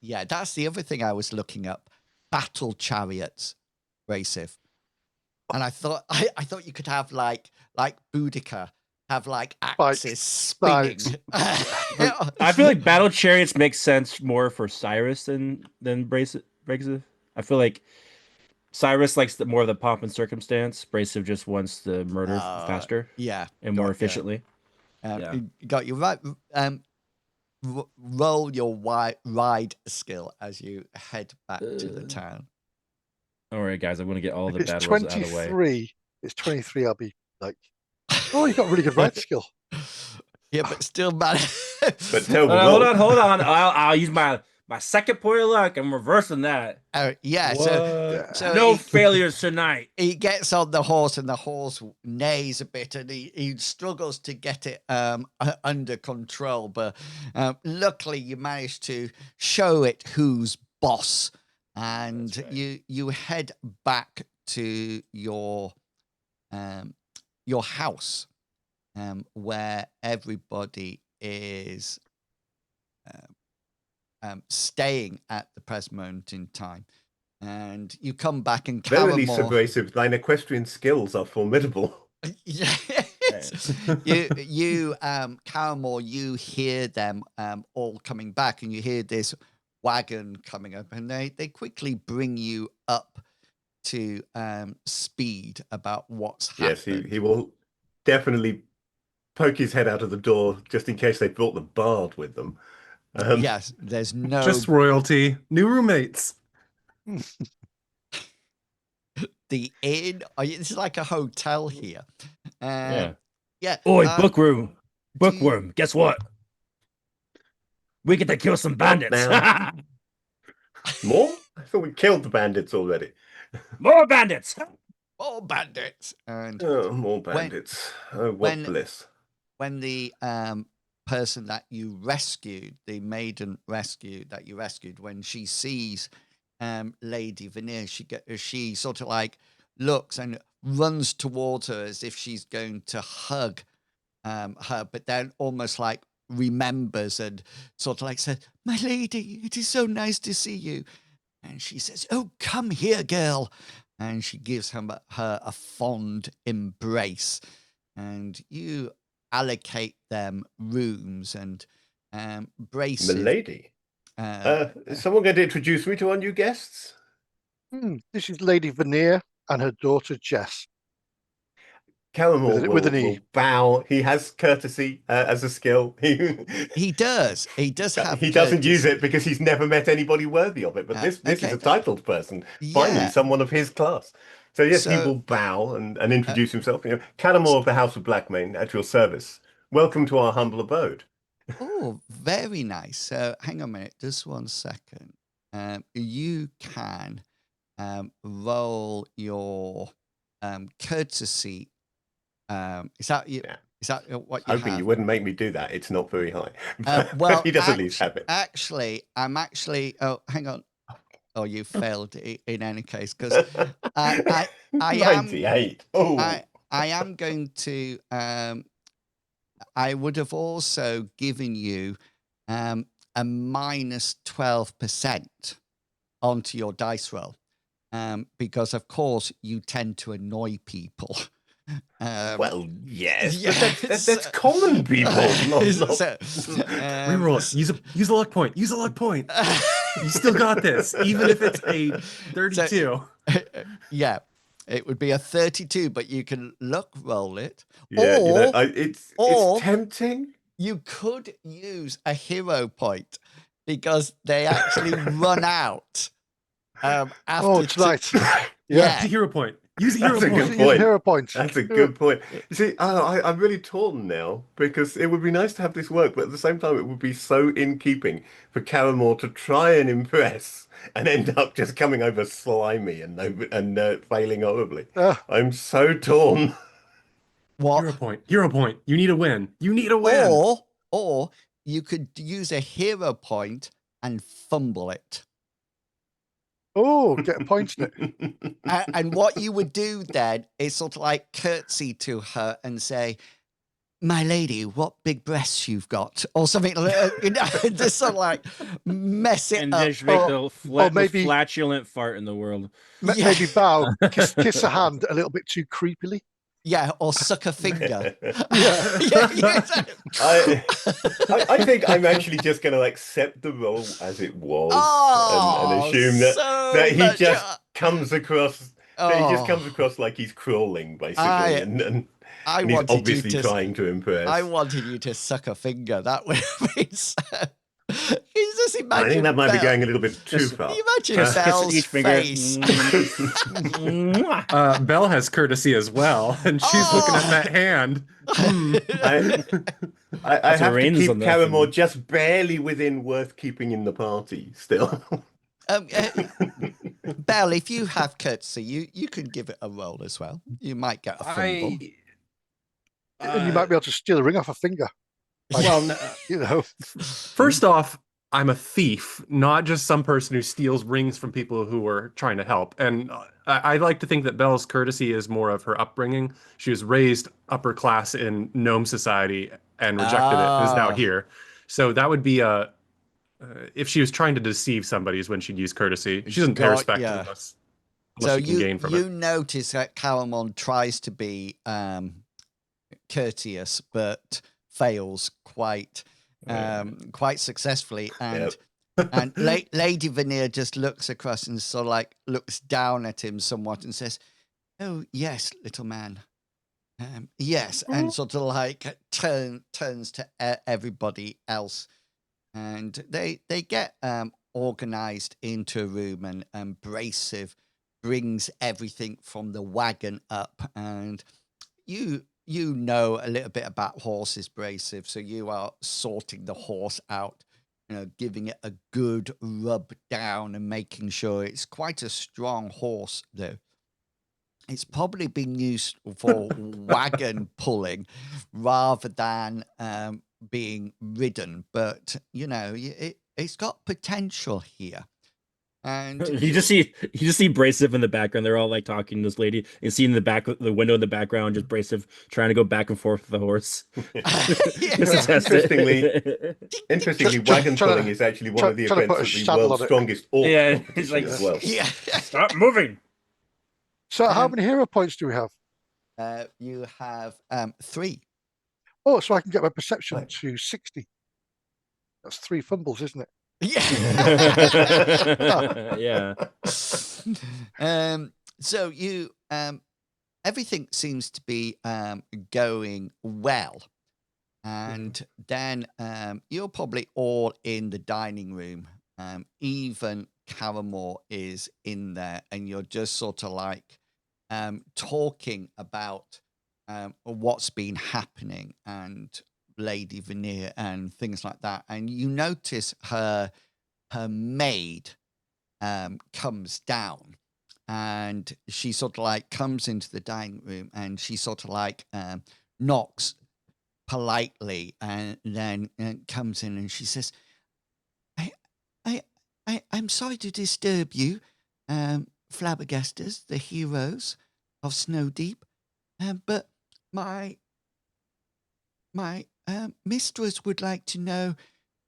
Yeah, that's the other thing I was looking up. Battle chariots, Bracif. And I thought you could have like Boudica, have like axes spinning. I feel like battle chariots make sense more for Cyrus than Bracif. I feel like Cyrus likes more of the pomp and circumstance. Bracif just wants the murder faster, yeah, and more efficiently. Yeah. You got you right. Roll your ride skill as you head back to the town. All right, guys, I'm going to get all If the it's bad rolls out of the way. 23, it's 23. I'll be like, oh, you got really good ride skill. Yeah, but still bad. But terrible Hold on. I'll use my second point of luck. I'm reversing that. Yeah. What? So no failures tonight. He gets on the horse, and the horse neighs a bit, and he struggles to get it under control. But luckily, you manage to show it who's boss, and right. you head back to your house, where everybody is staying at the present moment in time. And you come back and Verily, Sir Bracif, thine equestrian skills are formidable. Yes. Caramore, you hear them all coming back, and you hear this wagon coming up, and they quickly bring you up to speed about what's Yes, happened. he will definitely poke his head out of the door just in case they brought the bard with them. Yes, there's no Just royalty, new roommates. the inn. It's like a hotel here. Yeah. Yeah. Oi, do bookworm. Guess what? We get to kill some bandits. now? More? I thought we killed the bandits already. More bandits. More bandits. And Oh, more bandits. Oh, what when- bliss. when the person that you rescued, the maiden rescue that you rescued, when she sees Lady Veneer, she sort of like looks and runs towards her as if she's going to hug her, but then almost like remembers and sort of like says, "My lady, it is so nice to see you." And she says, "Oh, come here, girl." And she gives her a fond embrace. And you allocate them rooms and braces. Milady. Is someone going to introduce me to our new guests? This is Lady Veneer and her daughter Jess. Caramore With an E. will bow. He has courtesy as a skill. He does. He does have. He doesn't use courtesy. it because he's never met anybody worthy of it. But this is okay. a titled person. Finally, Yeah. someone of his class. So yes, he So- will bow and introduce himself. You know, Caramore of the House of Blackmane at your service. Welcome to our humble abode. Oh, very nice. So hang on a minute, just 1 second. You can roll your courtesy. Is that you? Yeah. Is that what you Hoping have? you wouldn't make me do that. It's not very high. Well, he does at least have it. Actually, I'm actually. Oh, hang on. Oh, you failed in any case because I am 98. Oh, I am going to. I would have also given you a minus 12% onto your dice roll because, of course, you tend to annoy people. well, yes. yeah, But that's common people. Not... So, Reroll. Use a luck point. Use a luck point. You still got this, even if it's a 32. yeah, it would be a 32, but you can luck roll it. Yeah, or, you know, it's tempting. You could use a hero point because they actually run out after. Oh, tonight. Yeah. Use a hero point. Use a hero That's a point. good Use a point. hero point. That's a good point. You see, I'm really torn now because it would be nice to have this work, but at the same time, it would be so in keeping for Caramore to try and impress and end up just coming over slimy and failing horribly. I'm so torn. What? Hero point. Hero point. You need a win. You need a win. Or you could use a hero point and fumble it. Oh, get a point in it. And what you would do then is sort of like curtsy to her and say, "My lady, what big breasts you've got," or something. Just sort of like mess it And up. just make the maybe- flatulent fart in the world. Yeah. Maybe bow, kiss a hand a little bit too creepily. Yeah, or suck a finger. Yeah. I think I'm actually just going to accept the role as it was and assume that he just comes across. That he just comes across like he's crawling, basically, and he's obviously trying to impress. I wanted you to suck a finger. That would have been so. You just imagine I think that might be Belle. going a little bit too far. You imagine Just kiss Belle's each finger. face. Belle has courtesy as well, and she's looking at that hand. I have to reins keep on that Caramore thing. just barely within worth keeping in the party still. Belle, if you have courtesy, you can give it a roll as well. You might get a fumble. And you might be able to steal a ring off a finger. Well, no, You know. first off, I'm a thief, not just some person who steals rings from people who are trying to help. And I like to think that Belle's courtesy is more of her upbringing. She was raised upper class in gnome society and rejected it and is now here. So that would be if she was trying to deceive somebody is when she'd use courtesy. She doesn't pay respect to us. So you can gain from you it. notice that Caramon tries to be courteous, but fails quite quite successfully, and Lady Veneer just looks across and sort of like looks down at him somewhat and says, "Oh yes, little man, yes," and sort of like turns to everybody else, and they get organized into a room, and Brasive brings everything from the wagon up, and you know a little bit about horses, Brasive, so you are sorting the horse out, giving it a good rub down and making sure it's quite a strong horse, though. It's probably been used for wagon pulling rather than being ridden, but it's got potential here. And you just see Brasive in the background. They're all like talking to this lady. You see in the window in the background, just Brasive trying to go back and forth with the horse. Just to test Interestingly, wagon pulling is actually one of the trying to put events a at the saddle world's on it. strongest orc Yeah, competition it's like, as well. yeah. Stop moving. So how many hero points do we have? You have 3. Oh, so I can get my perception Right. to 60. That's 3 fumbles, isn't it? Yeah. Yeah. So you everything seems to be going well, and then you're probably all in the dining room. Even Caramore is in there, and you're just sort of like talking about what's been happening, and Lady Veneer and things like that. And you notice her maid comes down, and she sort of like comes into the dining room, and she sort of like knocks politely, and then comes in, and she says, I'm sorry to disturb you, flabbergasters, the heroes of Snow Deep, but my mistress would like to know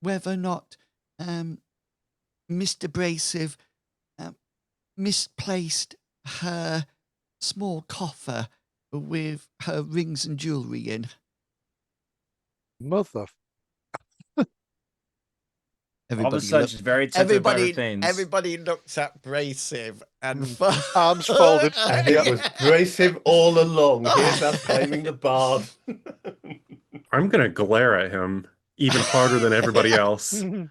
whether or not Mr. Brasive misplaced her small coffer with her rings and jewelry in. Mother. All of a sudden, she's very sensitive about her things. Everybody looks at Brasive and arms folded. And it was Brasive all along. Here's us claiming the bard. I'm gonna glare at him even harder than everybody else. And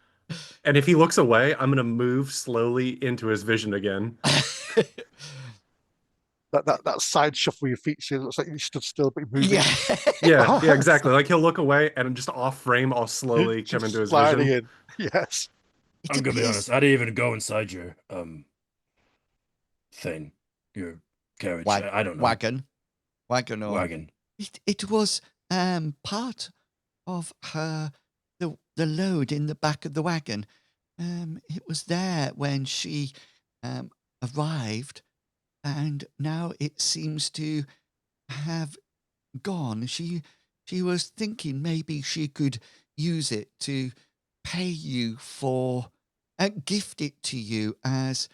if he looks away, I'm gonna move slowly into his vision again. that side shuffle your feet, so it looks like you stood still but you're moving. Yeah, exactly. Like he'll look away, and just off frame, I'll slowly come into his sliding vision. in. Yes. I'm gonna be honest. I didn't even go inside your thing, your carriage. I don't know. Wagon. Wagon. It was part of her the load in the back of the wagon. It was there when she arrived, and now it seems to have gone. She was thinking maybe she could use it to pay you for gift it to you as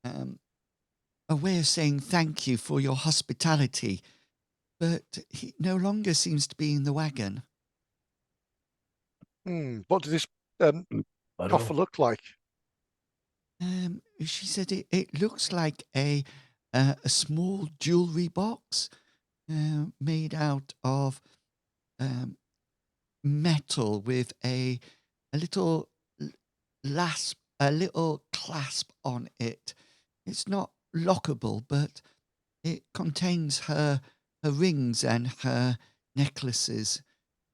a way of saying thank you for your hospitality, but he no longer seems to be in the wagon. What does this coffer look like? She said it looks like a small jewelry box made out of metal with a little clasp on it. It's not lockable, but it contains her rings and her necklaces.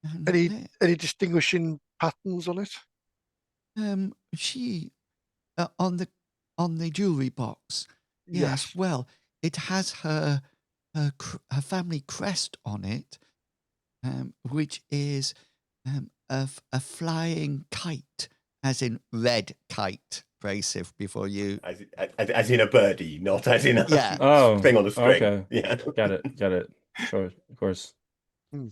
And any distinguishing patterns on it? She on the jewelry box. Yes. Well, it has her family crest on it, which is a flying kite, as in red kite, Brasive, before you... As in a birdie, not as in a thing on a string. Okay. Yeah. Got it. Sure, of course. Now,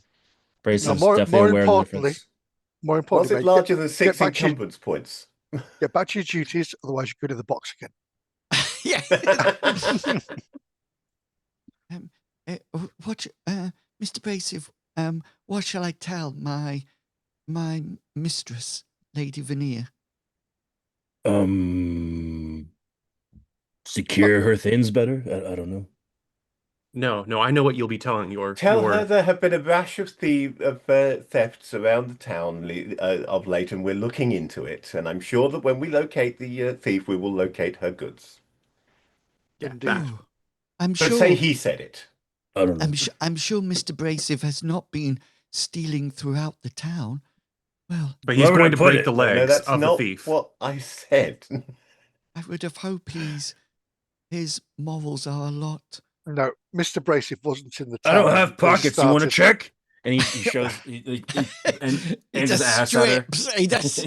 Brasive's more definitely aware of the importantly, difference. Was it mate, larger than 6 get back to encumbrance points? Get back to your duties, otherwise you go to the box again. Yeah. What, Mr. Brasive? What shall I tell my mistress, Lady Veneer? Secure her things better. I don't know. No, I know what you'll be telling Tell her your there have been a rash of thefts around the town of late, and we're looking into it. And I'm sure that when we locate the thief, we will locate her goods. Indeed. Oh, I'm But sure. say he said it. I don't know. I'm sure Mr. Brasive has not been stealing throughout the town. Well, but Where he's would going I to put break it? the No, legs that's of the not thief. what I said. I would have hoped his morals are a lot. No, Mr. Brasive wasn't in the I town. don't have when they pockets. You want to started. check? And he shows and He aims his just ass at her. strips. He just.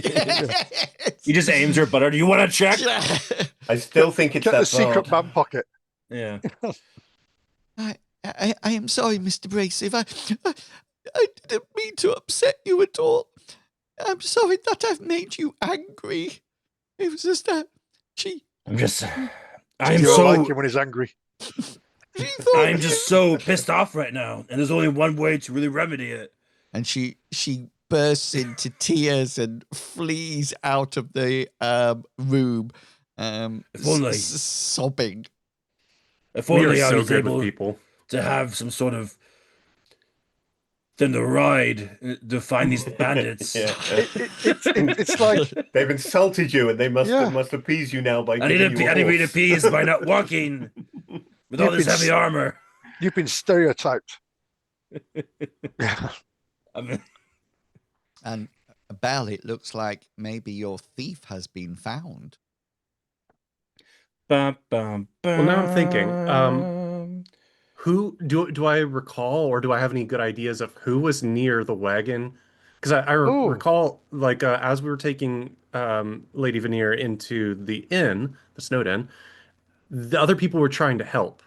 He just aims her butt at her. Do you want to check? I still think it's Check the that secret bard. man pocket. Yeah. I am sorry, Mr. Brasive. I didn't mean to upset you at all. I'm sorry that I've made you angry. It was just that I'm just. You I'm don't like so. him when he's angry. she thought. I'm just so pissed off right now, and there's only one way to really remedy it. And she bursts into tears and flees out of the room, If only- sobbing. If We are only I so was good with able people. to have some sort of thing to ride to find these bandits. Yeah. It's like They've insulted you, and they must Yeah. must appease you now by I need giving you a to be horse. appeased by not walking with all You've this been heavy armor. you've been stereotyped. I mean, And Belle, it looks like maybe your thief has been found. bum, bum, Well, now I'm thinking, bum. Who do I recall, or do I have any good ideas of who was near the wagon? Because I Oh. recall, like, as we were taking Lady Veneer into the inn, the Snowed Inn, the other people were trying to help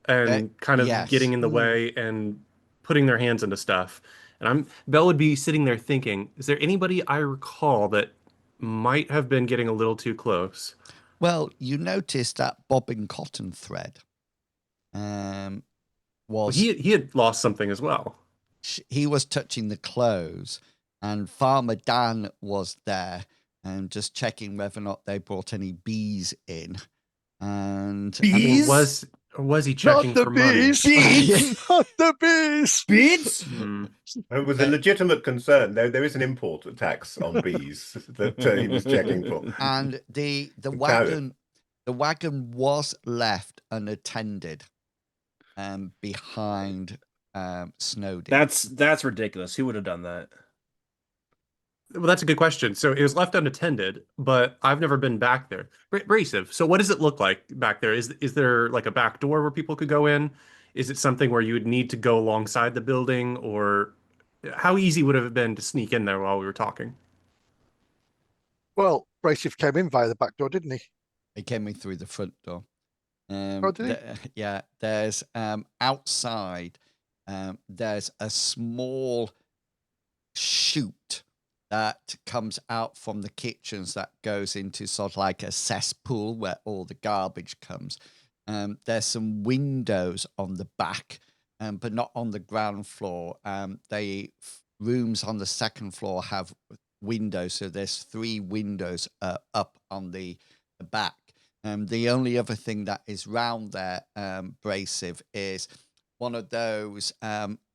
and kind of yes. getting in the way and putting their hands into stuff. And Belle would be sitting there thinking, is there anybody I recall that might have been getting a little too close? Well, you noticed that bobbing cotton thread Well, was he had lost something as well. he was touching the clothes, and Farmer Dan was there and just checking whether or not they brought any bees in. And I mean, Bees? was he checking Not the for money? bees. Bees? Not the bees. Beads? Hmm. It was a legitimate concern. There is an import tax on bees that he was checking for. And the carry wagon was left unattended behind Snowden. That's ridiculous. Who would have done that? Well, that's a good question. So it was left unattended, but I've never been back there. Brasive. So what does it look like back there? Is there like a back door where people could go in? Is it something where you would need to go alongside the building, or how easy would it have been to sneak in there while we were talking? Well, Brasive came in via the back door, didn't he? He came in through the front door. Oh, did he? Yeah, there's outside. There's a small chute that comes out from the kitchens that goes into sort of like a cesspool where all the garbage comes. There's some windows on the back, but not on the ground floor. Rooms on the second floor have windows, so there's 3 windows up on the back. The only other thing that is round there, Brasive, is one of those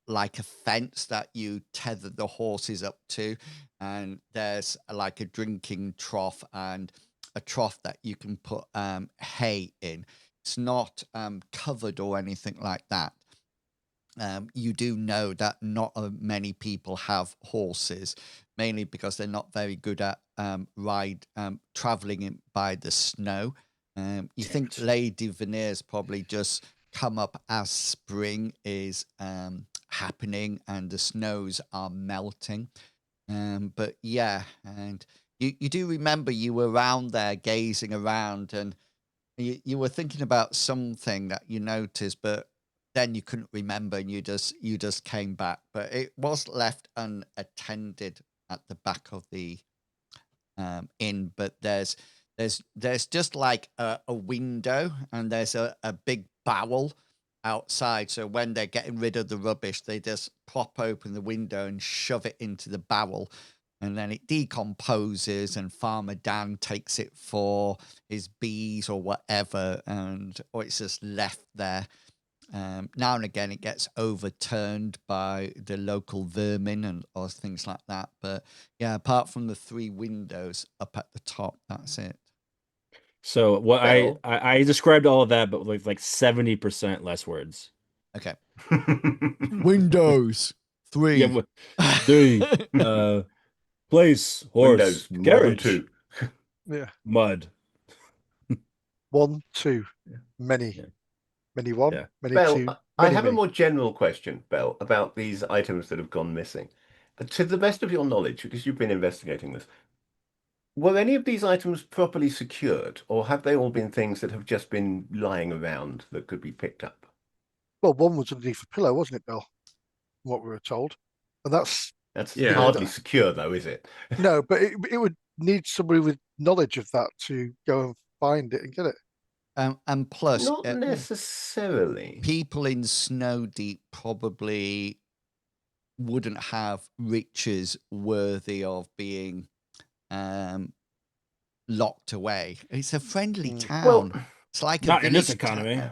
like a fence that you tether the horses up to, and there's like a drinking trough and a trough that you can put hay in. It's not covered or anything like that. You do know that not many people have horses, mainly because they're not very good at traveling by the snow. You think Lady Veneer's probably just come up as spring is happening and the snows are melting. But yeah, and you do remember you were around there gazing around, and you were thinking about something that you noticed, but then you couldn't remember, and you just came back. But it was left unattended at the back of the inn. But there's There's just like a window, and there's a big barrel outside. So when they're getting rid of the rubbish, they just prop open the window and shove it into the barrel, and then it decomposes. And Farmer Dan takes it for his bees or whatever, or it's just left there. Now and again, it gets overturned by the local vermin or things like that. But yeah, apart from the 3 windows up at the top, that's it. So what Belle. I described all of that, but with like 70% less words. Okay. Windows 3. Yeah, the place, horse, Windows more than carriage, 2. Yeah. mud. 1, 2. Yeah. Many. Yeah. Many 1, Yeah. many Belle, 2. I Many, have many. a more general question, Belle, about these items that have gone missing. To the best of your knowledge, because you've been investigating this, were any of these items properly secured, or have they all been things that have just been lying around that could be picked up? Well, one was underneath a pillow, wasn't it, Bill? From what we were told. And that's That's Yeah. hardly secure, though, is it? no, but it would need somebody with knowledge of that to go and find it and get it. And plus, Not necessarily. people in Snow Deep probably wouldn't have riches worthy of being locked away. It's a friendly town. Well, it's like Not a in this village town. economy.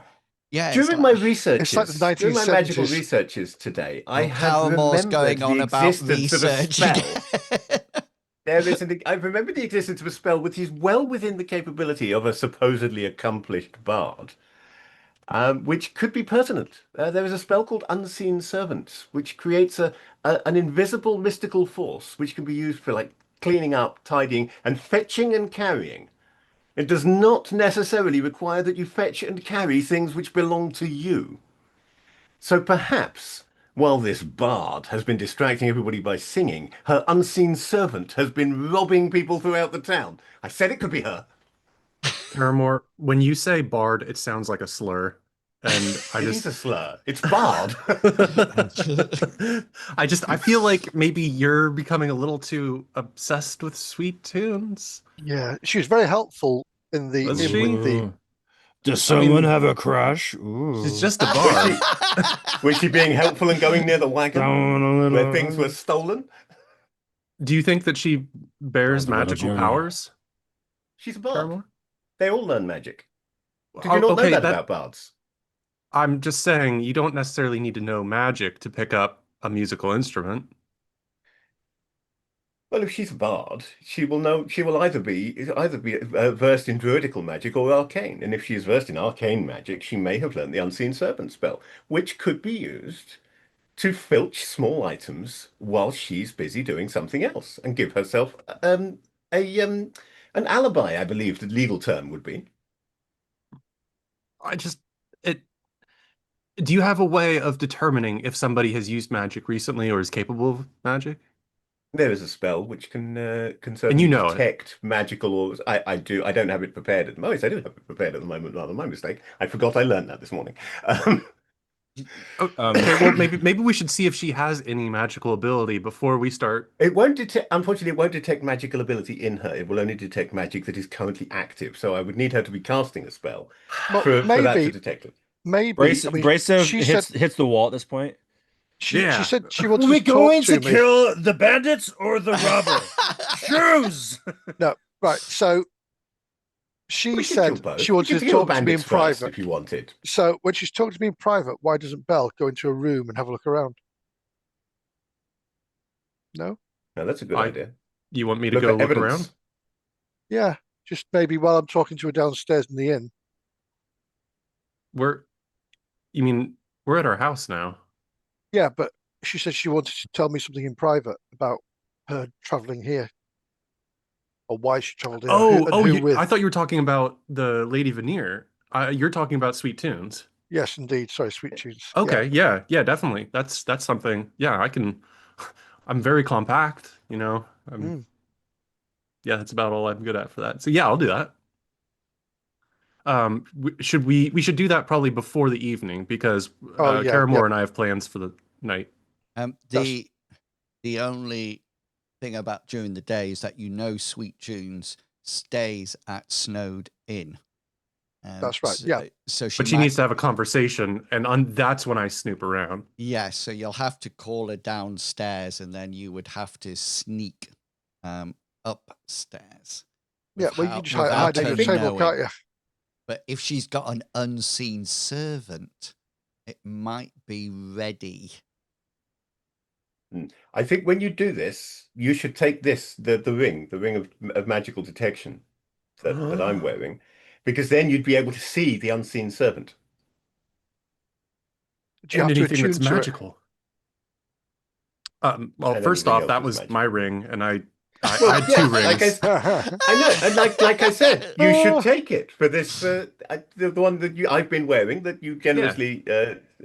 Yeah. during my researches, like the during my magical 1970s. researches today, I Well, had Caramore's remembered going on the about existence of a research. spell. I remember the existence of a spell which is well within the capability of a supposedly accomplished bard, which could be pertinent. There is a spell called Unseen Servants, which creates an invisible mystical force which can be used for like cleaning up, tidying, and fetching and carrying. It does not necessarily require that you fetch and carry things which belong to you. So perhaps, while this bard has been distracting everybody by singing, her unseen servant has been robbing people throughout the town. I said it could be her. Paramore, when you say bard, it sounds like a slur. And I It is just a slur. It's bard. I feel like maybe you're becoming a little too obsessed with sweet tunes. Yeah, she was very helpful in the Was in she? with the. Ooh. Does I mean, someone have a crush? Ooh. She's just a bard. Was she being helpful and going near the wagon Down a little- where things were stolen? Do you think that she bears Sounds like a magical journey. powers, She's a bard. Paramore? They all learn magic. Did Oh, you not know okay, that about bards? I'm just saying you don't necessarily need to know magic to pick up a musical instrument. Well, if she's a bard, she will know. She will either be versed in druidical magic or arcane. And if she is versed in arcane magic, she may have learned the unseen servant spell, which could be used to filch small items while she's busy doing something else, and give herself an alibi. I believe the legal term would be. Do you have a way of determining if somebody has used magic recently or is capable of magic? There is a spell which can And certainly you know it. detect magical or I do. I don't have it prepared at the moment. I do have it prepared at the moment. Rather, my mistake. I forgot I learned that this morning. Okay, well, maybe we should see if she has any magical ability before we start. It won't detect. Unfortunately, it won't detect magical ability in her. It will only detect magic that is currently active. So I would need her to be casting a spell Well, for that to maybe, detect it. maybe. Bracev she said hits the wall at this point. she Yeah. said she Are wanted we to talk going to to me. kill the bandits or the robber? Choose. No, right. So she We could kill said both. she We wanted could to kill talk to me in bandits first private. if you wanted. So when she's talking to me in private, why doesn't Belle go into a room and have a look around? No? No, that's a good I- idea. You want me to Look go at look evidence. around? Yeah. Just maybe while I'm talking to her downstairs in the inn. You mean we're at our house now? Yeah, but she said she wanted to tell me something in private about her traveling here. Or why she traveled here. Who with. I thought you were talking about the Lady Veneer. You're talking about Sweet Tunes. Yes, indeed. Sorry, Sweet Tunes. Okay, yeah, definitely. That's something. Yeah, I can. I'm very compact, you know. Yeah, that's about all I'm good at for that. So yeah, I'll do that. We should do that probably before the evening because Caramore and I have plans for the night. The only thing about during the day is that Sweet Tunes stays at Snowed Inn. That's right, yeah. So But she needs to have a conversation, and that's when I snoop around. Yeah, so you'll have to call her downstairs, and then you would have to sneak upstairs. Yeah, well, you can just hide without under her a table, knowing. can't you? But if she's got an unseen servant, it might be ready. I think when you do this, you should take this, the ring of magical detection that I'm wearing, because then you'd be able to see the unseen servant. Do you have to Anything that's attune to it? magical. Well, And first everything off, else that is was magical. my ring, and I Well, had yeah, 2 like rings. I know, and like I said, you should take it for this. The one that I've been wearing that you generously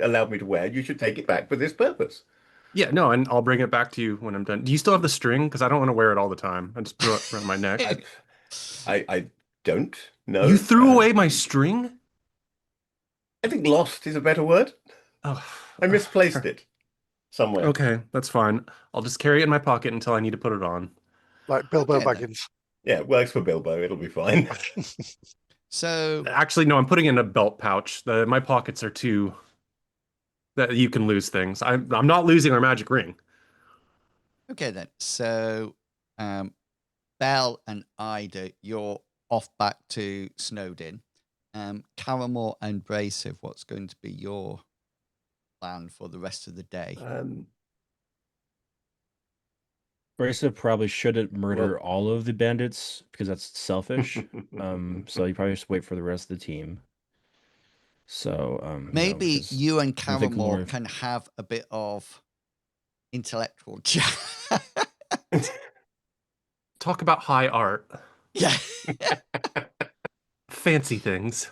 allowed me to wear. You should take it back for this purpose. Yeah, no, and I'll bring it back to you when I'm done. Do you still have the string? Because I don't want to wear it all the time. I just throw it around my neck. I don't know. You threw away my string? I think lost is a better word. Oh, I misplaced it somewhere. Okay, that's fine. I'll just carry it in my pocket until I need to put it on. Like Bilbo Okay, then. Baggins. Yeah, it works for Bilbo. It'll be fine. So Actually, no, I'm putting it in a belt pouch. My pockets are too that you can lose things. I'm not losing our magic ring. okay then. So Belle and Ida, you're off back to Snowed Inn. Caramel and Brasive, what's going to be your plan for the rest of the day? Brisa probably shouldn't murder all of the bandits because that's selfish. So you probably just wait for the rest of the team. So Maybe because you and I think Caramel more- can have a bit of intellectual chat. Talk about high art, Yeah. fancy things.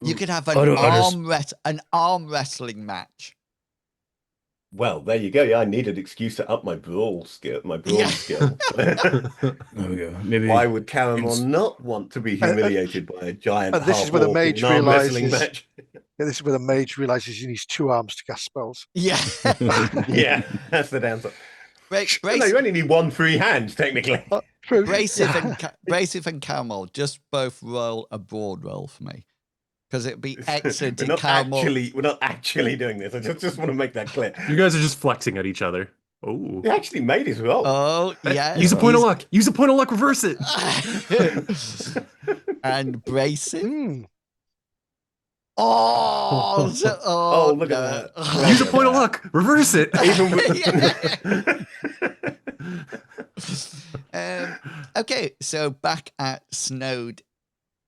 You could have I don't an arm wrestling match. Well, there you go. Yeah, I need an excuse to up my brawl skill. There we go. Maybe Why would Caramel ins- not want to be humiliated by a giant and this is where the half-orc mage in an arm wrestling realizes- match? Yeah, this is where the mage realizes he needs 2 arms to cast spells. Yeah. Yeah, that's the downside. Brace, No, you only need 1 free hand, technically. True. Brasive and Caramel, just both roll a broad roll for me. Because it'd be excellent we're to Caramel. we're not actually doing this. I just want to make that clear. You guys are just flexing at each other. Oh, He actually made his roll. Oh, yeah. use a point of luck. Use a point of luck. Reverse it. And Brasive. Hmm. Oh, Oh, look no. at that. Use a point of luck. Reverse it. Even with... Okay, so back at Snowed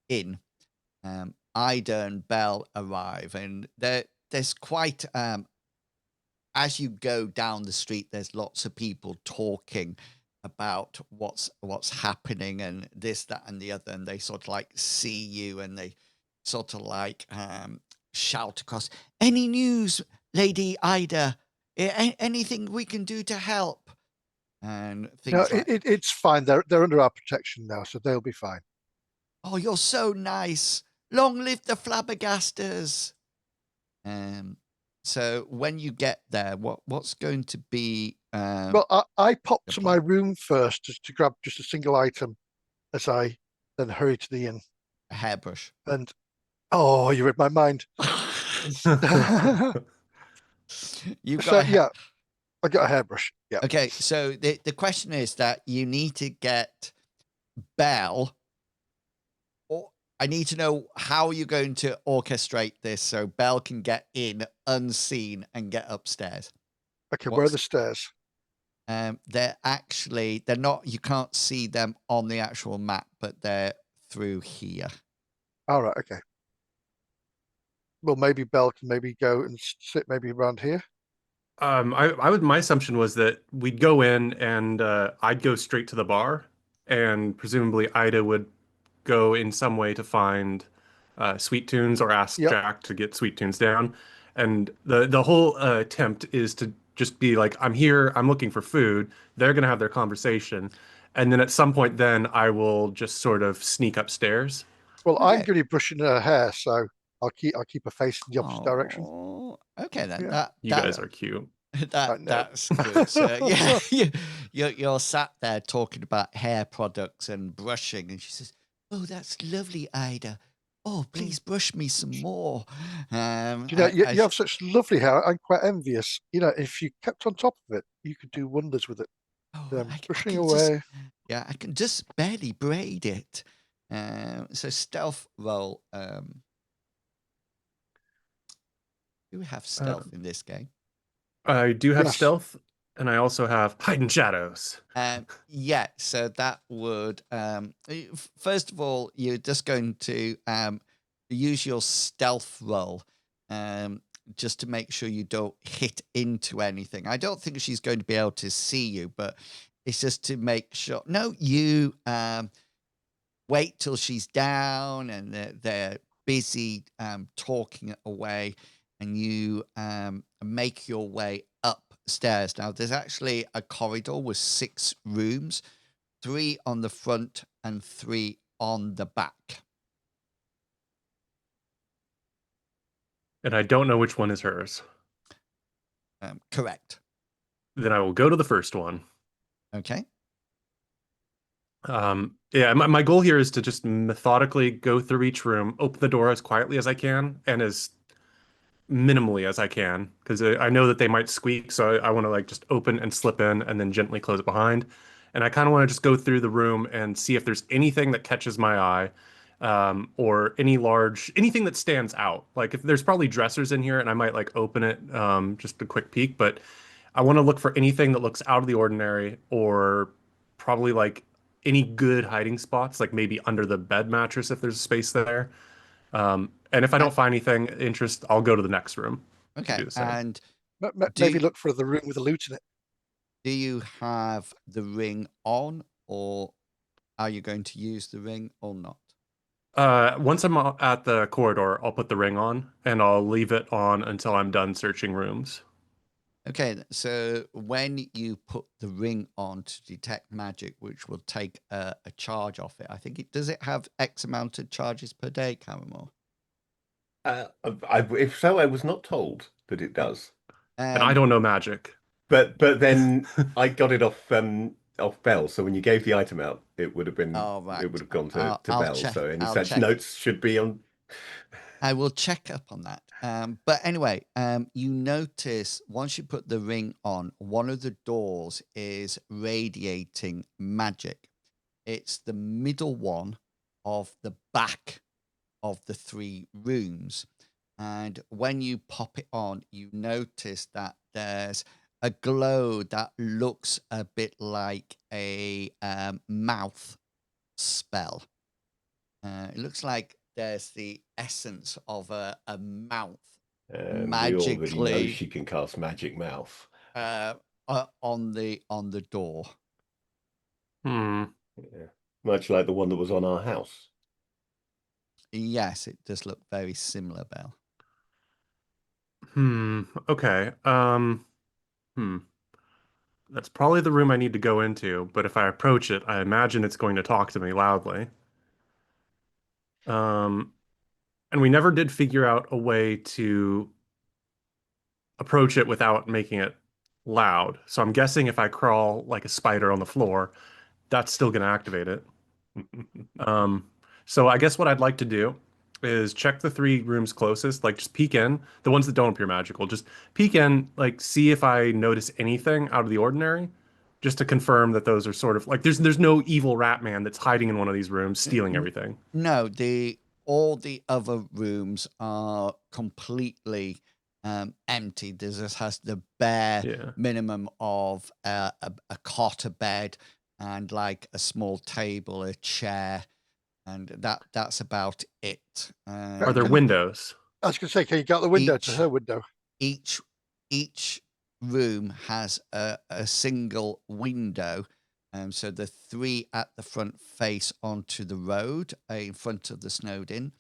Inn, Ida and Belle arrive, and there's quite as you go down the street, there's lots of people talking about what's happening and this, that, and the other, and they sort of like see you and they sort of like shout across, "Any news, Lady Ida? Anything we can do to help?" And things No, like, it's fine. They're under our protection now, so they'll be fine. "Oh, you're so nice. Long live the Flabbergasters." So when you get there, what's going to be? Well, I popped your to plan? my room first to grab just a single item as I then hurried to the inn. A hairbrush. And oh, you read my mind. You've So got yeah, I got a hairbrush. Yeah. Okay, so the question is that you need to get Belle, or I need to know how you're going to orchestrate this so Belle can get in unseen and get upstairs. Okay, where are the What's- stairs? They're not, you can't see them on the actual map, but they're through here. All right, okay. Well, maybe Belle can maybe go and sit maybe around here. My assumption was that we'd go in and I'd go straight to the bar, and presumably Ida would go in some way to find Sweet Tunes or ask Yep. Jack to get Sweet Tunes down. And the whole attempt is to just be like, I'm here, I'm looking for food. They're gonna have their conversation, and then at some point, then I will just sort of sneak upstairs. Well, I'm Okay. going to be brushing her hair, so I'll keep her facing the opposite direction. Oh, okay then. Yeah. You That- guys are cute. I know. That's good. So yeah, you're sat there talking about hair products and brushing, and she says, "Oh, that's lovely, Ida. Oh, please brush me some more." You know, you As have such lovely hair. I'm quite envious. You know, if you kept on top of it, you could do wonders with it. oh, I Brushing can just away. yeah, I can just barely braid it. So stealth roll. Do we have stealth in this game? I do have Yes. stealth, and I also have hide in shadows. Yeah, so that would first of all, you're just going to use your stealth roll just to make sure you don't hit into anything. I don't think she's going to be able to see you, but it's just to make sure. No, you wait till she's down and they're busy talking away, and you make your way upstairs. Now, there's actually a corridor with 6 rooms, 3 on the front and 3 on the back. And I don't know which one is hers. Correct. Then I will go to the first one. Okay. Yeah, my goal here is to just methodically go through each room, open the door as quietly as I can and as minimally as I can, because I know that they might squeak, so I want to like just open and slip in and then gently close it behind. And I kind of want to just go through the room and see if there's anything that catches my eye, or anything that stands out. Like if there's probably dressers in here, and I might like open it, just a quick peek, but I want to look for anything that looks out of the ordinary, or probably like any good hiding spots, like maybe under the bed mattress if there's a space there. And if I don't find anything interest, I'll go to the next room to Okay. do the same. And Maybe look for the room with the loot in it. do you have the ring on, or are you going to use the ring or not? Once I'm at the corridor, I'll put the ring on and I'll leave it on until I'm done searching rooms. Okay, so when you put the ring on to detect magic, which will take a charge off it, I think does it have X amount of charges per day, Caramel? If so, I was not told that it does. And I don't know magic. But then I got it off Belle. So when you gave the item out, it would have been Oh, right. it would have gone to I'll Belle. check. So any I'll such check. notes should be on. I will check up on that. But anyway, you notice once you put the ring on, one of the doors is radiating magic. It's the middle one of the back of the 3 rooms. And when you pop it on, you notice that there's a glow that looks a bit like a mouth spell. It looks like there's the essence of a mouth We already know magically she can cast magic mouth. on the door. Hmm. Yeah. Much like the one that was on our house. Yes, it does look very similar, Belle. Okay. That's probably the room I need to go into, but if I approach it, I imagine it's going to talk to me loudly. And we never did figure out a way to approach it without making it loud. So I'm guessing if I crawl like a spider on the floor, that's still going to activate it. So I guess what I'd like to do is check the 3 rooms closest, like just peek in, the ones that don't appear magical, just peek in, like see if I notice anything out of the ordinary, just to confirm that those are sort of like there's no evil rat man that's hiding in one of these rooms stealing everything. No, all the other rooms are completely empty. There just has the bare Yeah. minimum of a cot, a bed, and like a small table, a chair, and that's about it. Are there windows? I was going to say, can you get out the window to her window? Each room has a single window. So the 3 at the front face onto the road in front of the Snowed Inn,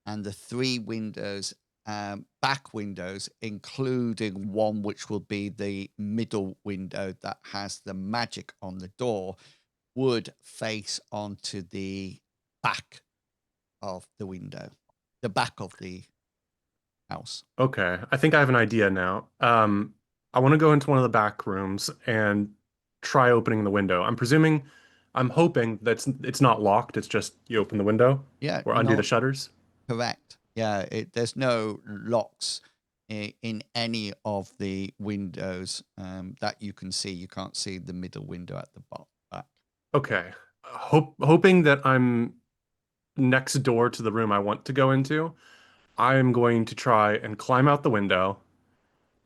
and the 3 windows, back windows, including one which will be the middle window that has the magic on the door, would face onto the back of the window, the back of the house. Okay, I think I have an idea now. I want to go into one of the back rooms and try opening the window. I'm hoping that it's not locked. It's just you open the window Yeah, or undo the not shutters. correct. Yeah, there's no locks in any of the windows that you can see. You can't see the middle window at the back. Okay. Hoping that I'm next door to the room I want to go into, I am going to try and climb out the window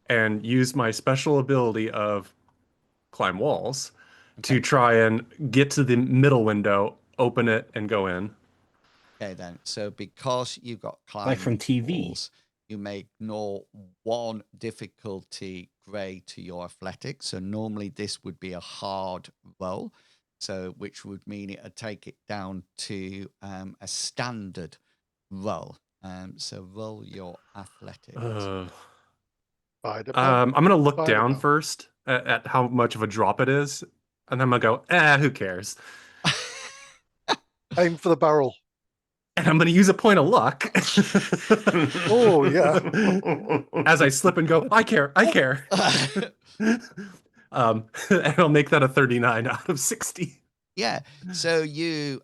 and use my special ability of climb walls to Okay. try and get to the middle window, open it, and go in. Okay, then. So because you've got Like from climb TV. walls, you may ignore one difficulty grade to your athletics. So normally this would be a hard roll. So which would mean it would take it down to a standard roll. So roll your athletics. By the bell. I'm gonna look By the down bell. first at how much of a drop it is, and then I'm gonna go, who cares? Aim for the barrel. And I'm gonna use a point of luck. Oh, yeah. As I slip and go, I care. And I'll make that a 39 out of 60. Yeah. So you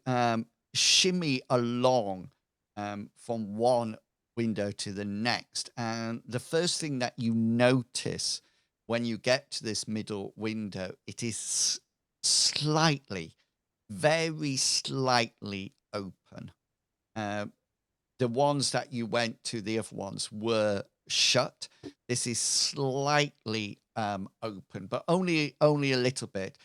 shimmy along from one window to the next. And the first thing that you notice when you get to this middle window, it is slightly, very slightly open. The ones that you went to, the other ones were shut. This is slightly open, but only a little bit.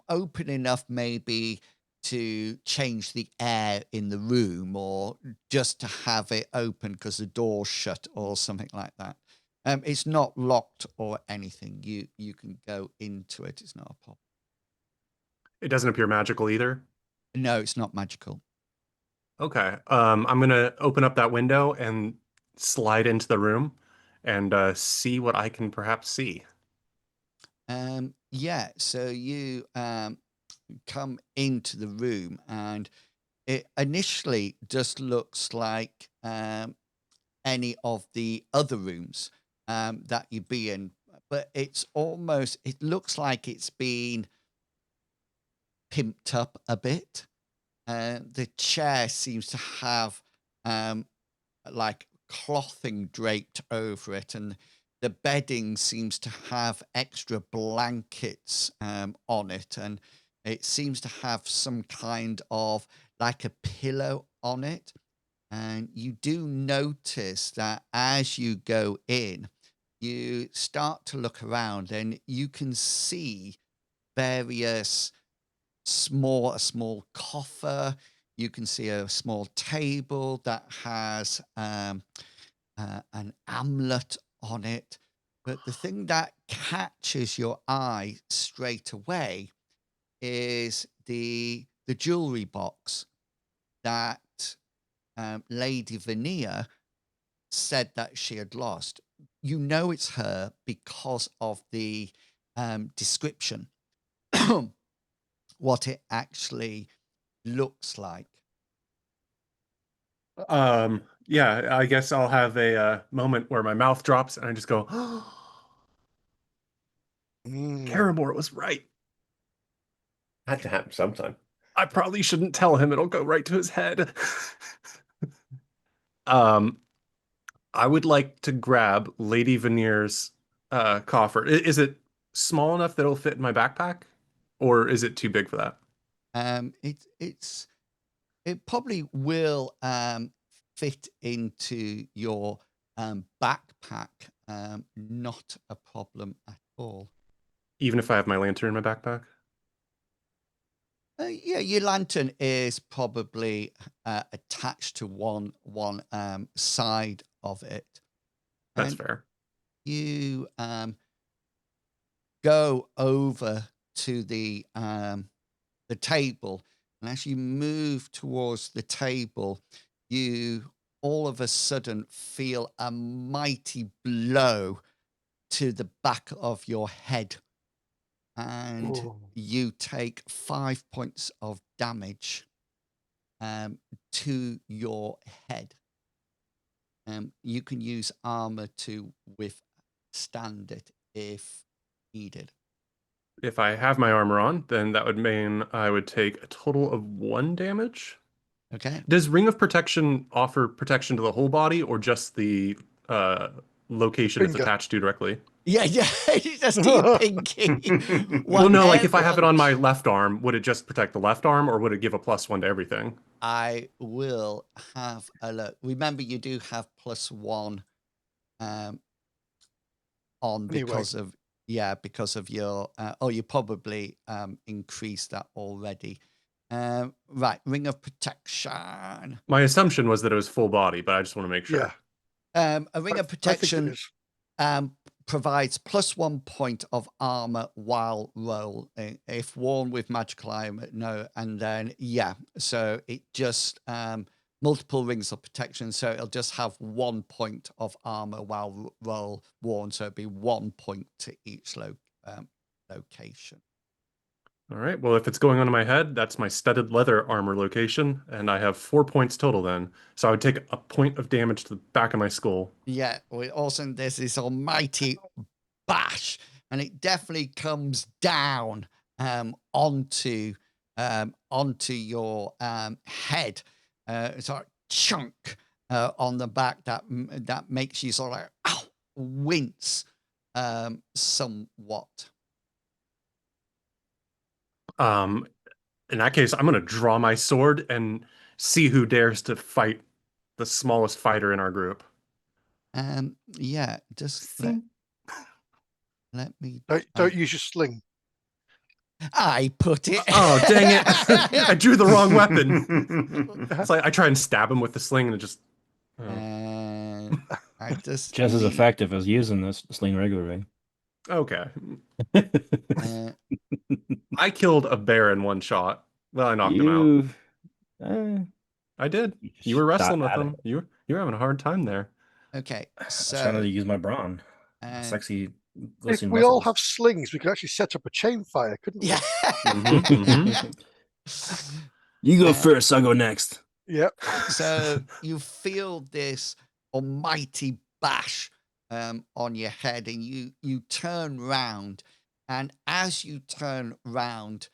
Open enough maybe to change the air in the room or just to have it open because the door's shut or something like that. It's not locked or anything. You can go into it. It's not a problem. It doesn't appear magical either. No, it's not magical. Okay. I'm gonna open up that window and slide into the room and see what I can perhaps see. Yeah, so you come into the room and it initially just looks like any of the other rooms that you'd be in, but it looks like it's been pimped up a bit. The chair seems to have like clothing draped over it, and the bedding seems to have extra blankets on it, and it seems to have some kind of like a pillow on it. And you do notice that as you go in, you start to look around and you can see various a small coffer. You can see a small table that has an amulet on it. But the thing that catches your eye straight away is the jewelry box that Lady Veneer said that she had lost. You know it's her because of the description, what it actually looks like. Yeah, I guess I'll have a moment where my mouth drops and I just go, Caramore was right. Had to happen sometime. I probably shouldn't tell him. It'll go right to his head. um, I would like to grab Lady Veneer's coffer. Is it small enough that it'll fit in my backpack, or is it too big for that? It probably will fit into your backpack. Not a problem at all. Even if I have my lantern in my backpack? Yeah, your lantern is probably attached to one side of it. That's And fair. you go over to the table, and as you move towards the table, you all of a sudden feel a mighty blow to the back of your head, and you take 5 points of damage to your head. You can use armor to withstand it if needed. If I have my armor on, then that would mean I would take a total of 1 damage. Okay. Does Ring of Protection offer protection to the whole body or just the location it's Finger. attached to directly? Yeah, just to your pinky. Well, no, like if I have it Whatever. on my left arm, would it just protect the left arm or would it give a +1 to everything? I will have a look. Remember, you do have +1 on Anyway. because of your. You probably increased that already. Right, Ring of Protection. My assumption was that it was full body, but I just want to make sure. Yeah. A Ring of I think it Protection is. provides +1 point of armor while roll. If worn with magical armor, no. And then, so it just multiple rings of protection. So it'll just have 1 point of armor while roll worn. So it'd be 1 point to each location. All right. Well, if it's going onto my head, that's my studded leather armor location, and I have 4 points total then. So I would take a point of damage to the back of my skull. Yeah, also there's this almighty bash, and it definitely comes down onto your head. Sort of chunk on the back that makes you sort of like wince somewhat. In that case, I'm going to draw my sword and see who dares to fight the smallest fighter in our group. Just let me. Don't use your sling. I put it. Oh, dang it. I drew the wrong weapon. It's like I try and stab him with the sling and it just. I just as effective as using this sling regularly. Okay. I killed a bear in 1 shot. Well, I knocked him out. I did. You were wrestling with him. You were having a hard time there. Okay, so I was trying to use my brawn. Sexy. If we all have slings, we could actually set up a chain fire, couldn't we? Yeah. You go first, I'll go next. Yep. So you feel this almighty bash on your head, and you turn round, and as you turn round,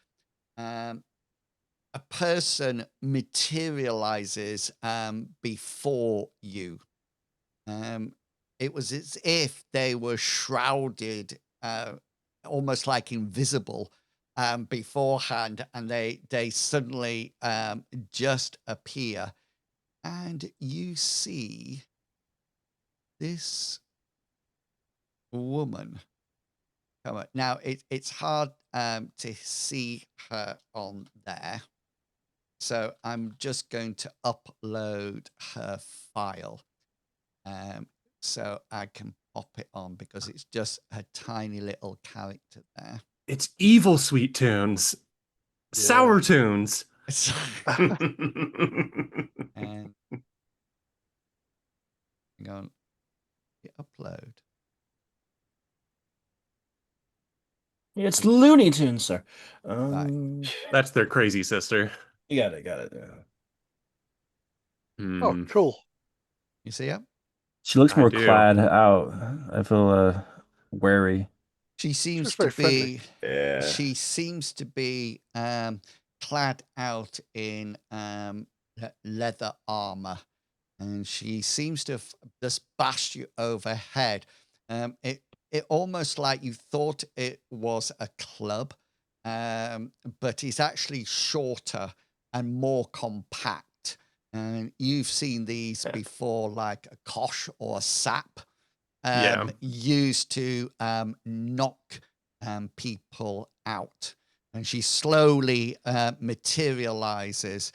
a person materializes before you. It was as if they were shrouded, almost like invisible, beforehand, and they suddenly just appear, and you see this woman come up. Now it's hard to see her on there, so I'm just going to upload her file so I can pop it on, because it's just a tiny little character there. It's evil sweet tunes. Yeah. Sour tunes. And hang on, upload. It's Looney Tunes, sir. That's their crazy sister. You got it. Oh, cool. You see her? She looks I more do. clad out. I feel wary. She seems very to be. friendly. Yeah. She seems to be clad out in leather armor, and she seems to have just bashed you overhead. It almost like you thought it was a club, but it's actually shorter and more compact. And you've seen these before, like a kosh or a sap. Yeah. Used to knock people out. And she slowly materializes